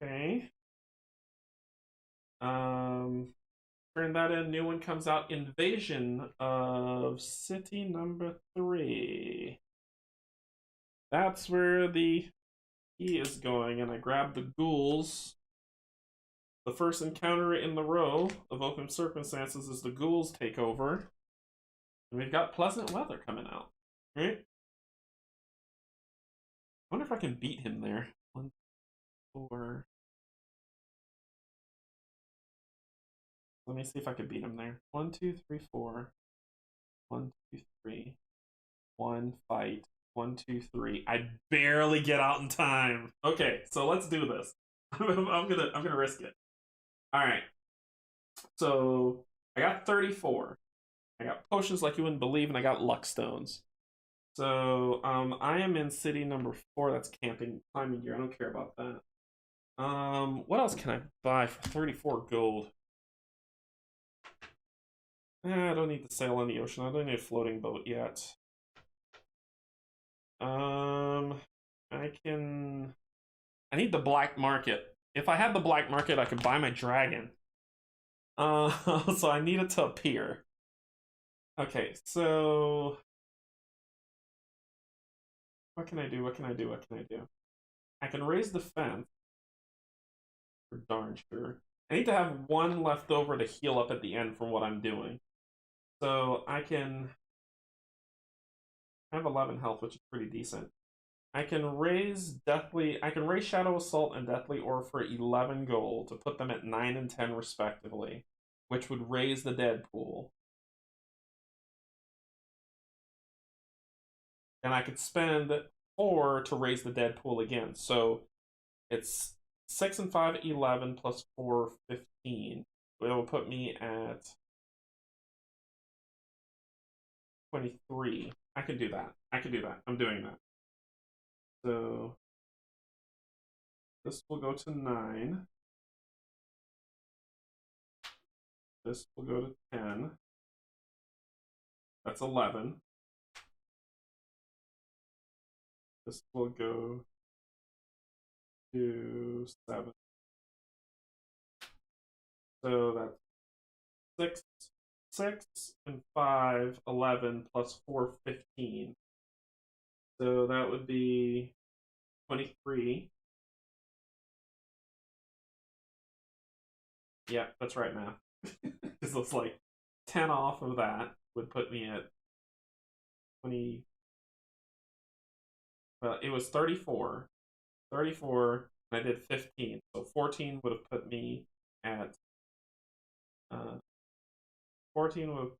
Okay. Turn that in. New one comes out. Invasion of city number 3. That's where the key is going, and I grab the ghouls. The first encounter in the row of open circumstances is the ghouls take over. And we've got pleasant weather coming out, right? wonder if I can beat him there. 1, 4. Let me see if I can beat him there. 1, 2, 3, 4. 1, 2, 3. 1 fight. 1, 2, 3. I barely get out in time. Okay, so let's do this. I'm gonna risk it. All right. So I got 34. I got potions like you wouldn't believe, and I got luck stones. So I am in city number 4. That's camping climbing gear. I don't care about that. What else can I buy for 34 gold? I don't need to sail on the ocean. I don't need a floating boat yet. I can. I need the black market. If I had the black market, I could buy my dragon. So I need it to appear. Okay, so what can I do? What can I do? What can I do? I can raise the fence for darn sure. I need to have 1 left over to heal up at the end from what I'm doing. So I can have 11 health, which is pretty decent. I can raise Shadow Assault and Deathly Ore for 11 gold to put them at 9 and 10 respectively, which would raise the dead pool. And I could spend 4 to raise the dead pool again. So it's 6 and 5, 11 plus 4, 15. It will put me at 23. I can do that. I can do that. I'm doing that. So this will go to 9. This will go to 10. That's 11. This will go to 7. So that's 6, 6 and 5, 11 plus 4, 15. So that would be 23. Yeah, that's right, math. Because it's like 10 off of that would put me at 20. Well, it was 34. 34, and I did 15. So 14 would have put me at. 14 would.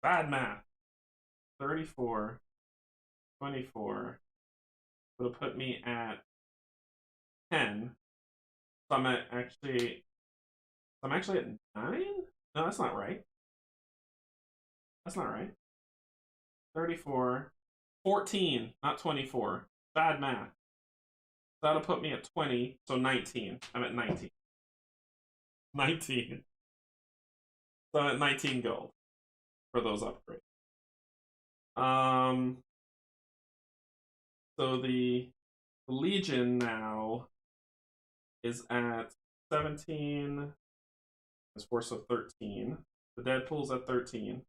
Bad math. 34, 24 would have put me at 10. So I'm actually at 9? No, that's not right. That's not right. 34, 14, not 24. Bad math. That'll put me at 20, so 19. I'm at 19. 19. So I'm at 19 gold for those upgrades. So the Legion now is at 17. It's 4, so 13. The Deadpool's at 13.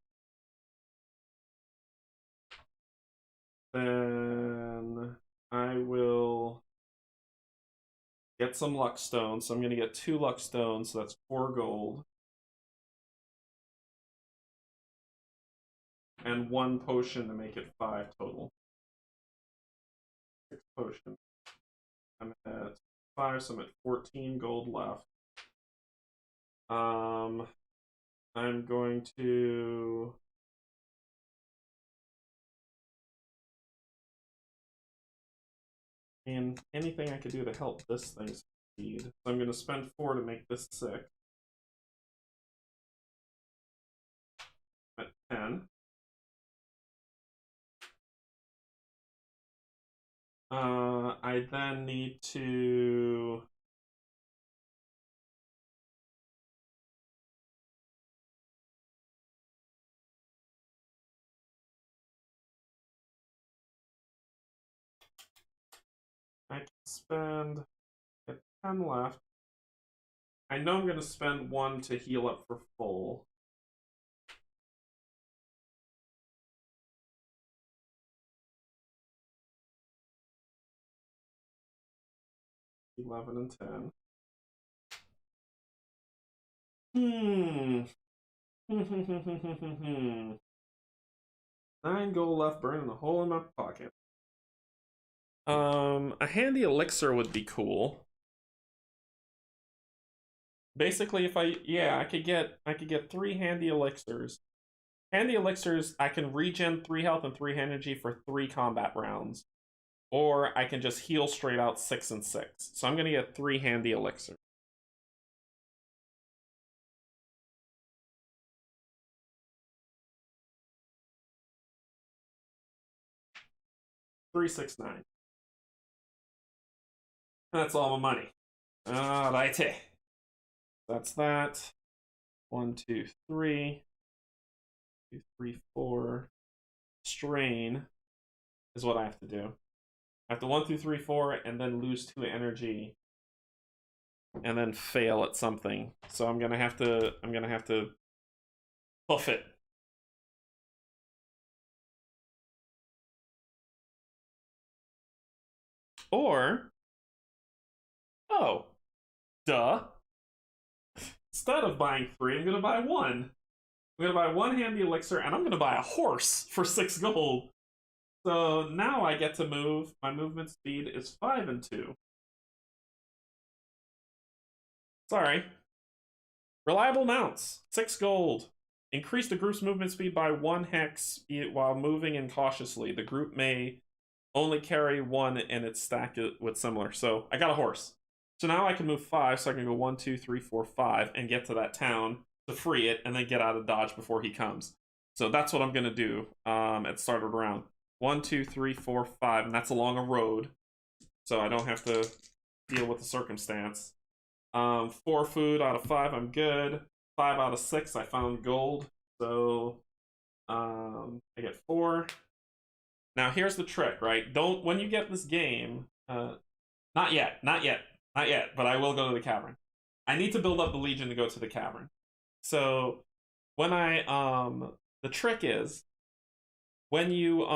Then I will get some luck stones. So I'm going to get 2 luck stones, so that's 4 gold. And 1 potion to make it 5 total. 6 potions. I'm at 5, so I'm at 14 gold left. I'm going to. And anything I could do to help this thing succeed. So I'm going to spend 4 to make this 6. At 10. I then need to. I can spend 10 left. I know I'm going to spend 1 to heal up for full. $11 and 10. 9 gold left burning a hole in my pocket. A handy elixir would be cool. Basically, if I could get 3 handy elixirs. Handy elixirs, I can regen 3 health and 3 energy for 3 combat rounds. Or I can just heal straight out 6 and 6. So I'm gonna get 3 handy elixirs. 369. That's all my money. Alrighty. That's that. 1, 2, 3. 2, 3, 4. Strain is what I have to do. I have to 1, 2, 3, 4, and then lose 2 energy, and then fail at something. So I'm gonna have to buff it. Or, oh, duh. Instead of buying 3, I'm gonna buy 1. I'm gonna buy 1 handy elixir, and I'm gonna buy a horse for 6 gold. So now I get to move. My movement speed is 5 and 2. Sorry. Reliable mounts, 6 gold. Increase the group's movement speed by 1 hex while moving incautiously. The group may only carry 1 and it's stacked with similar. So I got a horse. So now I can move 5, so I can go 1, 2, 3, 4, 5, and get to that town to free it, and then get out of dodge before he comes. So that's what I'm gonna do at the start of the round. 1, 2, 3, 4, 5, and that's along a road, so I don't have to deal with the circumstance. 4 food out of 5, I'm good. 5 out of 6, I found gold, so I get 4. Now here's the trick, right? Don't, when you get this game, not yet, but I will go to the cavern. I need to build up the Legion to go to the cavern. So when the trick is when you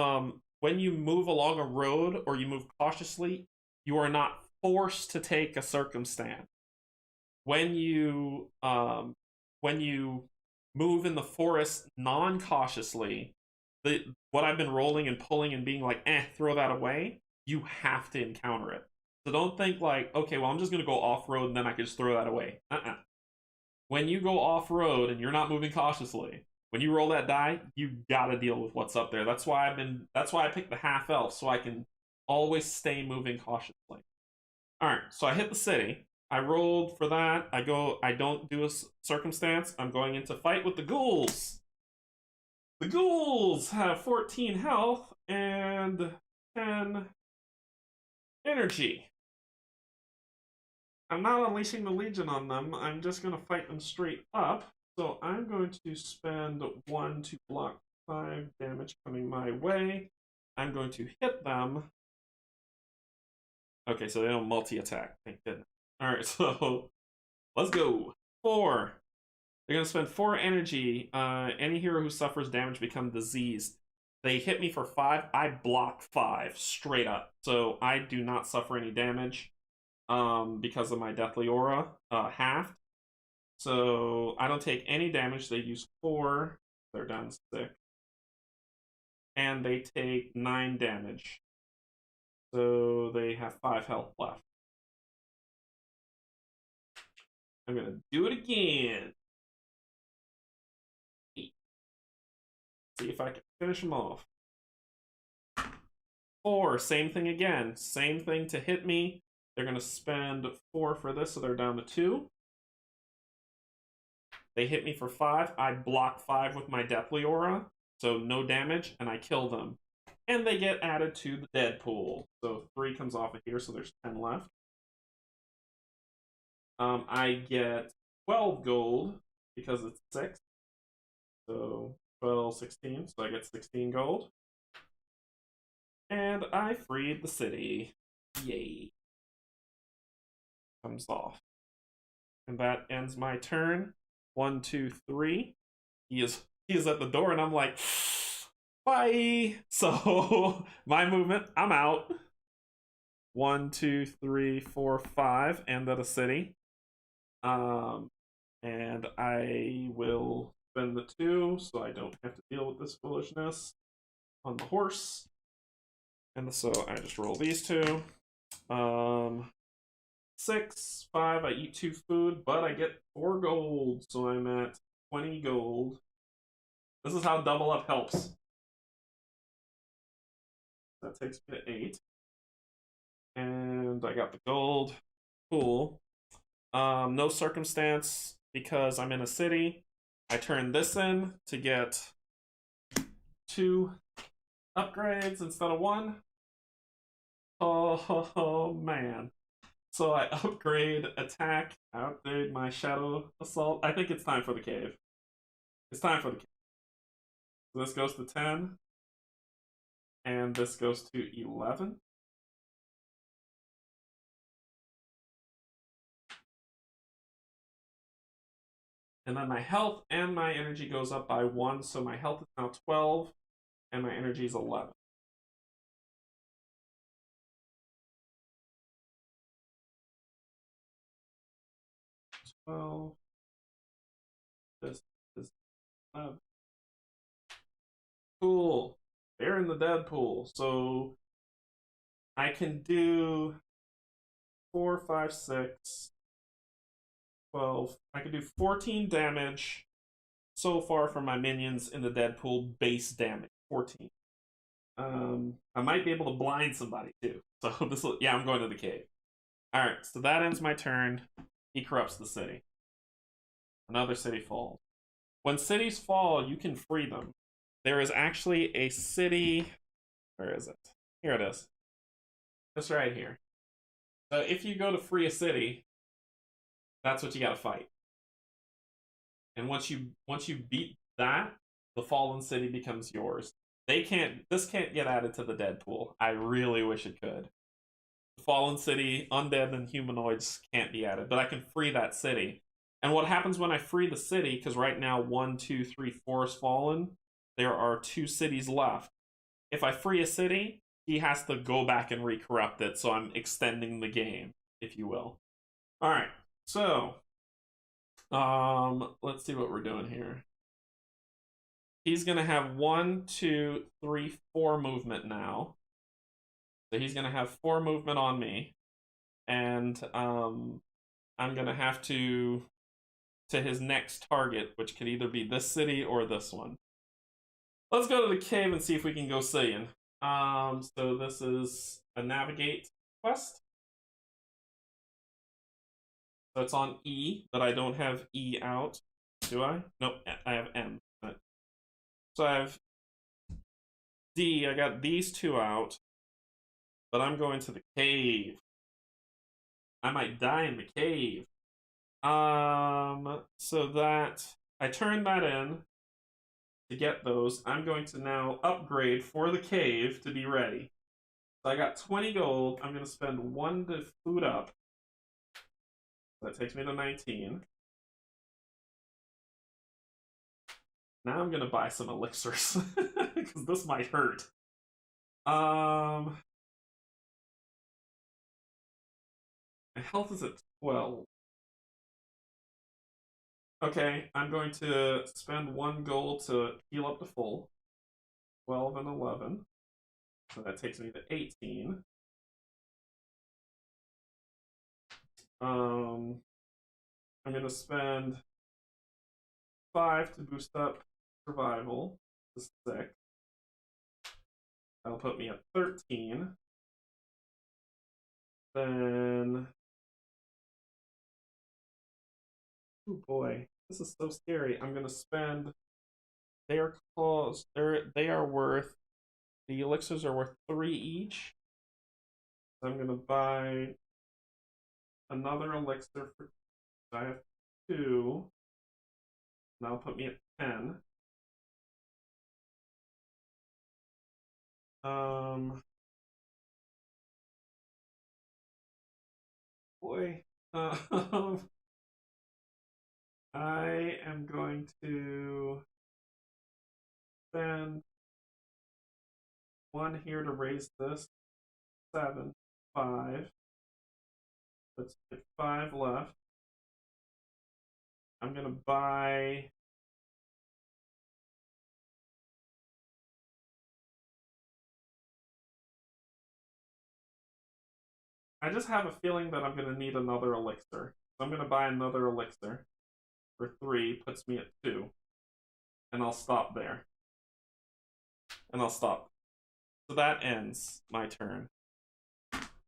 move along a road or you move cautiously, you are not forced to take a circumstance. When you move in the forest non-cautiously, what I've been rolling and pulling and being like, throw that away, you have to encounter it. So don't think like, okay, well, I'm just gonna go off-road and then I can just throw that away. When you go off-road and you're not moving cautiously, when you roll that die, you gotta deal with what's up there. That's why I picked the half elf, so I can always stay moving cautiously. Alright, so I hit the city. I rolled for that. I don't do a circumstance. I'm going into fight with the ghouls. The ghouls have 14 health and 10 energy. I'm not unleashing the Legion on them. I'm just going to fight them straight up. So I'm going to spend 1 to block 5 damage coming my way. I'm going to hit them. Okay, so they don't multi-attack. Thank goodness. Alright, so let's go. 4. They're going to spend 4 energy. Any hero who suffers damage becomes diseased. They hit me for 5. I block 5 straight up. So I do not suffer any damage because of my Deathly Aura halved. So I don't take any damage. They use 4. They're down 6. And they take 9 damage. So they have 5 health left. I'm going to do it again. See if I can finish them off. 4, same thing again. Same thing to hit me. They're going to spend 4 for this, so they're down to 2. They hit me for 5. I block 5 with my Deathly Aura, so no damage, and I kill them. And they get added to the dead pool. So 3 comes off of here, so there's 10 left. I get 12 gold because it's 6. So 12, 16. So I get 16 gold. And I freed the city. Yay. Comes off. And that ends my turn. 1, 2, 3. He is at the door, and I'm like, bye. So my movement, I'm out. 1, 2, 3, 4, 5, and at a city. And I will spend the 2, so I don't have to deal with this foolishness on the horse. And so I just roll these two. 6, 5, I eat 2 food, but I get 4 gold, so I'm at 20 gold. This is how double up helps. That takes me to 8. And I got the gold. Cool. No circumstance because I'm in a city. I turn this in to get 2 upgrades instead of 1. Oh man. So I upgrade attack, I upgrade my shadow assault. I think it's time for the cave. It's time for the cave. So this goes to 10. And this goes to 11. And then my health and my energy goes up by 1, so my health is now 12, and my energy is 11. 12. This is 11. Cool. They're in the dead pool, so I can do 4, 5, 6, 12. I can do 14 damage so far for my minions in the dead pool, base damage. 14. I might be able to blind somebody too. So this will, yeah, I'm going to the cave. Alright, so that ends my turn. He corrupts the city. Another city falls. When cities fall, you can free them. There is actually a city. Where is it? Here it is. It's right here. So if you go to free a city, that's what you gotta fight. And once you beat that, the fallen city becomes yours. This can't get added to the dead pool. I really wish it could. The fallen city, undead and humanoids can't be added, but I can free that city. And what happens when I free the city, because right now 1, 2, 3, 4 is fallen, there are 2 cities left. If I free a city, he has to go back and re-corrupt it, so I'm extending the game, if you will. Alright, so let's see what we're doing here. He's gonna have 1, 2, 3, 4 movement now. So he's gonna have 4 movement on me. And I'm gonna have to his next target, which could either be this city or this one. Let's go to the cave and see if we can go seeing. So this is a navigate quest. So it's on E, but I don't have E out. Do I? Nope, I have M. So I have D, I got these 2 out, but I'm going to the cave. I might die in the cave. So that I turn that in to get those. I'm going to now upgrade for the cave to be ready. So I got 20 gold. I'm going to spend 1 to food up. That takes me to 19. Now I'm going to buy some elixirs because this might hurt. My health is at 12. Okay, I'm going to spend 1 gold to heal up to full. 12 and 11. So that takes me to 18. I'm going to spend 5 to boost up survival to 6. That'll put me at 13. Then, oh boy, this is so scary. I'm gonna spend. They are close. They are worth. The elixirs are worth 3 each. So I'm gonna buy another elixir for. I have 2. That'll put me at 10. Boy. I am going to spend 1 here to raise this. 7, 5. Let's get 5 left. I'm gonna buy. I just have a feeling that I'm gonna need another elixir. So I'm gonna buy another elixir for 3, puts me at 2. And I'll stop there. And I'll stop. So that ends my turn.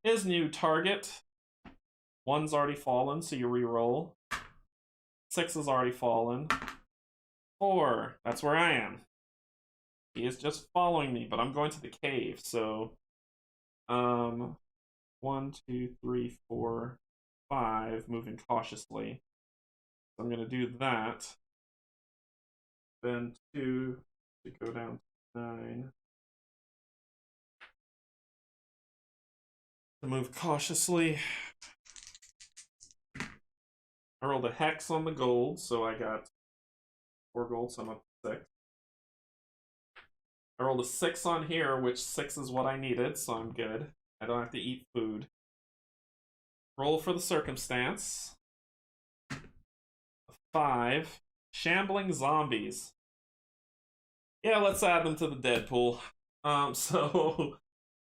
His new target. 1's already fallen, so you re-roll. 6 has already fallen. 4, that's where I am. He is just following me, but I'm going to the cave, so 1, 2, 3, 4, 5, moving cautiously. So I'm gonna do that. Then 2 to go down to 9. To move cautiously. I rolled a hex on the gold, so I got 4 gold, so I'm up to 6. I rolled a 6 on here, which 6 is what I needed, so I'm good. I don't have to eat food. Roll for the circumstance. A 5. Shambling zombies. Yeah, let's add them to the Deadpool. So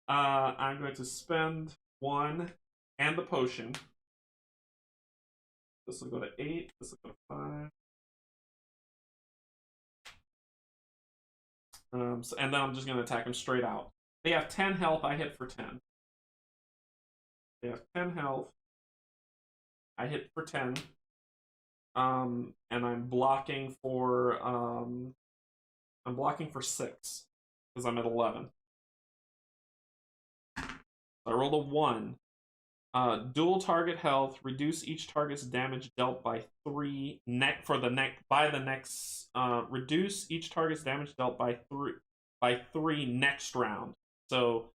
I'm going to spend 1 and the potion. This will go to 8. This will go to 5. And then I'm just going to attack them straight out. They have 10 health. I hit for 10. They have 10 health. I hit for 10. And I'm blocking for 6 because I'm at 11. So I rolled a 1. Dual target health. Reduce each target's damage dealt by 3 reduce each target's damage dealt by 3 next round. So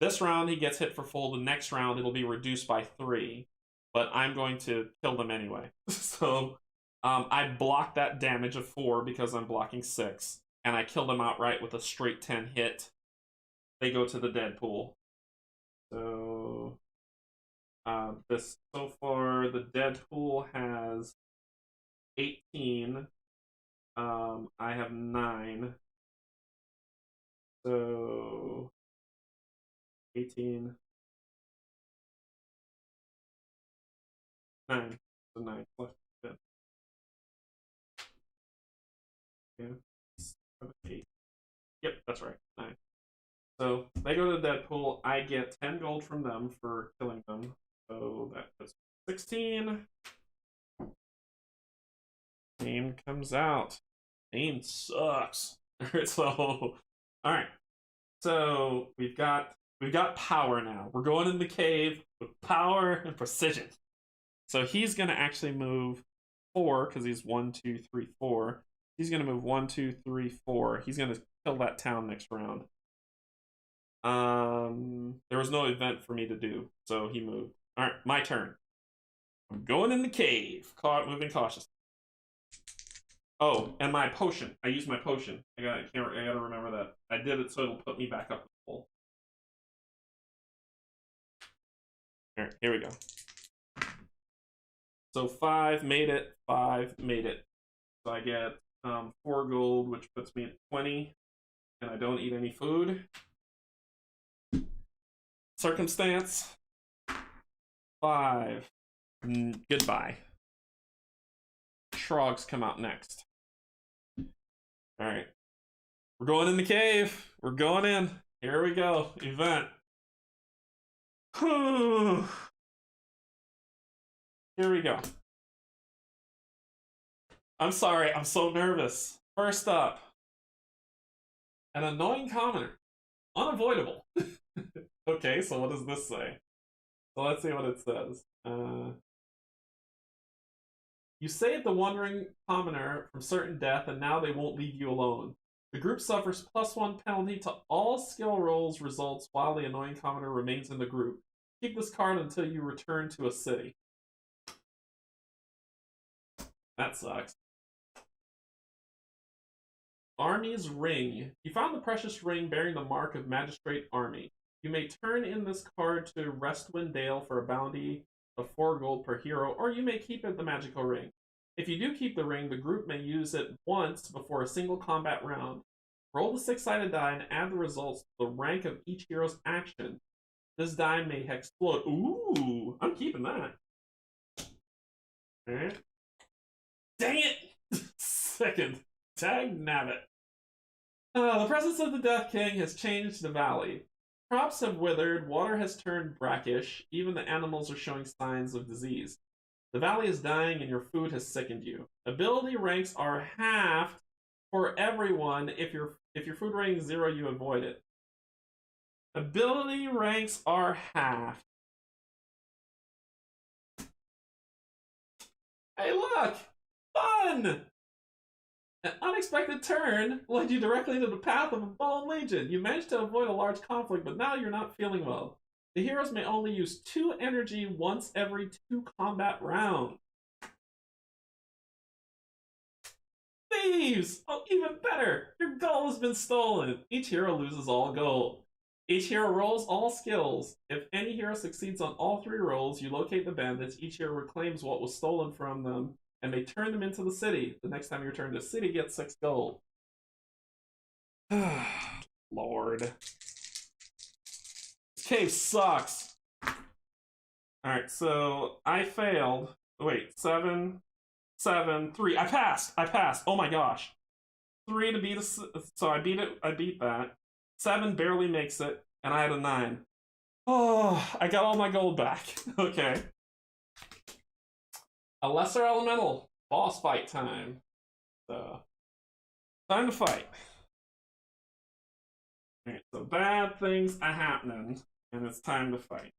this round he gets hit for full. The next round it'll be reduced by 3. But I'm going to kill them anyway. So I block that damage of 4 because I'm blocking 6, and I kill them outright with a straight 10 hit. They go to the Deadpool. So this so far the Deadpool has 18. I have 9. So 18. 9. So 9 plus 10. Yeah. 7, 8. Yep, that's right. 9. So they go to the Deadpool. I get 10 gold from them for killing them. So that puts 16. Game comes out. Game sucks. So, alright. So we've got power now. We're going in the cave with power and precision. So he's gonna actually move 4 because he's 1, 2, 3, 4. He's gonna move 1, 2, 3, 4. He's gonna kill that town next round. There was no event for me to do, so he moved. All right, my turn. I'm going in the cave. Moving cautious. Oh, and my potion. I used my potion. I gotta remember that. I did it so it'll put me back up to full. All right, here we go. So 5 made it. 5 made it. So I get 4 gold, which puts me at 20, and I don't eat any food. Circumstance. 5. Goodbye. Shrogs come out next. Alright. We're going in the cave. We're going in. Here we go. Event. Here we go. I'm sorry. I'm so nervous. First up. An annoying commoner. Unavoidable. Okay, so what does this say? So let's see what it says. You saved the wandering commoner from certain death, and now they won't leave you alone. The group suffers +1 penalty to all skill rolls results while the annoying commoner remains in the group. Keep this card until you return to a city. That sucks. Army's Ring. You found the precious ring bearing the mark of Magistrate Army. You may turn in this card to Restwind Dale for a bounty of 4 gold per hero, or you may keep it the magical ring. If you do keep the ring, the group may use it once before a single combat round. Roll the 6-sided die and add the results to the rank of each hero's action. This die may explode. Ooh, I'm keeping that. Alright. Dang it! Second. Tag nabbit. The presence of the Death King has changed the valley. Crops have withered, water has turned brackish, even the animals are showing signs of disease. The valley is dying and your food has sickened you. Ability ranks are halved for everyone. If your food rating is 0, you avoid it. Ability ranks are halved. Hey, look! Fun! An unexpected turn led you directly into the path of a fallen legion. You managed to avoid a large conflict, but now you're not feeling well. The heroes may only use 2 energy once every 2 combat rounds. Thieves! Oh, even better! Your gold has been stolen. Each hero loses all gold. Each hero rolls all skills. If any hero succeeds on all 3 rolls, you locate the bandits. Each hero reclaims what was stolen from them and may turn them into the city. The next time you return to the city, get 6 gold. Lord. This cave sucks. Alright, so I failed. Wait, 7, 7, 3. I passed. Oh my gosh. 3 to beat a. So I beat it. I beat that. 7 barely makes it, and I had a 9. Oh, I got all my gold back. Okay. A lesser elemental. Boss fight time. So, time to fight. Alright, so bad things are happening, and it's time to fight.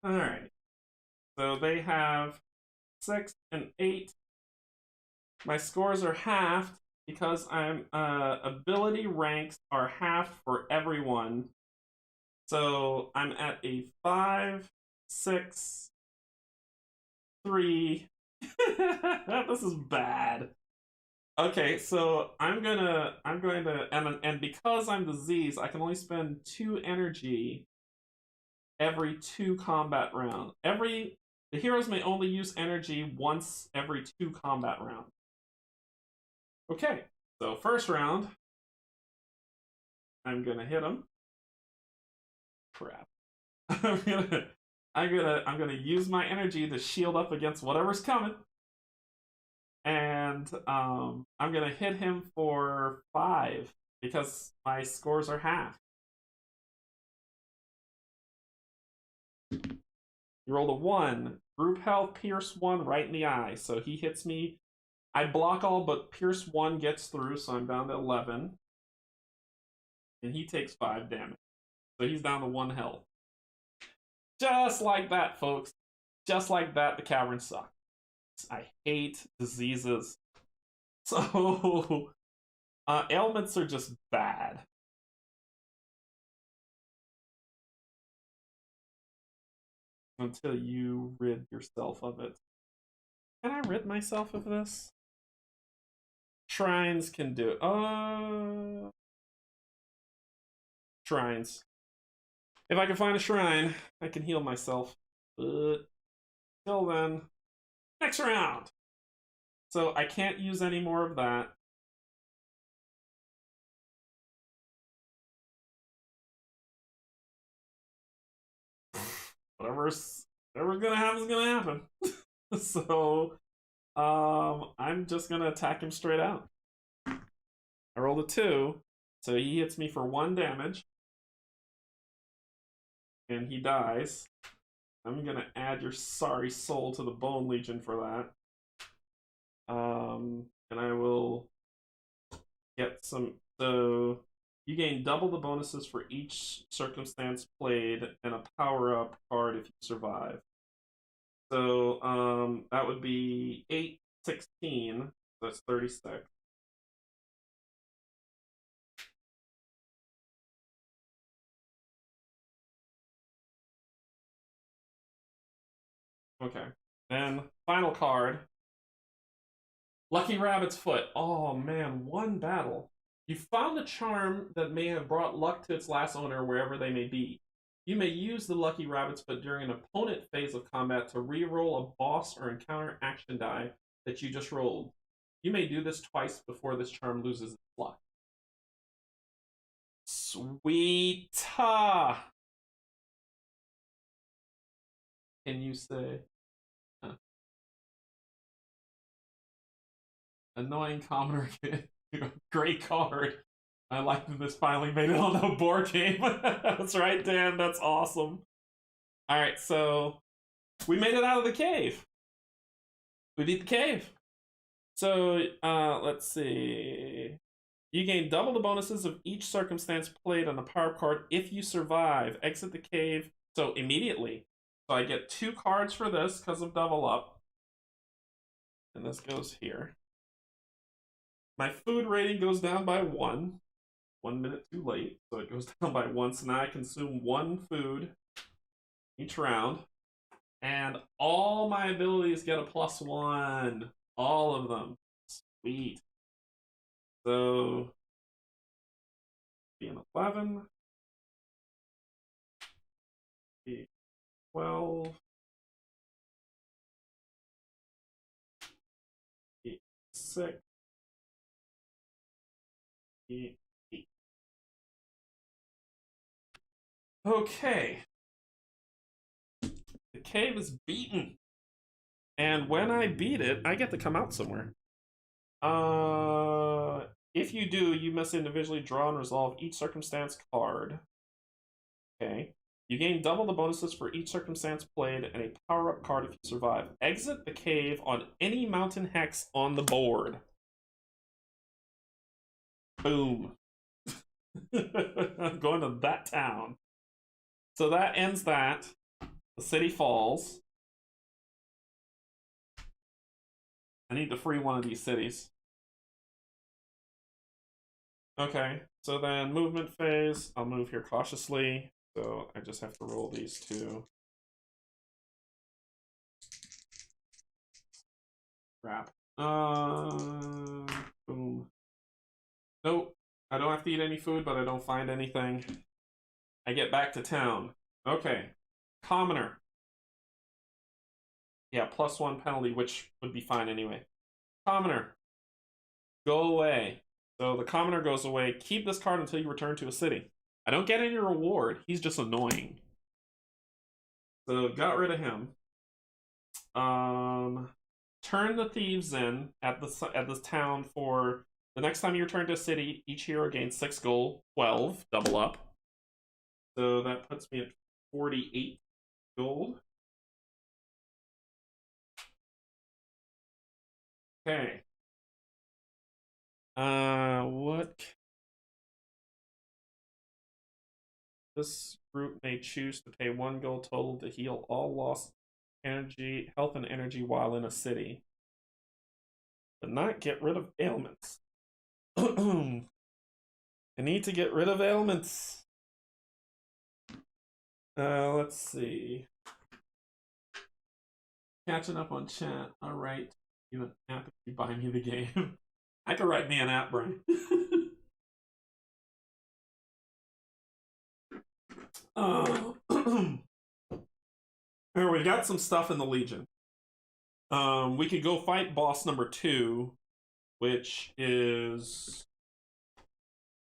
Alright. So they have 6 and 8. My scores are halved because I'm ability ranks are halved for everyone. So I'm at a 5, 6, 3. This is bad. Okay, so I'm going to and because I'm diseased, I can only spend 2 energy every 2 combat rounds. The heroes may only use energy once every 2 combat rounds. Okay, so first round, I'm gonna hit him. Crap. I'm gonna use my energy to shield up against whatever's coming. And I'm gonna hit him for 5 because my scores are half. You rolled a 1. Group health, pierce 1 right in the eye. So he hits me. I block all, but pierce 1 gets through, so I'm down to 11. And he takes 5 damage. So he's down to 1 health. Just like that, folks. Just like that, the cavern sucks. I hate diseases. So, ailments are just bad. Until you rid yourself of it. Can I rid myself of this? Shrines can do it. Shrines. If I can find a shrine, I can heal myself. But till then, next round. So I can't use any more of that. Whatever's gonna happen is gonna happen. So I'm just gonna attack him straight out. I rolled a 2, so he hits me for 1 damage. And he dies. I'm gonna add your sorry soul to the Bone Legion for that. And I will get some. So you gain double the bonuses for each circumstance played, and a power-up card if you survive. So that would be 8, 16. That's 36. Okay. And final card. Lucky Rabbit's Foot. Oh man, 1 battle. You found a charm that may have brought luck to its last owner wherever they may be. You may use the Lucky Rabbit's Foot during an opponent phase of combat to re-roll a boss or encounter action die that you just rolled. You may do this twice before this charm loses its luck. Sweet. Can you say? Huh. Annoying commoner kid. Great card. I like that this finally made it on the board game. That's right, Dan. That's awesome. All right, so we made it out of the cave. We beat the cave. So let's see. You gain double the bonuses of each circumstance played on the power card if you survive. Exit the cave. So immediately. So I get 2 cards for this because of double up. And this goes here. My food rating goes down by 1. 1 minute too late. So it goes down by 1. So now I consume 1 food each round. And all my abilities get a +1. All of them. Sweet. So, be an 11. Be 12. Be 6. Be 8. Okay. The cave is beaten. And when I beat it, I get to come out somewhere. If you do, you must individually draw and resolve each circumstance card. Okay. You gain double the bonuses for each circumstance played and a power-up card if you survive. Exit the cave on any mountain hex on the board. Boom. I'm going to that town. So that ends that. The city falls. I need to free one of these cities. Okay, so then movement phase. I'll move here cautiously. So I just have to roll these 2. Crap. Boom. Nope. I don't have to eat any food, but I don't find anything. I get back to town. Okay. Commoner. Yeah, +1 penalty, which would be fine anyway. Commoner. Go away. So the commoner goes away. Keep this card until you return to a city. I don't get any reward. He's just annoying. So got rid of him. Turn the thieves in at this town for the next time you return to a city. Each hero gains 6 gold, 12, double up. So that puts me at 48 gold. Okay. What? This group may choose to pay 1 gold total to heal all lost energy, health and energy while in a city, but not get rid of ailments. I need to get rid of ailments. Let's see. Catching up on chat. All right. You an app if you buy me the game. I could write me an app, Brian. Here, we got some stuff in the Legion. We could go fight boss number 2, which is...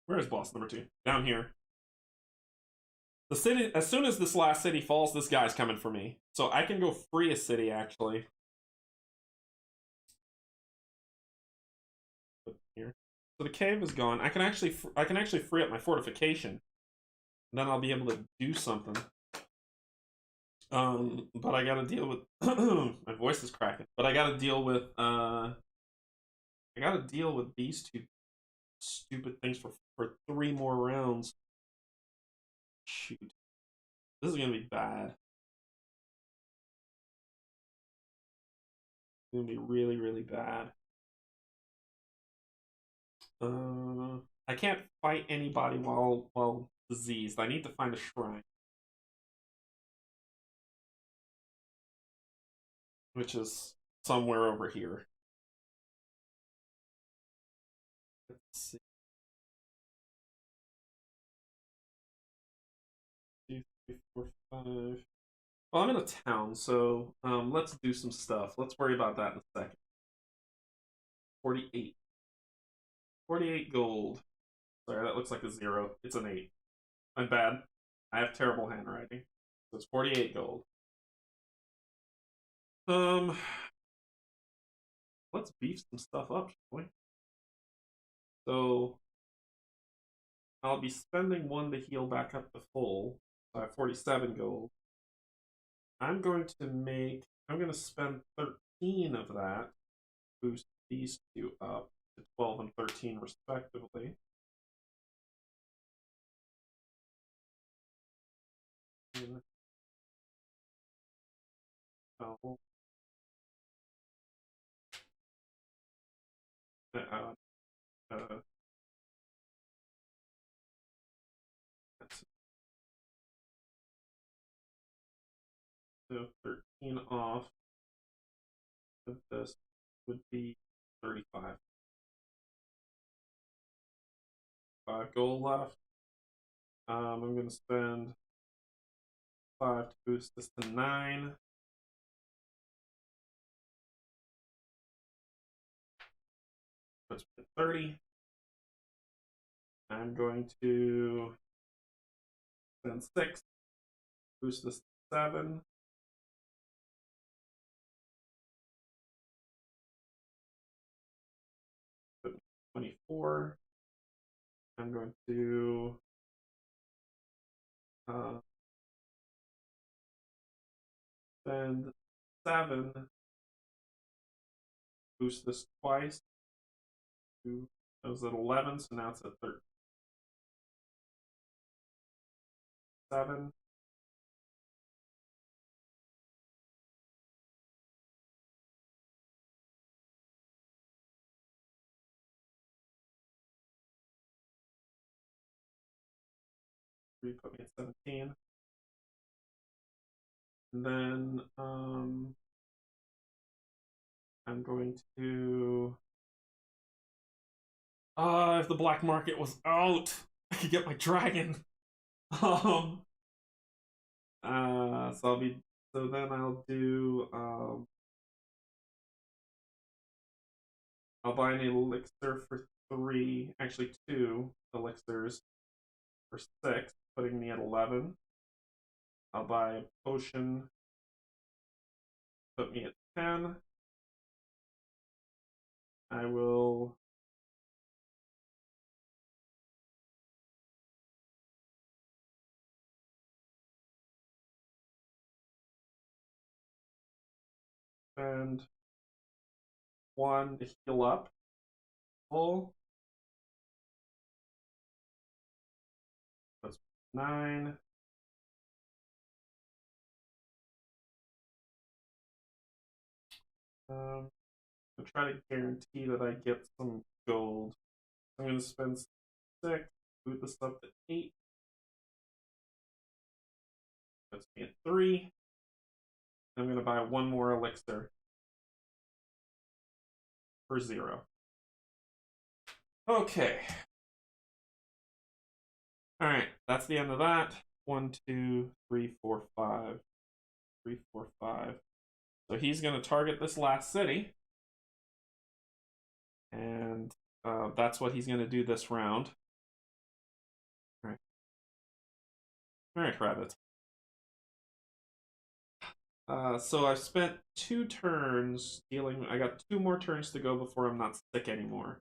Where is boss number 2? Down here. The city, as soon as this last city falls, this guy's coming for me. So I can go free a city, actually. Here. So the cave is gone. I can actually free up my fortification. And then I'll be able to do something. But I gotta deal with my voice is cracking. But I gotta deal with these 2 stupid things for 3 more rounds. Shoot. This is gonna be bad. It's gonna be really, really bad. I can't fight anybody while diseased. I need to find a shrine. Which is somewhere over here. Let's see. 2, 3, 4, 5. Well, I'm in a town, so let's do some stuff. Let's worry about that in a second. 48. 48 gold. Sorry, that looks like a 0. It's an 8. I'm bad. I have terrible handwriting. So it's 48 gold. Let's beef some stuff up, shall we? So I'll be spending 1 to heal back up to full. So I have 47 gold. I'm going to spend 13 of that, boost these two up to 12 and 13 respectively. Oh. So 13 off of this would be 35. 5 gold left. I'm going to spend 5 to boost this to 9. That's 30. I'm going to spend 6, boost this to 7. Put 24. I'm going to spend 7, boost this twice. That was at 11, so now it's at 37. Put me at 17. And then I'm going to if the black market was out, I could get my dragon. So then I'll do I'll buy an elixir for 3, actually 2 elixirs for 6, putting me at 11. I'll buy a potion, put me at 10. I will spend 1 to heal up full. That's 9. I'll try to guarantee that I get some gold. I'm going to spend 6, boot this up to 8. Puts me at 3. I'm going to buy 1 more elixir for 0. Okay. Alright, that's the end of that. 1, 2, 3, 4, 5. 3, 4, 5. So he's going to target this last city. And that's what he's going to do this round. Alright. Alright, rabbit. So I've spent 2 turns dealing. I got 2 more turns to go before I'm not sick anymore.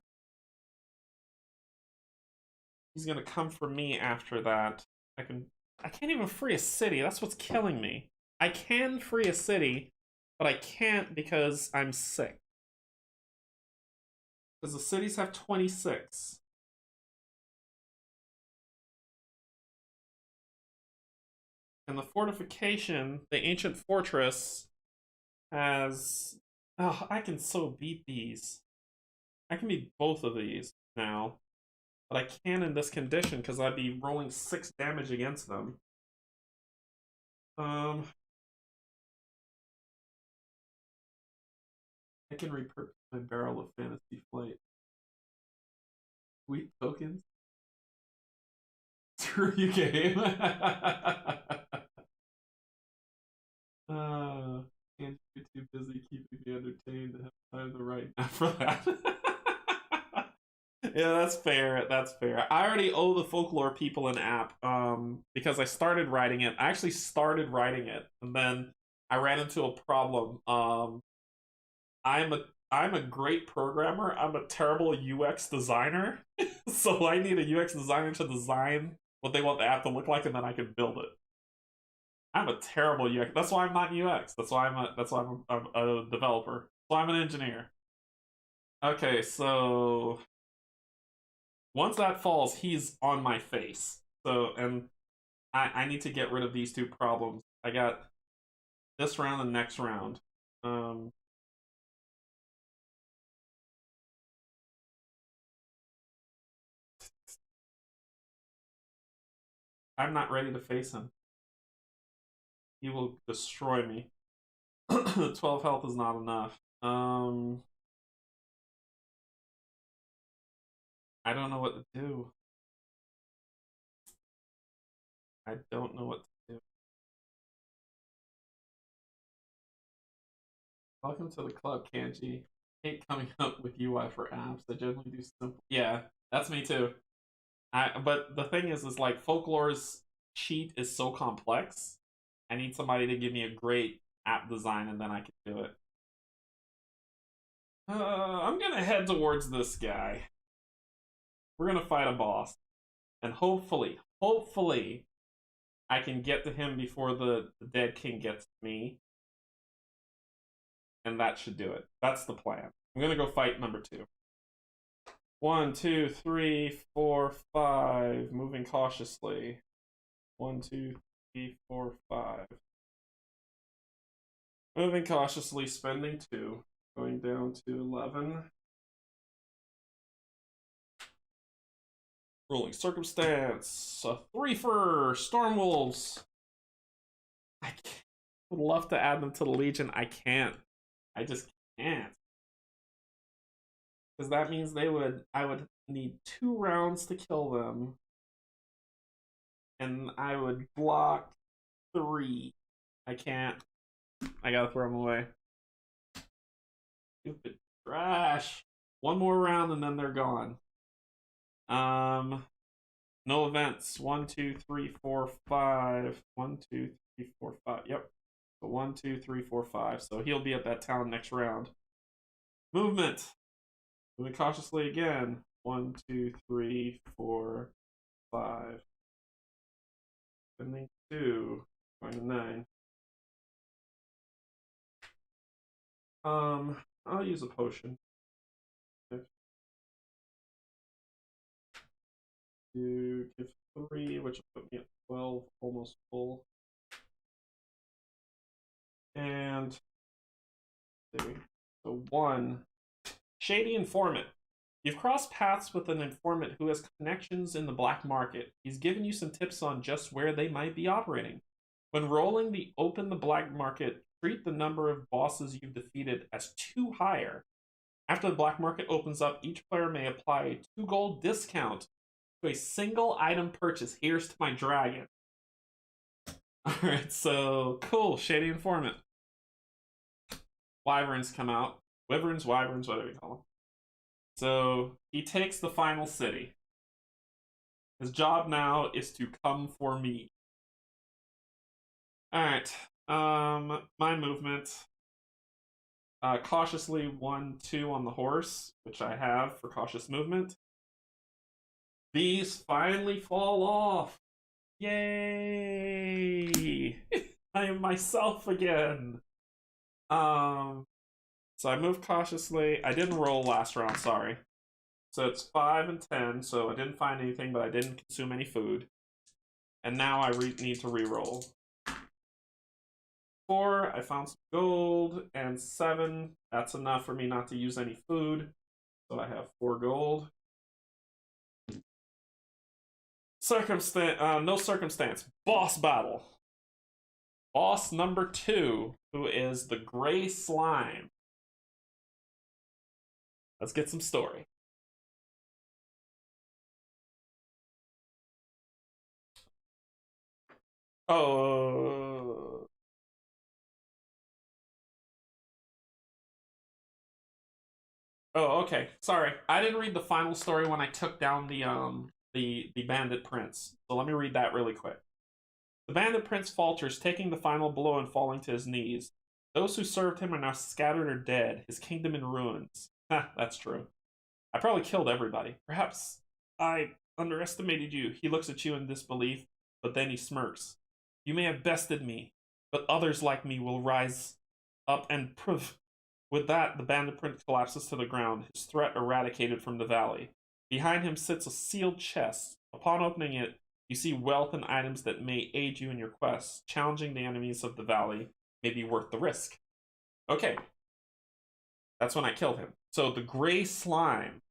He's gonna come for me after that. I can't even free a city. That's what's killing me. I can free a city, but I can't because I'm sick. Because the cities have 26. And the fortification, the ancient fortress, has... Oh, I can so beat these. I can beat both of these now. But I can in this condition because I'd be rolling 6 damage against them. I can repurpose my barrel of fantasy flight. Sweet tokens. Screw you, game. And you're too busy keeping me entertained to have time to write now for that. Yeah, that's fair. That's fair. I already owe the folklore people an app, because I started writing it. I actually started writing it, and then I ran into a problem. I'm a I'm a great programmer. I'm a terrible UX designer. So I need a UX designer to design what they want the app to look like, and then I can build it. I'm a terrible UX. That's why I'm not UX. That's why I'm a developer. That's why I'm an engineer. Okay, so once that falls, he's on my face. So, and I need to get rid of these two problems. I got this round and next round. Um, I'm not ready to face him. He will destroy me. 12 health is not enough. I don't know what to do. I don't know what to do. Welcome to the club, Canje. Hate coming up with UI for apps. I generally do simple. Yeah, that's me too. But the thing is like folklore's cheat is so complex. I need somebody to give me a great app design, and then I can do it. I'm gonna head towards this guy. We're gonna fight a boss, and hopefully, I can get to him before the dead king gets to me, and that should do it. That's the plan. I'm gonna go fight number two. One, two, three, four, five. Moving cautiously. One, two, three, four, five. Moving cautiously, spending two. Going down to 11. Rolling circumstance. A 3 for Stormwolves. Would love to add them to the Legion. I can't. I just can't. Because that means I would need 2 rounds to kill them. And I would block 3. I can't. I gotta throw them away. Stupid trash. One more round and then they're gone. No events. 1, 2, 3, 4, 5. 1, 2, 3, 4, 5. Yep. So 1, 2, 3, 4, 5. So he'll be at that town next round. Movement. Moving cautiously again. 1, 2, 3, 4, 5. Spending 2. Going to 9. I'll use a potion. To give 3, which will put me at 12, almost full. And so 1. Shady informant. You've crossed paths with an informant who has connections in the black market. He's given you some tips on just where they might be operating. When rolling the open the black market, treat the number of bosses you've defeated as 2 higher. After the black market opens up, each player may apply a 2 gold discount to a single item purchase. Here's to my dragon. Alright, so cool. Shady informant. Wyverns come out. Wyverns, whatever you call them. So he takes the final city. His job now is to come for me. Alright. My movement. Cautiously 1, 2 on the horse, which I have for cautious movement. These finally fall off. Yay! I am myself again. So I move cautiously. I didn't roll last round, sorry. So it's 5 and 10, so I didn't find anything, but I didn't consume any food. And now I need to re-roll. 4, I found some gold, and 7, that's enough for me not to use any food. So I have 4 gold. No circumstance. Boss battle. Boss number 2, who is the gray slime. Let's get some story. Oh. Uh, Oh, okay. Sorry, I didn't read the final story when I took down the bandit prince. So let me read that really quick. The bandit prince falters, taking the final blow and falling to his knees. Those who served him are now scattered or dead, his kingdom in ruins. Ha, that's true. I probably killed everybody. Perhaps I underestimated you. He looks at you in disbelief, but then he smirks. You may have bested me, but others like me will rise up and prove. With that, the bandit prince collapses to the ground, his threat eradicated from the valley. Behind him sits a sealed chest. Upon opening it, you see wealth and items that may aid you in your quest. Challenging the enemies of the valley may be worth the risk. Okay. That's when I killed him. So the gray slime.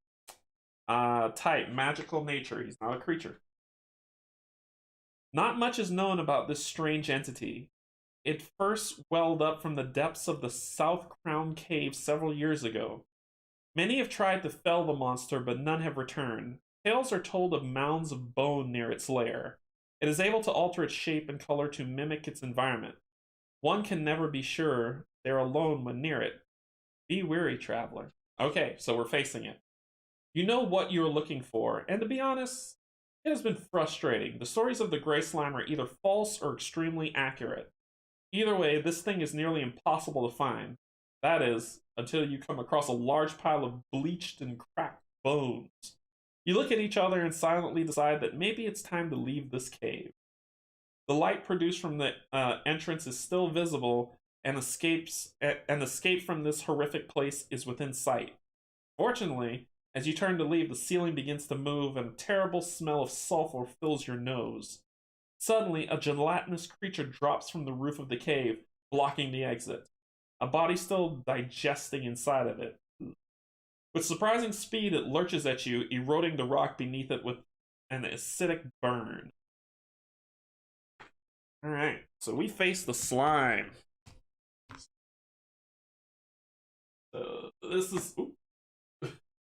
Type, magical nature. He's not a creature. Not much is known about this strange entity. It first welled up from the depths of the South Crown Cave several years ago. Many have tried to fell the monster, but none have returned. Tales are told of mounds of bone near its lair. It is able to alter its shape and color to mimic its environment. One can never be sure they're alone when near it. Be wary, traveler. Okay, so we're facing it. You know what you're looking for, and to be honest, it has been frustrating. The stories of the gray slime are either false or extremely accurate. Either way, this thing is nearly impossible to find. That is, until you come across a large pile of bleached and cracked bones. You look at each other and silently decide that maybe it's time to leave this cave. The light produced from the entrance is still visible, and escape from this horrific place is within sight. Fortunately, as you turn to leave, the ceiling begins to move, and a terrible smell of sulfur fills your nose. Suddenly, a gelatinous creature drops from the roof of the cave, blocking the exit. A body still digesting inside of it. With surprising speed, it lurches at you, eroding the rock beneath it with an acidic burn. Alright, so we face the slime. This is... Ooh.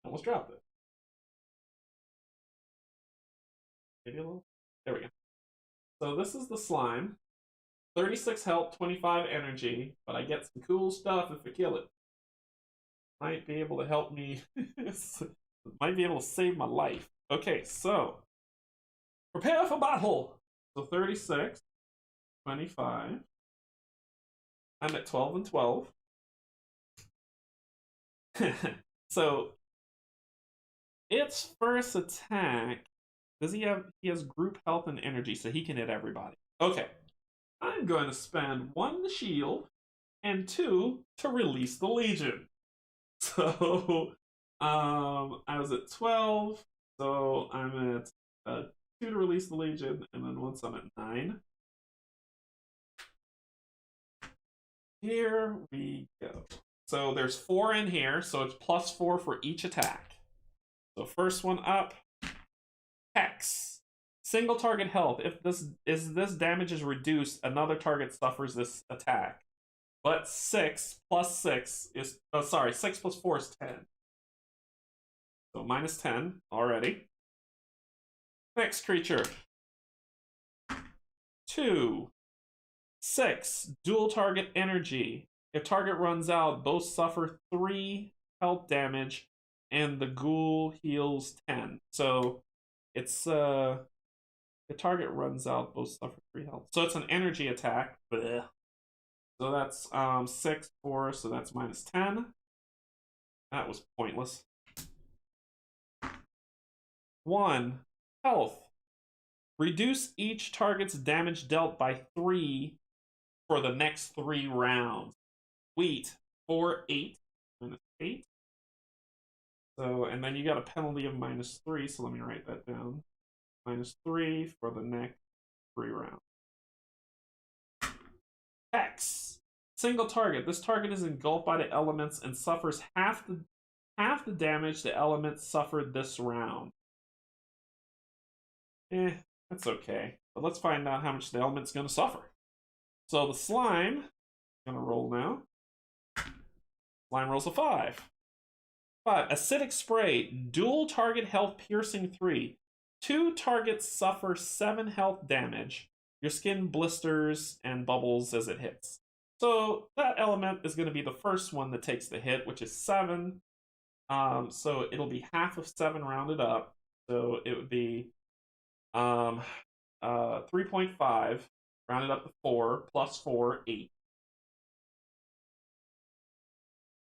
Almost dropped it. Maybe a little? There we go. So this is the slime. 36 health, 25 energy, but I get some cool stuff if I kill it. Might be able to help me. Might be able to save my life. Okay, so prepare for battle. So 36, 25. I'm at 12 and 12. So its first attack, does he has group health and energy, so he can hit everybody. Okay. I'm going to spend 1 to shield and 2 to release the Legion. So I was at 12, so I'm at 2 to release the Legion, and then once I'm at 9. Here we go. So there's 4 in here, so it's +4 for each attack. So first one up, Hex. Single target health. If this damage is reduced, another target suffers this attack. But 6 plus 6 is... Oh, sorry, 6 plus 4 is 10. So minus 10 already. Next creature. 2. 6. Dual target energy. If target runs out, both suffer 3 health damage, and the ghoul heals 10. So it's... the target runs out, both suffer 3 health. So it's an energy attack. Blech. So that's 6, 4, so that's minus 10. That was pointless. 1. Health. Reduce each target's damage dealt by 3 for the next 3 rounds. Wheat, 4, 8, minus 8. So, and then you got a penalty of minus 3, so let me write that down. Minus 3 for the next 3 rounds. Hex. Single target. This target is engulfed by the elements and suffers half the damage the elements suffered this round. That's okay. But let's find out how much the element's going to suffer. So the slime is going to roll now. Slime rolls a 5. 5. Acidic spray. Dual target health piercing 3. 2 targets suffer 7 health damage. Your skin blisters and bubbles as it hits. So that element is going to be the first one that takes the hit, which is 7. So it'll be half of 7 rounded up. So it would be 3.5 rounded up to 4 plus 4, 8.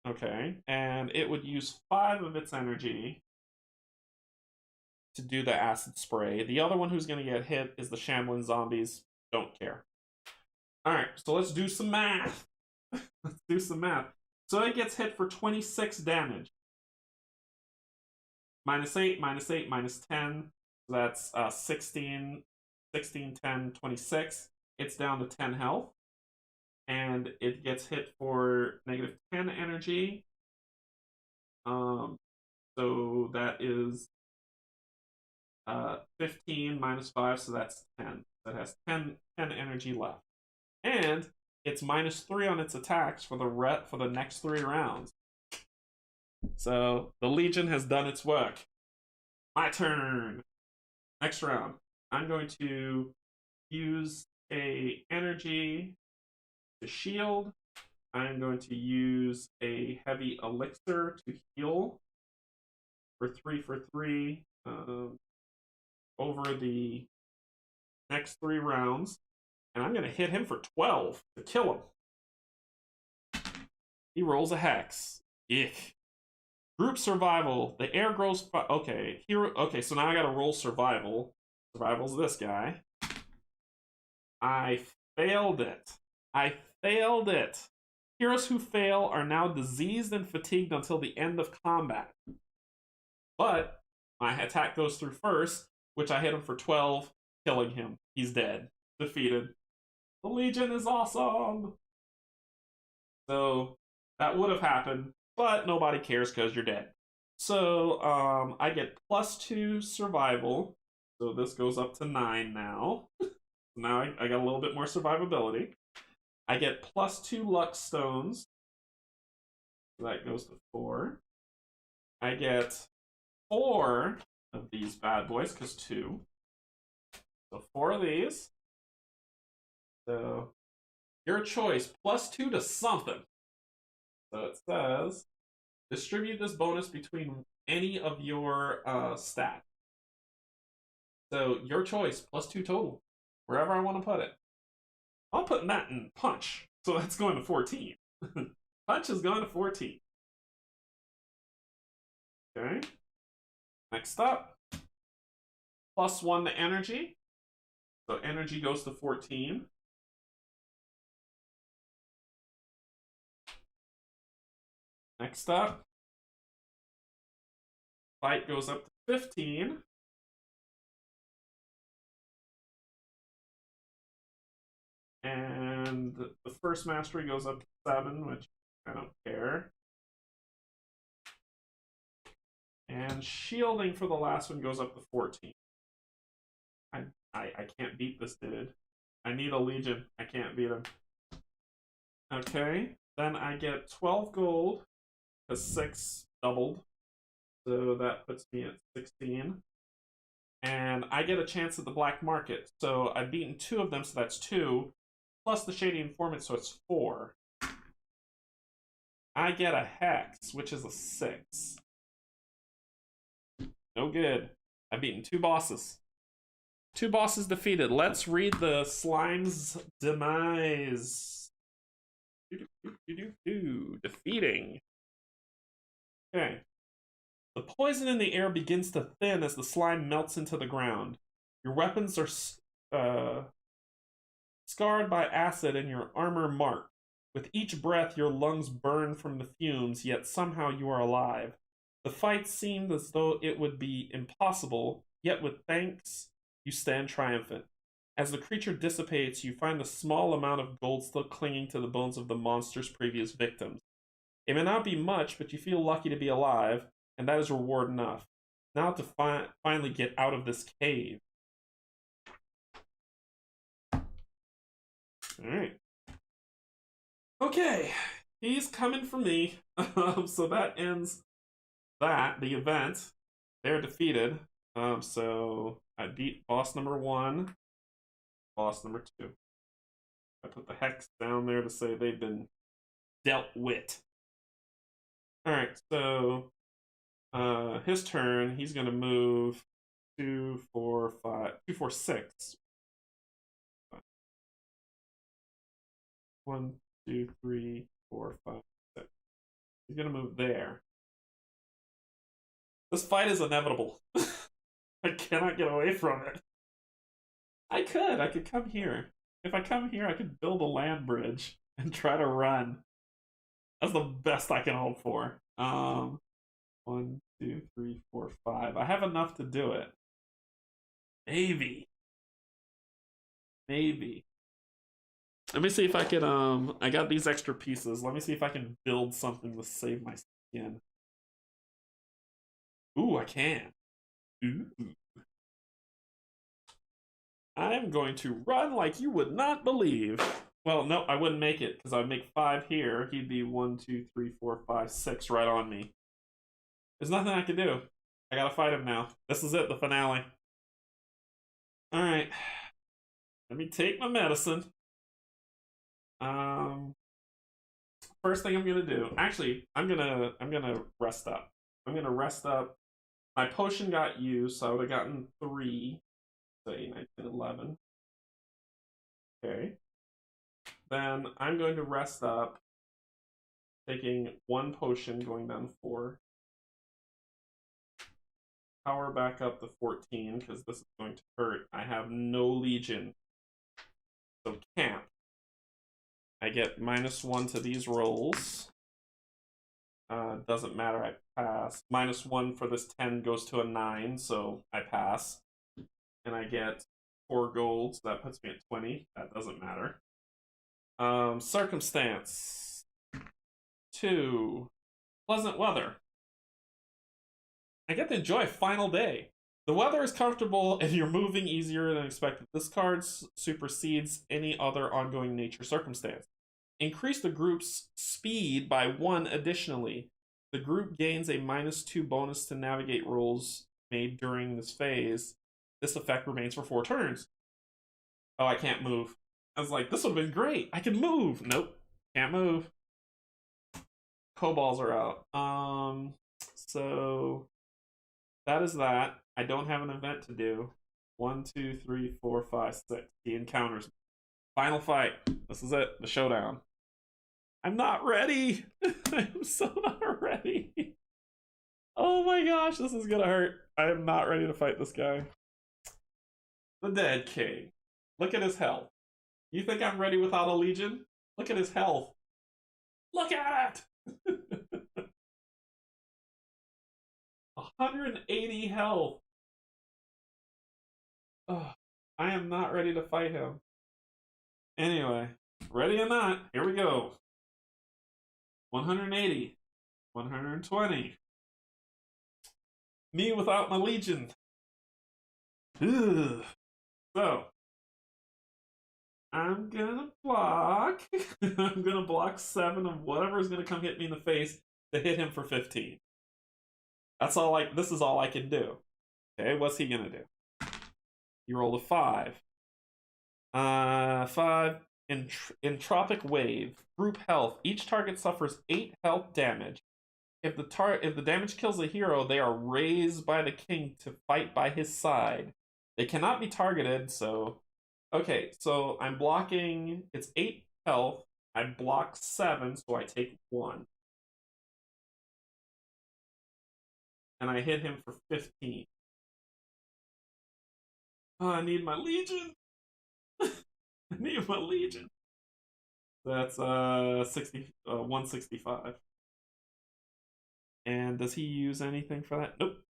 Okay, and it would use 5 of its energy to do the acid spray. The other one who's going to get hit is the shambling zombies. Don't care. All right, so let's do some math. Let's do some math. So it gets hit for 26 damage. Minus 8, minus 8, minus 10. So that's 16, 16, 10, 26. It's down to 10 health. And it gets hit for negative 10 energy. So that is 15 minus 5, so that's 10. That has 10 energy left. And it's minus 3 on its attacks for the next 3 rounds. So the Legion has done its work. My turn. Next round, I'm going to use a energy to shield. I'm going to use a heavy elixir to heal for 3 over the next 3 rounds. And I'm going to hit him for 12 to kill him. He rolls a hex. Ick. Group survival. The air grows. Okay, here. Okay, so now I got to roll survival. Survival's this guy. I failed it. I failed it. Heroes who fail are now diseased and fatigued until the end of combat. But my attack goes through first, which I hit him for 12, killing him. He's dead. Defeated. The Legion is awesome. So that would have happened, but nobody cares because you're dead. So I get +2 survival. So this goes up to 9 now. Now I got a little bit more survivability. I get +2 luck stones. So that goes to 4. I get 4 of these bad boys, because 2. So 4 of these. So your choice, +2 to something. So it says, distribute this bonus between any of your stats. So your choice, +2 total, wherever I want to put it. I'm putting that in punch, so that's going to 14. Punch is going to 14. Okay. Next up, +1 to energy. So energy goes to 14. Next up, fight goes up to 15. And the first mastery goes up to 7, which I don't care. And shielding for the last one goes up to 14. I can't beat this dude. I need a Legion. I can't beat him. Okay, then I get 12 gold, because 6 doubled. So that puts me at 16. And I get a chance at the black market. So I've beaten 2 of them, so that's 2. Plus the Shady Informant, so it's 4. I get a Hex, which is a 6. No good. I've beaten 2 bosses. 2 bosses defeated. Let's read the slime's demise. Defeating. Okay. The poison in the air begins to thin as the slime melts into the ground. Your weapons are scarred by acid and your armor marked. With each breath, your lungs burn from the fumes, yet somehow you are alive. The fight seemed as though it would be impossible, yet with thanks, you stand triumphant. As the creature dissipates, you find a small amount of gold still clinging to the bones of the monster's previous victims. It may not be much, but you feel lucky to be alive, and that is reward enough. Now to finally get out of this cave. Alright. Okay, he's coming for me. So that ends the event. They're defeated. So I beat boss number 1, boss number 2. I put the hex down there to say they've been dealt with. Alright, so His turn. He's gonna move 2, 4, 5, 2, 4, 6. 1, 2, 3, 4, 5, 6. He's gonna move there. This fight is inevitable. I cannot get away from it. I could come here. If I come here, I could build a land bridge and try to run. That's the best I can hope for. 1, 2, 3, 4, 5. I have enough to do it. Maybe. Maybe. Let me see if I can, I got these extra pieces. Let me see if I can build something to save my skin. Ooh, I can. Ooh. I'm going to run like you would not believe. Well, no, I wouldn't make it because I'd make 5 here. He'd be 1, 2, 3, 4, 5, 6 right on me. There's nothing I can do. I gotta fight him now. This is it, the finale. Alright. Let me take my medicine. First thing I'm gonna do. Actually, I'm gonna rest up. I'm gonna rest up. My potion got used, so I would have gotten 3. Say 9, 10, 11. Okay. Then I'm going to rest up, taking 1 potion, going down 4. Power back up to 14, because this is going to hurt. I have no Legion. So camp. I get -1 to these rolls. Doesn't matter, I pass. -1 for this 10 goes to a 9, so I pass. And I get 4 gold, so that puts me at 20. That doesn't matter. Circumstance 2. Pleasant weather. I get to enjoy final day. The weather is comfortable and you're moving easier than expected. This card supersedes any other ongoing nature circumstance. Increase the group's speed by 1 additionally. The group gains a -2 bonus to navigate rolls made during this phase. This effect remains for 4 turns. Oh, I can't move. I was like, this would have been great. I can move. Nope. Can't move. Kobolds are out. So that is that. I don't have an event to do. 1, 2, 3, 4, 5, 6. He encounters me. Final fight. This is it. The showdown. I'm not ready. I'm so not ready. Oh my gosh, this is gonna hurt. I am not ready to fight this guy. The Dead King. Look at his health. You think I'm ready without a Legion? Look at his health. Look at it! 180 health. Oh, I am not ready to fight him. Anyway, ready or not, here we go. 180. 120. Me without my Legion. Ugh. So, I'm gonna block. I'm gonna block 7 of whatever is gonna come hit me in the face to hit him for 15. That's all this is all I can do. Okay, what's he gonna do? He rolled a 5. 5. Entropic Wave. Group health. Each target suffers 8 health damage. If the damage kills a hero, they are raised by the king to fight by his side. They cannot be targeted, so... Okay, so I'm blocking... It's 8 health. I block 7, so I take 1. And I hit him for 15. Oh, I need my Legion! I need my Legion! That's 165. And does he use anything for that? Nope.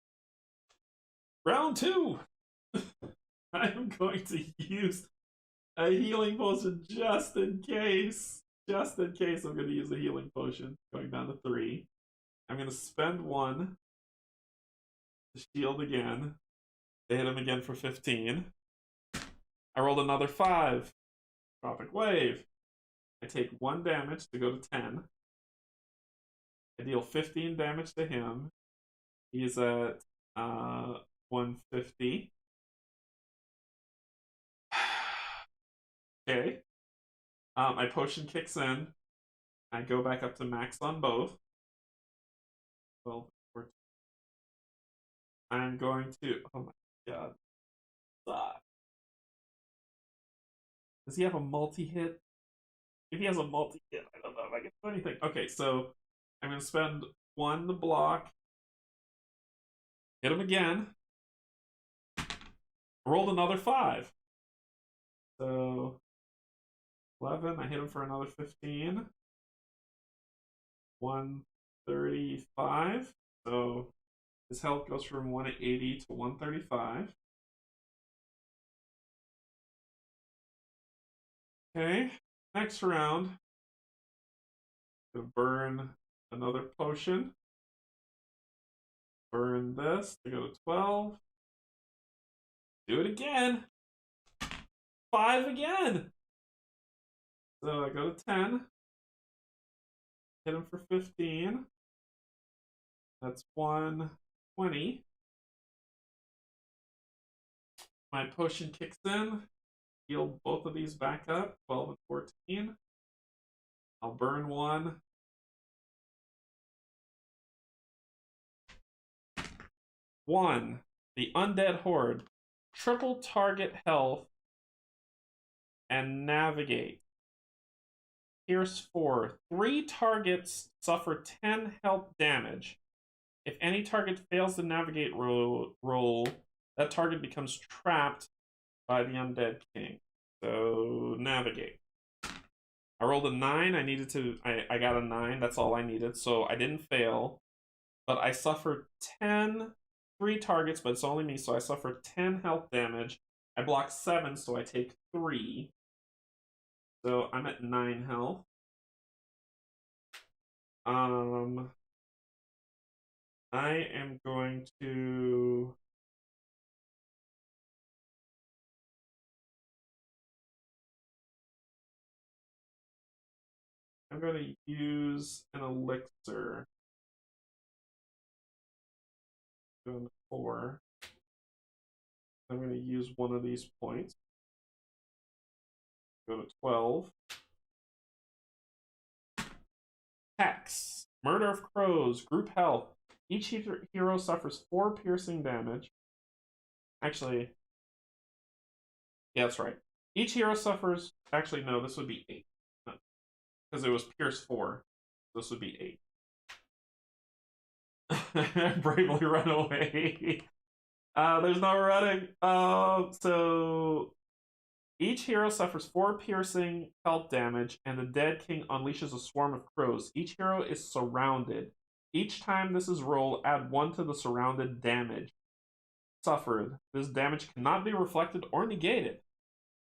Round 2! I'm going to use a healing potion just in case. Just in case I'm going to use a healing potion. Going down to 3. I'm going to spend 1 to shield again. To hit him again for 15. I rolled another 5. Tropic Wave. I take 1 damage to go to 10. I deal 15 damage to him. He's at 150. Okay. My potion kicks in. I go back up to max on both. Well, I'm going to. Oh my god. Does he have a multi-hit? If he has a multi-hit, I don't know if I can do anything. Okay, so I'm going to spend 1 to block. Hit him again. Rolled another 5. So 11. I hit him for another 15. 135. So his health goes from 180 to 135. Okay, next round. To burn another potion. Burn this to go to 12. Do it again. 5 again. So I go to 10. Hit him for 15. That's 120. My potion kicks in. Heal both of these back up. 12 and 14. I'll burn 1. The Undead Horde. Triple target health and navigate. Pierce 4. 3 targets suffer 10 health damage. If any target fails the navigate roll, that target becomes trapped by the Undead King. So, navigate. I rolled a 9. I got a 9. That's all I needed. So, I didn't fail. But I suffered 3 targets, but it's only me, so I suffer 10 health damage. I block 7, so I take 3. So I'm at 9 health. I am going to... I'm going to use an elixir. Go to 4. I'm going to use one of these points. Go to 12. Hex. Murder of Crows. Group health. Each hero suffers 4 piercing damage. Actually, yeah, that's right. Each hero suffers... Actually, no, this would be 8. Because it was Pierce 4. This would be 8. Bravely run away. There's no running. So each hero suffers 4 piercing health damage, and the Dead King unleashes a swarm of crows. Each hero is surrounded. Each time this is rolled, add 1 to the surrounded damage suffered. This damage cannot be reflected or negated.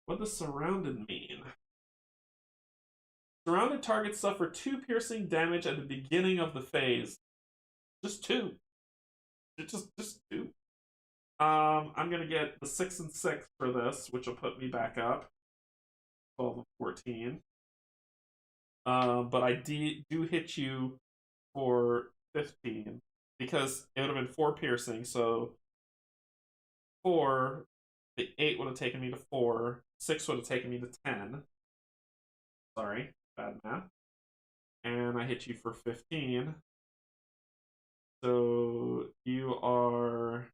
What does surrounded mean? Surrounded targets suffer 2 piercing damage at the beginning of the phase. Just 2. Just 2. I'm gonna get the 6 and 6 for this, which will put me back up 12 and 14. But I do hit you for 15 because it would have been 4 piercing. So 4, the 8 would have taken me to 4. 6 would have taken me to 10. Sorry, bad math. And I hit you for 15. So you are...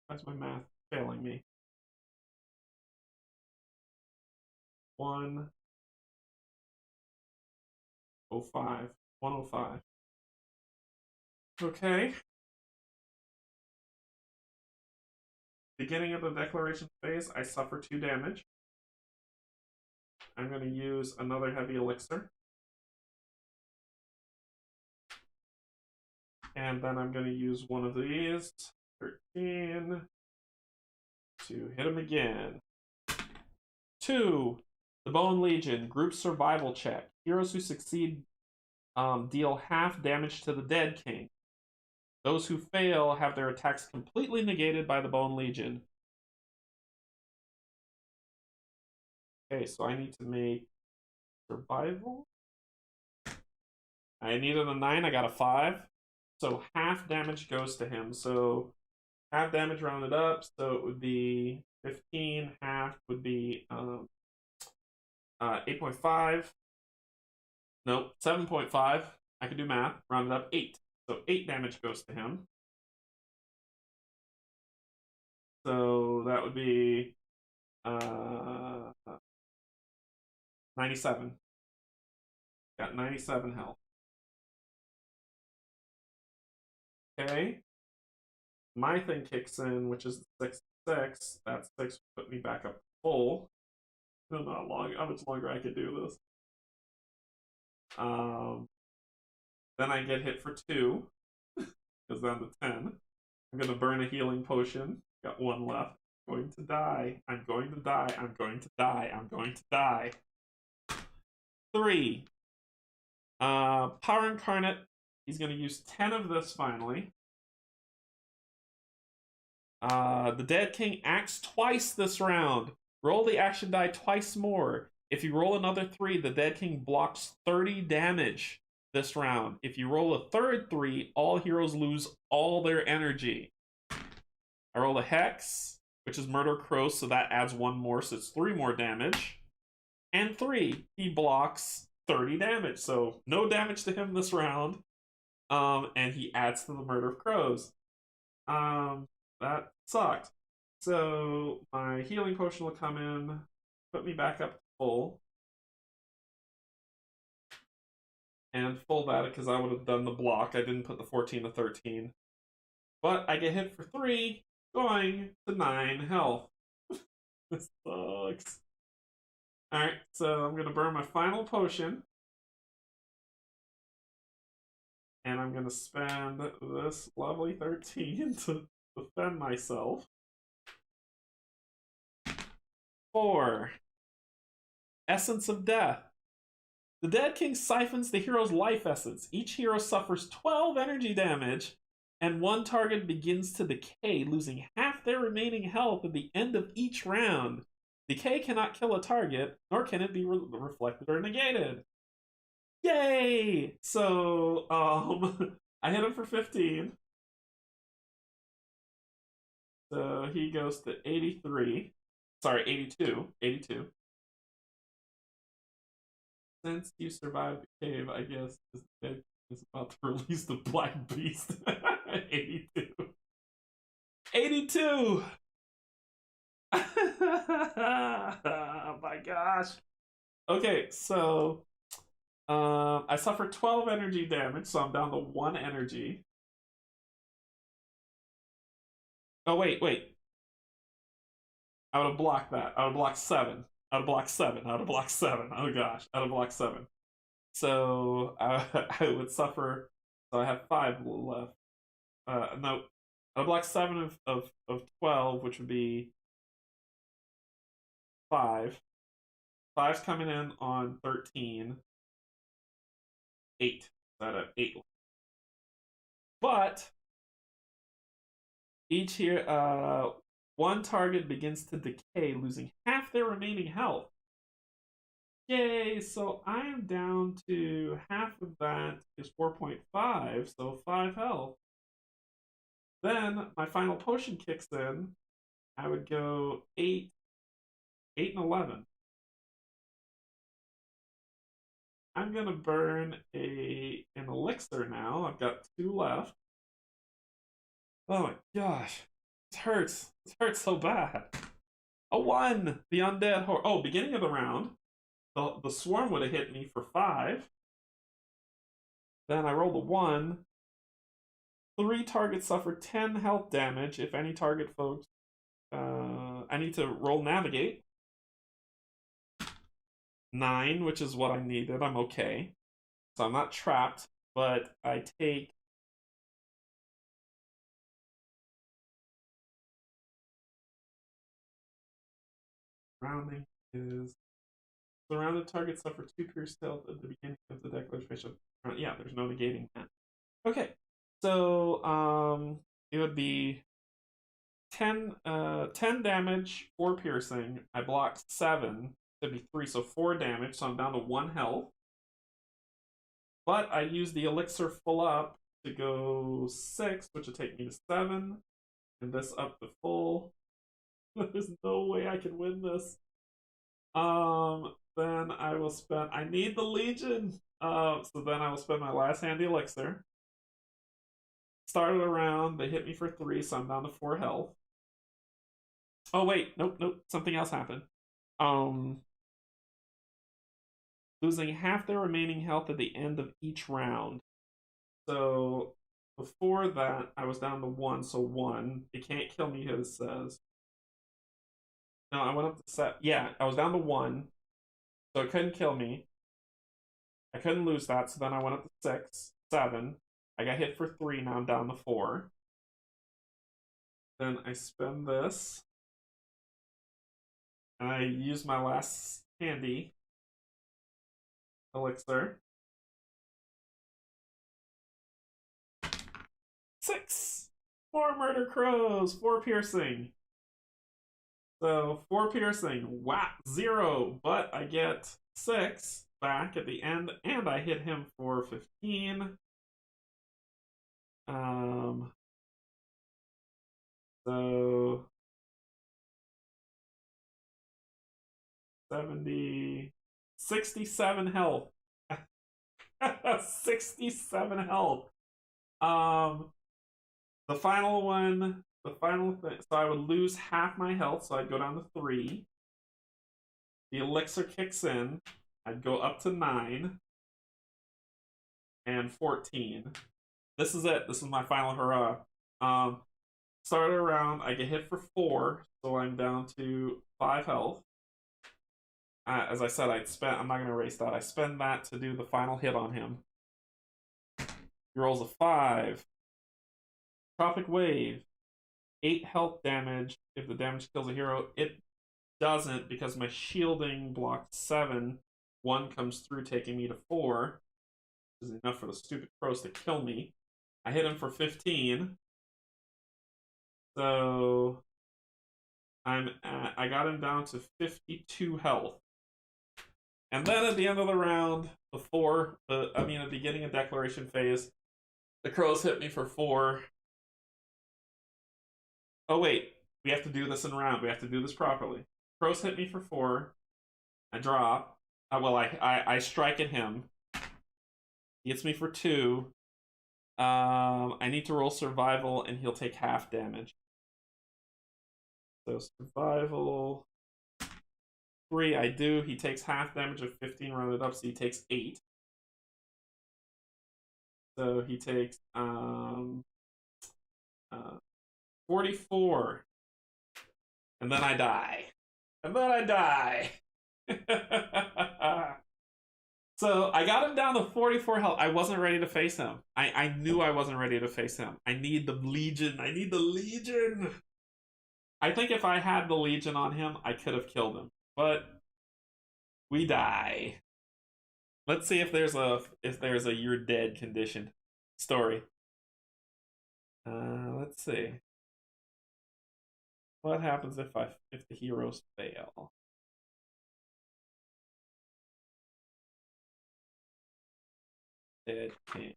Why is my math failing me? 105. 105. Okay. Beginning of the declaration phase, I suffer 2 damage. I'm going to use another heavy elixir. And then I'm going to use one of these. 13. To hit him again. 2. The Bone Legion. Group survival check. Heroes who succeed deal half damage to the Dead King. Those who fail have their attacks completely negated by the Bone Legion. Okay, so I need to make survival. I needed a 9, I got a 5. So half damage goes to him. So half damage rounded up, so it would be 15. Half would be 8.5. Nope, 7.5. I can do math. Round it up 8. So 8 damage goes to him. So that would be 97. Got 97 health. Okay. My thing kicks in, which is 6. That 6 put me back up full. I don't know how much longer I could do this. Then I get hit for 2. Goes down to 10. I'm gonna burn a healing potion. Got 1 left. I'm going to die. I'm going to die. I'm going to die. I'm going to die. 3. Power Incarnate. He's gonna use 10 of this finally. The Dead King acts twice this round. Roll the action die twice more. If you roll another 3, the Dead King blocks 30 damage this round. If you roll a third 3, all heroes lose all their energy. I roll a Hex, which is Murder Crow, so that adds 1 more, so it's 3 more damage. And 3, he blocks 30 damage, so no damage to him this round. And he adds to the Murder of Crows. That sucked. So my healing potion will come in, put me back up to full. And full that because I would have done the block. I didn't put the 14 to 13. But I get hit for 3, going to 9 health. This sucks. Alright, so I'm going to burn my final potion. And I'm going to spend this lovely 13 to defend myself. 4. Essence of Death. The Dead King siphons the hero's life essence. Each hero suffers 12 energy damage, and one target begins to decay, losing half their remaining health at the end of each round. Decay cannot kill a target, nor can it be reflected or negated. Yay! So, I hit him for 15. So he goes to 83. Sorry, 82. 82. Since you survived the cave, I guess this dead is about to release the Black Beast. 82. 82! Oh my gosh. Okay, so I suffer 12 energy damage, so I'm down to 1 energy. Oh, wait. I would have blocked that. I would have blocked 7. I would have blocked 7. I would have blocked 7. Oh gosh, I would have blocked 7. So I would suffer. So I have 5 left. No, I would block 7 of 12, which would be 5. 5's coming in on 13. 8. So I have 8. But each here, one target begins to decay, losing half their remaining health. Yay! So I am down to half of that is 4.5, so 5 health. Then my final potion kicks in. I would go 8, 8 and 11. I'm gonna burn an elixir now. I've got 2 left. Oh my gosh. This hurts. This hurts so bad. A 1! The undead horde. Oh, beginning of the round. The swarm would have hit me for 5. Then I rolled a 1. 3 targets suffer 10 health damage if any target folks. I need to roll navigate. 9, which is what I needed. I'm okay. So I'm not trapped, but I take rounding is surrounded targets suffer 2 pierced health at the beginning of the declaration. Yeah, there's no negating that. Okay, so it would be 10 damage, 4 piercing. I blocked 7, it'd be 3, so 4 damage, so I'm down to 1 health. But I use the elixir full up to go 6, which would take me to 7, and this up to full. There's no way I can win this. Then I will spend. I need the Legion. So then I will spend my last handy elixir. Started around. They hit me for 3, so I'm down to 4 health. Oh wait, nope. Something else happened. Losing half their remaining health at the end of each round. So before that, I was down to 1, so 1. It can't kill me, as it says. No, I went up to 7. Yeah, I was down to 1, so it couldn't kill me. I couldn't lose that, so then I went up to 6, 7. I got hit for 3, now I'm down to 4. Then I spend this. And I use my last handy elixir. 6! 4 murder crows, 4 piercing. So 4 piercing, whack, 0, but I get 6 back at the end, and I hit him for 15. So 70, 67 health. 67 health. The final one, the final thing. So I would lose half my health, so I'd go down to 3. The elixir kicks in. I'd go up to 9 and 14. This is it. This is my final hurrah. Started around. I get hit for 4, so I'm down to 5 health. As I said, I'm not going to erase that. I spend that to do the final hit on him. He rolls a 5. Tropic Wave. 8 health damage if the damage kills a hero. It doesn't because my shielding blocked 7. 1 comes through, taking me to 4. Which is enough for the stupid crows to kill me. I hit him for 15. So I got him down to 52 health. And then at the end of the round, at the beginning of declaration phase, the crows hit me for 4. Oh wait, we have to do this in round. We have to do this properly. Crows hit me for 4. I drop. I strike at him. He hits me for 2. I need to roll survival, and he'll take half damage. So survival 3, I do. He takes half damage of 15 rounded up, so he takes 8. So he takes 44. And then I die. So I got him down to 44 health. I wasn't ready to face him. I knew I wasn't ready to face him. I need the Legion. I think if I had the Legion on him, I could have killed him. But we die. Let's see if there's a you're dead condition story. Let's see. What happens if the heroes fail? Dead king.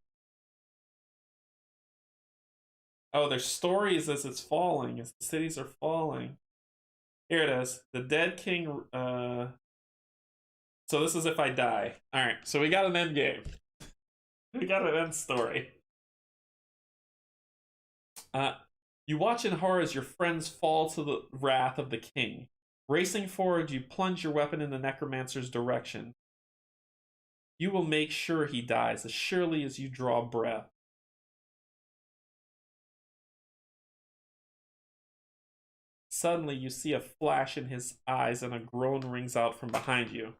Oh, there's stories as it's falling, as the cities are falling. Here it is. The dead king. So this is if I die. All right. So we got an end game. We got an end story. You watch in horror as your friends fall to the wrath of the king. Racing forward, you plunge your weapon in the necromancer's direction. You will make sure he dies as surely as you draw breath. Suddenly, you see a flash in his eyes and a groan rings out from behind you.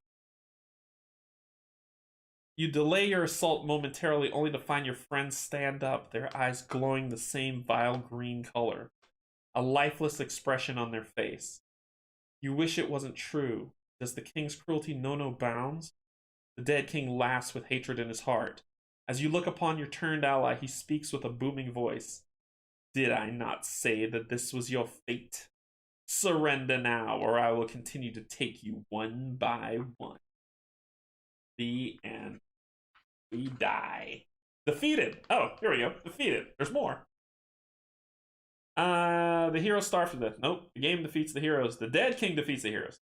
You delay your assault momentarily only to find your friends stand up, their eyes glowing the same vile green color, a lifeless expression on their face. You wish it wasn't true. Does the king's cruelty know no bounds? The dead king laughs with hatred in his heart. As you look upon your turned ally, he speaks with a booming voice. Did I not say that this was your fate? Surrender now, or I will continue to take you one by one. The end. We die. Defeated. Oh, here we go. Defeated. There's more. The heroes starve to death. Nope. The game defeats the heroes. The dead king defeats the heroes.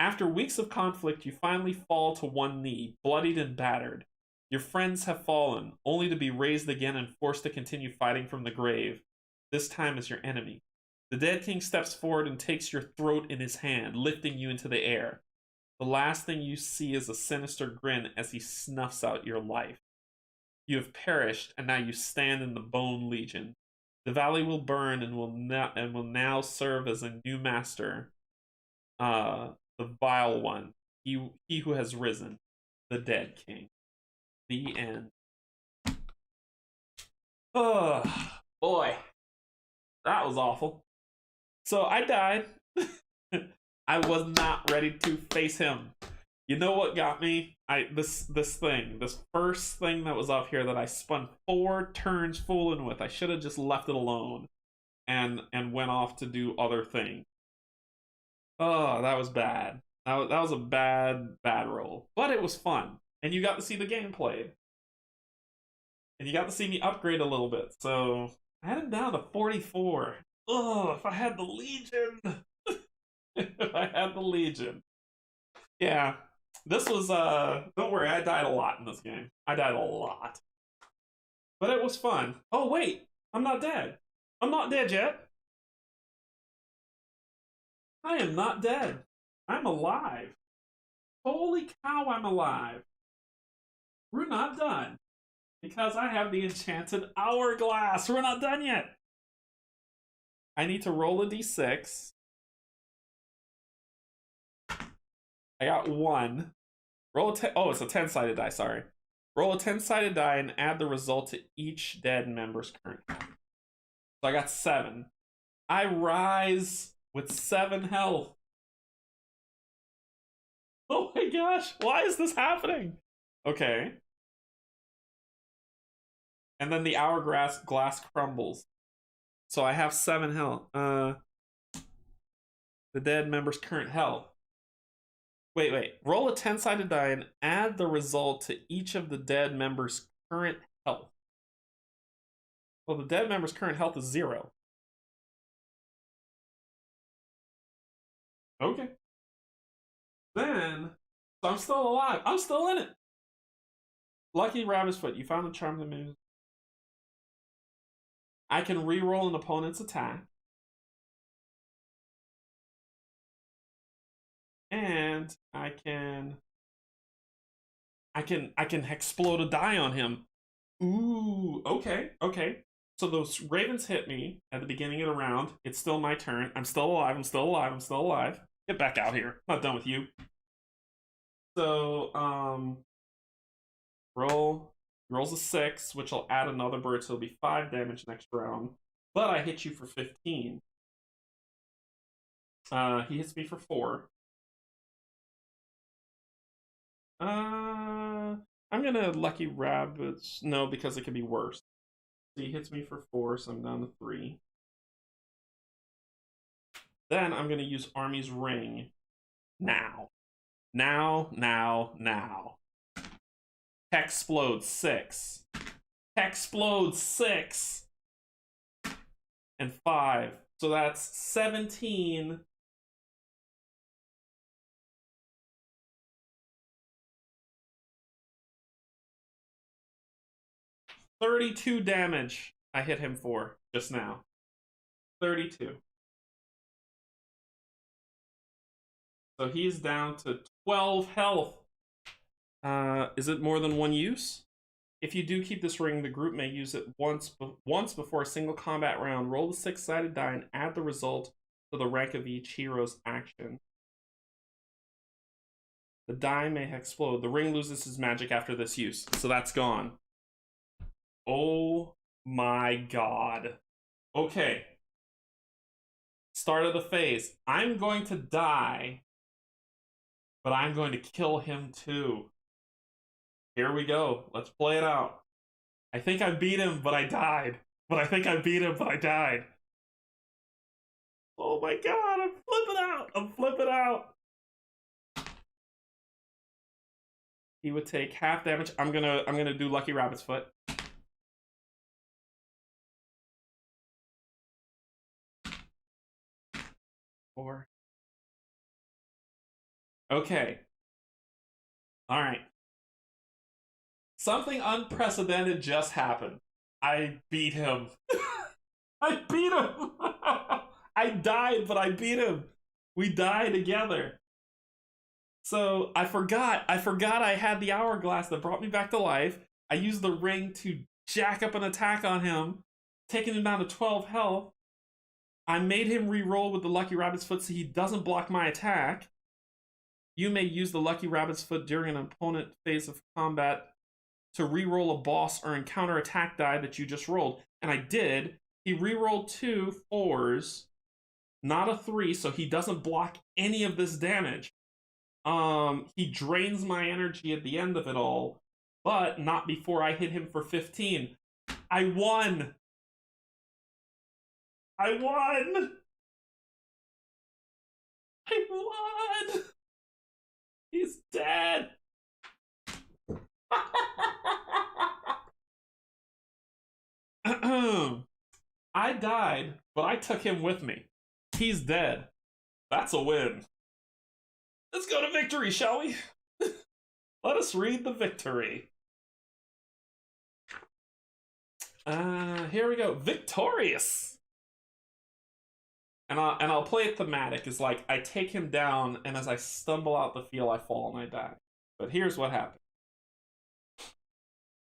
After weeks of conflict, you finally fall to one knee, bloodied and battered. Your friends have fallen, only to be raised again and forced to continue fighting from the grave, this time as your enemy. The dead king steps forward and takes your throat in his hand, lifting you into the air. The last thing you see is a sinister grin as he snuffs out your life. You have perished, and now you stand in the Bone Legion. The valley will burn and will now serve as a new master, the vile one, he who has risen, the dead king. The end. Oh boy, that was awful. So I died. I was not ready to face him. You know what got me? This first thing that was up here that I spun 4 turns fooling with. I should have just left it alone and went off to do other things. Oh, that was bad. That was a bad roll. But it was fun. And you got to see the game played. And you got to see me upgrade a little bit. So I had him down to 44. Oh, if I had the Legion. If I had the Legion. Yeah. This was, don't worry, I died a lot in this game. I died a lot. But it was fun. Oh, wait. I'm not dead. I'm not dead yet. I am not dead. I'm alive. Holy cow, I'm alive. We're not done. Because I have the enchanted hourglass. We're not done yet. I need to roll a d6. I got 1. Roll a 10. Oh, it's a 10-sided die, sorry. Roll a 10-sided die and add the result to each dead member's current health. So I got 7. I rise with 7 health. Oh my gosh, why is this happening? Okay. And then the hourglass glass crumbles. So I have 7 health. The dead member's current health. Wait. Roll a 10-sided die and add the result to each of the dead member's current health. Well, the dead member's current health is 0. Okay. Then, so I'm still alive. I'm still in it. Lucky Rabbit's Foot. You found the charm that moves. I can re-roll an opponent's attack. And I can explode a die on him. Ooh, okay. So those ravens hit me at the beginning of the round. It's still my turn. I'm still alive. Get back out here. I'm not done with you. So, rolls a 6, which will add another bird, so it'll be 5 damage next round. But I hit you for 15. He hits me for 4. I'm gonna Lucky Rabbits. No, because it could be worse. So he hits me for 4, so I'm down to 3. Then I'm gonna use Army's Ring. Now. Hexplode 6. Hexplode 6. And 5. So that's 17. $32 damage I hit him for just now. 32. So he's down to 12 health. Is it more than 1 use? If you do keep this ring, the group may use it once before a single combat round. Roll the 6-sided die and add the result to the rank of each hero's action. The die may explode. The ring loses its magic after this use. So that's gone. Oh my god. Okay. Start of the phase. I'm going to die, but I'm going to kill him too. Here we go. Let's play it out. I think I beat him, but I died. But I think I beat him, but I died. Oh my god, I'm flipping out. He would take half damage. I'm gonna do Lucky Rabbit's Foot. Four. Okay. All right. Something unprecedented just happened. I beat him. I beat him. I died, but I beat him. We die together. So I forgot I had the hourglass that brought me back to life. I used the ring to jack up an attack on him, taking him down to 12 health. I made him re-roll with the Lucky Rabbit's Foot so he doesn't block my attack. You may use the Lucky Rabbit's Foot during an opponent phase of combat to re-roll a boss or encounter attack die that you just rolled. And I did. He re-rolled 2 4s, not a 3, so he doesn't block any of this damage. He drains my energy at the end of it all, but not before I hit him for 15. I won! I won! I won! He's dead! I died, but I took him with me. He's dead. That's a win. Let's go to victory, shall we? Let us read the victory. Here we go. Victorious! And I'll play it thematic. Is like, I take him down, and as I stumble out the field, I fall and I die. But here's what happened.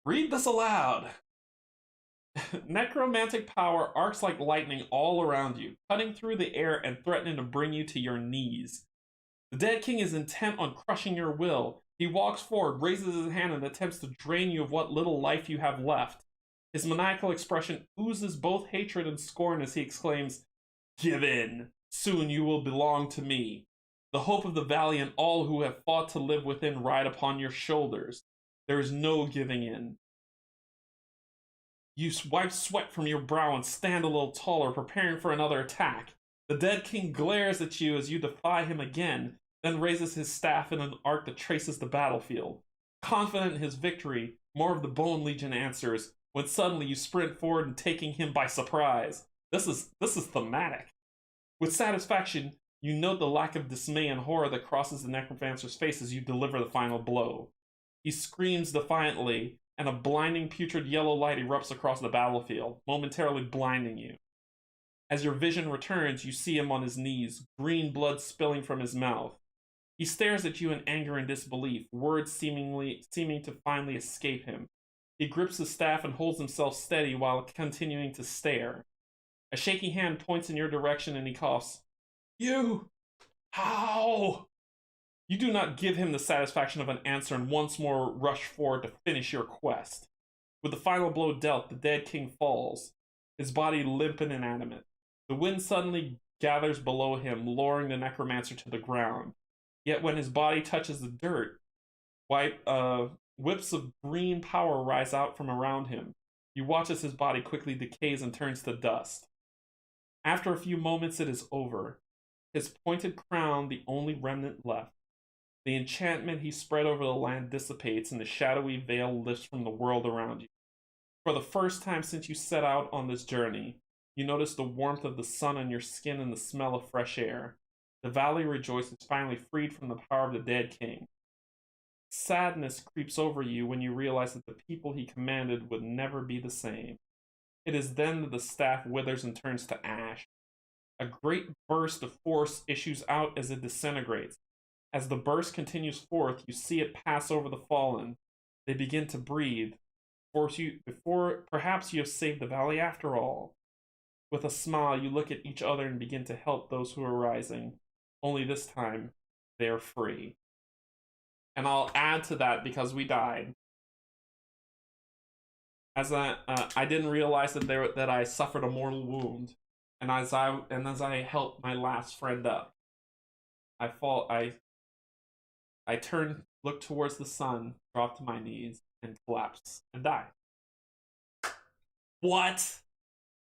Read this aloud. Necromantic power arcs like lightning all around you, cutting through the air and threatening to bring you to your knees. The Dead King is intent on crushing your will. He walks forward, raises his hand, and attempts to drain you of what little life you have left. His maniacal expression oozes both hatred and scorn as he exclaims, "Give in! Soon you will belong to me. The hope of the valiant, all who have fought to live within, ride upon your shoulders. There is no giving in." You wipe sweat from your brow and stand a little taller, preparing for another attack. The Dead King glares at you as you defy him again, then raises his staff in an arc that traces the battlefield. Confident in his victory, more of the Bone Legion answers, when suddenly you sprint forward and taking him by surprise. This is thematic. With satisfaction, you note the lack of dismay and horror that crosses the necromancer's face as you deliver the final blow. He screams defiantly, and a blinding putrid yellow light erupts across the battlefield, momentarily blinding you. As your vision returns, you see him on his knees, green blood spilling from his mouth. He stares at you in anger and disbelief, words seeming to finally escape him. He grips his staff and holds himself steady while continuing to stare. A shaky hand points in your direction and he coughs. "You! How?" You do not give him the satisfaction of an answer and once more rush forward to finish your quest. With the final blow dealt, the Dead King falls, his body limp and inanimate. The wind suddenly gathers below him, lowering the necromancer to the ground. Yet when his body touches the dirt, whips of green power rise out from around him. You watch as his body quickly decays and turns to dust. After a few moments, it is over. His pointed crown, the only remnant left. The enchantment he spread over the land dissipates, and the shadowy veil lifts from the world around you. For the first time since you set out on this journey, you notice the warmth of the sun on your skin and the smell of fresh air. The valley rejoices, finally freed from the power of the Dead King. Sadness creeps over you when you realize that the people he commanded would never be the same. It is then that the staff withers and turns to ash. A great burst of force issues out as it disintegrates. As the burst continues forth, you see it pass over the fallen. They begin to breathe. Before perhaps you have saved the valley after all. With a smile, you look at each other and begin to help those who are rising. Only this time, they are free. And I'll add to that because we died. As I didn't realize that I suffered a mortal wound, and as I helped my last friend up, I turned, looked towards the sun, dropped to my knees, and collapsed and died. What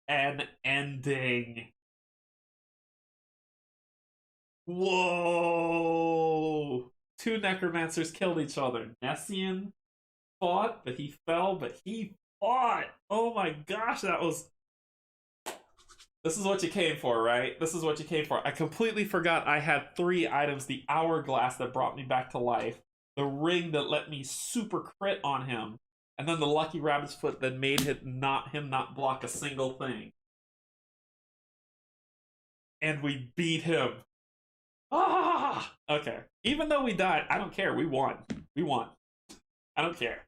an ending! Whoa! Two necromancers killed each other. Nessian fought, but he fell, but he fought! Oh my gosh, that was This is what you came for, right? This is what you came for. I completely forgot I had 3 items: the hourglass that brought me back to life, the ring that let me super crit on him, and then the lucky rabbit's foot that made him not block a single thing. And we beat him. Ah! Okay. Even though we died, I don't care. We won. We won. I don't care.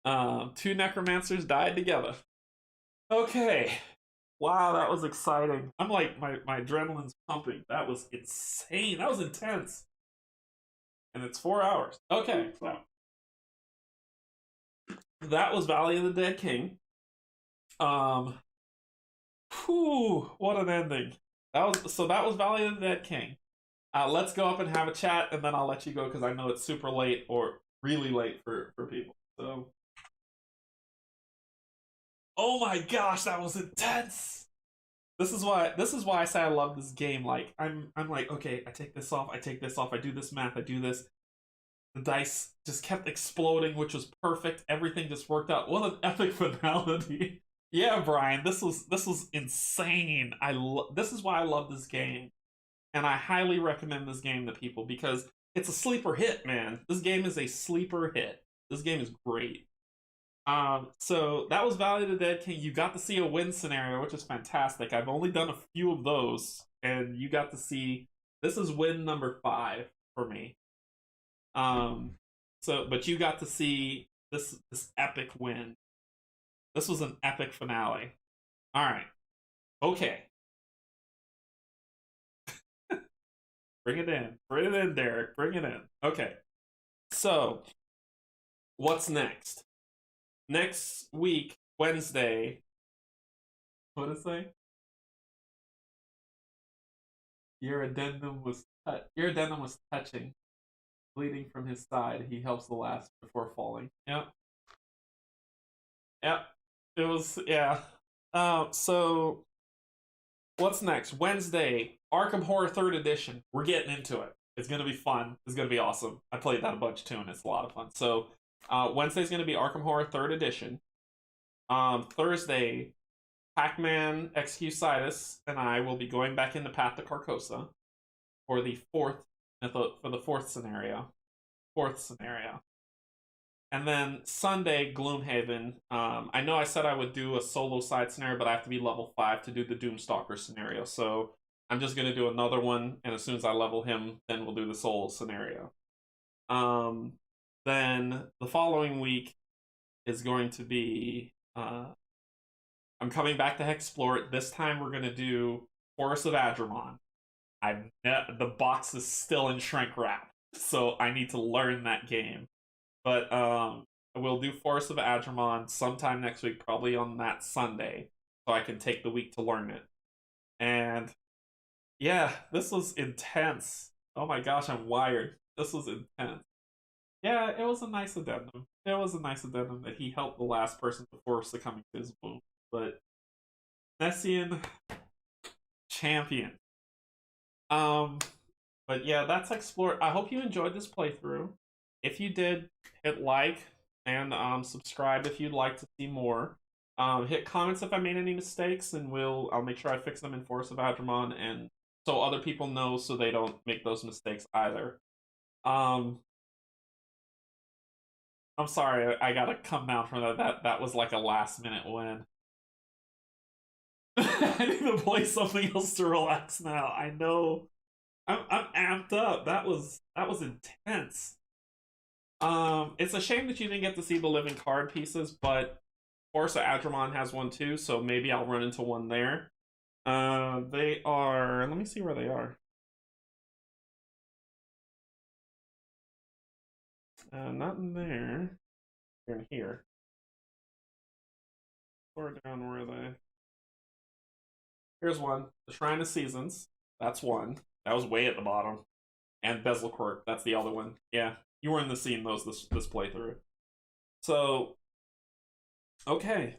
2 necromancers died together. Okay. Wow, that was exciting. I'm like, my adrenaline's pumping. That was insane. That was intense. And it's 4 hours. Okay, so that was Valley of the Dead King. Um, whew, what an ending. That was Valley of the Dead King. Let's go up and have a chat, and then I'll let you go because I know it's super late or really late for people. So, oh my gosh, that was intense. This is why I say I love this game. Like I'm like, okay, I take this off, I take this off, I do this math, I do this. The dice just kept exploding, which was perfect. Everything just worked out. What an epic finality. Yeah, Brian, this was insane. This is why I love this game. And I highly recommend this game to people because it's a sleeper hit, man. This game is a sleeper hit. This game is great. So that was Valley of the Dead King. You got to see a win scenario, which is fantastic. I've only done a few of those, and you got to see this is win number 5 for me. But you got to see this epic win. This was an epic finale. All right, okay, bring it in, Derek, bring it in. Okay, so what's next? Next week, Wednesday. What did it say? Your addendum was touching, bleeding from his side. He helps the last before falling. Yep. Yep. It was yeah. So what's next? Wednesday, Arkham Horror 3rd Edition. We're getting into it. It's gonna be fun. It's gonna be awesome. I played that a bunch too, and it's a lot of fun. So Wednesday's gonna be Arkham Horror 3rd Edition. Thursday, Pac-Man Excusitis and I will be going back into Path to Carcosa for the fourth scenario. Fourth scenario. And then Sunday, Gloomhaven. I know I said I would do a solo side scenario, but I have to be level 5 to do the Doomstalker scenario. So I'm just going to do another one, and as soon as I level him, then we'll do the solo scenario. Then the following week is going to be... I'm coming back to Hexplore. This time we're going to do Forest of Adramon. The box is still in shrink wrap, so I need to learn that game. But we'll do Forest of Adramon sometime next week, probably on that Sunday, so I can take the week to learn it. And yeah, this was intense. Oh my gosh, I'm wired. This was intense. Yeah, it was a nice addendum. It was a nice addendum that he helped the last person before succumbing to his wound. But Messian champion. But yeah, that's Explore. I hope you enjoyed this playthrough. If you did, hit like and subscribe if you'd like to see more. Hit comments if I made any mistakes, and I'll make sure I fix them in Force of Adramon, and so other people know so they don't make those mistakes either. I'm sorry, I gotta come down from that. That was like a last minute win. I need to play something else to relax now. I know. I'm amped up. That was intense. It's a shame that you didn't get to see the living card pieces, but Force of Adramon has one too, so maybe I'll run into one there. They are. Let me see where they are. Not in there. They're in here. Or down where are they? Here's one. The Shrine of Seasons. That's one. That was way at the bottom. And Bezel Court. That's the other one. Yeah, you were in the scene this playthrough. So, okay.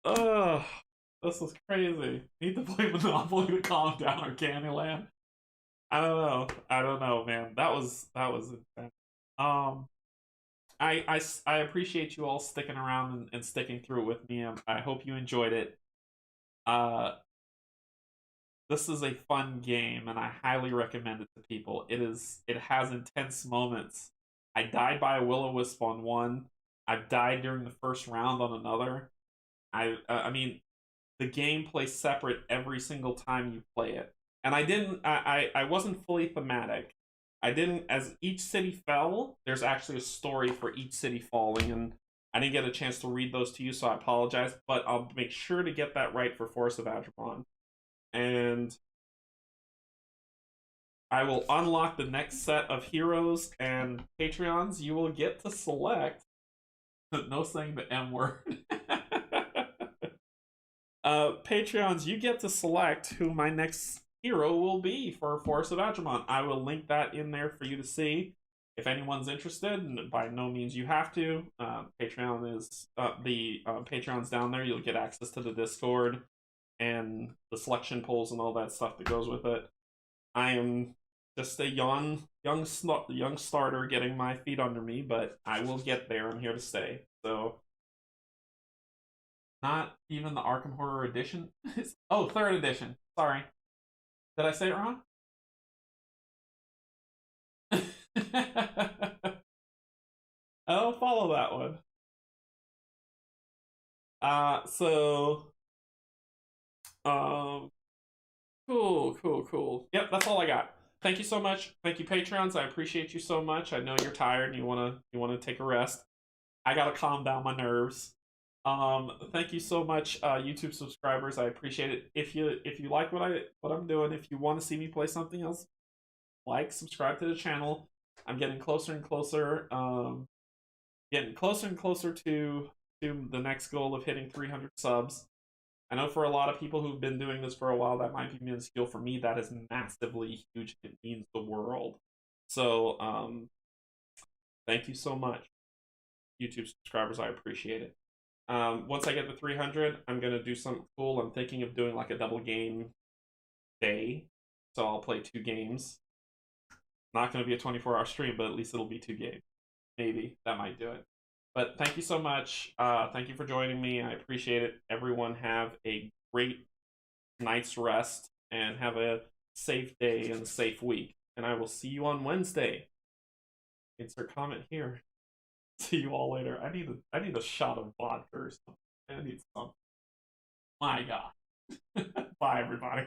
Ugh, this is crazy. Need to play Monopoly to calm down our Candyland. I don't know, man. That was intense. Um, I appreciate you all sticking around and sticking through it with me. I hope you enjoyed it. Uh, this is a fun game, and I highly recommend it to people. It has intense moments. I died by a will-o-wisp on one. I've died during the first round on another. I mean, the game plays separate every single time you play it. And I wasn't fully thematic. I didn't as each city fell, there's actually a story for each city falling, and I didn't get a chance to read those to you, so I apologize, but I'll make sure to get that right for Force of Agramon. And I will unlock the next set of heroes and Patreons. You will get to select no saying the M word. Patreons, you get to select who my next hero will be for Force of Agramon. I will link that in there for you to see. If anyone's interested, and by no means you have to, Patreon is the Patreon's down there. You'll get access to the Discord and the selection polls and all that stuff that goes with it. I am just a young starter getting my feet under me, but I will get there. I'm here to stay. So not even the Arkham Horror Edition. Oh, third edition. Sorry. Did I say it wrong? I don't follow that one. So, um, cool. Yep, that's all I got. Thank you so much. Thank you, Patreons. I appreciate you so much. I know you're tired and you wanna take a rest. I gotta calm down my nerves. Thank you so much, YouTube subscribers. I appreciate it. If you like what I'm doing, if you want to see me play something else, like, subscribe to the channel. I'm getting closer and closer. Getting closer and closer to the next goal of hitting 300 subs. I know for a lot of people who've been doing this for a while, that might be minuscule. For me, that is massively huge. It means the world. So, thank you so much, YouTube subscribers. I appreciate it. Once I get to 300, I'm gonna do something cool. I'm thinking of doing like a double game day, so I'll play 2 games. Not gonna be a 24-hour stream, but at least it'll be 2 games. Maybe that might do it. But thank you so much. Thank you for joining me. I appreciate it. Everyone have a great night's rest and have a safe day and a safe week. And I will see you on Wednesday. Insert comment here. See you all later. I need a shot of vodka or something. I need something. My God. Bye, everybody.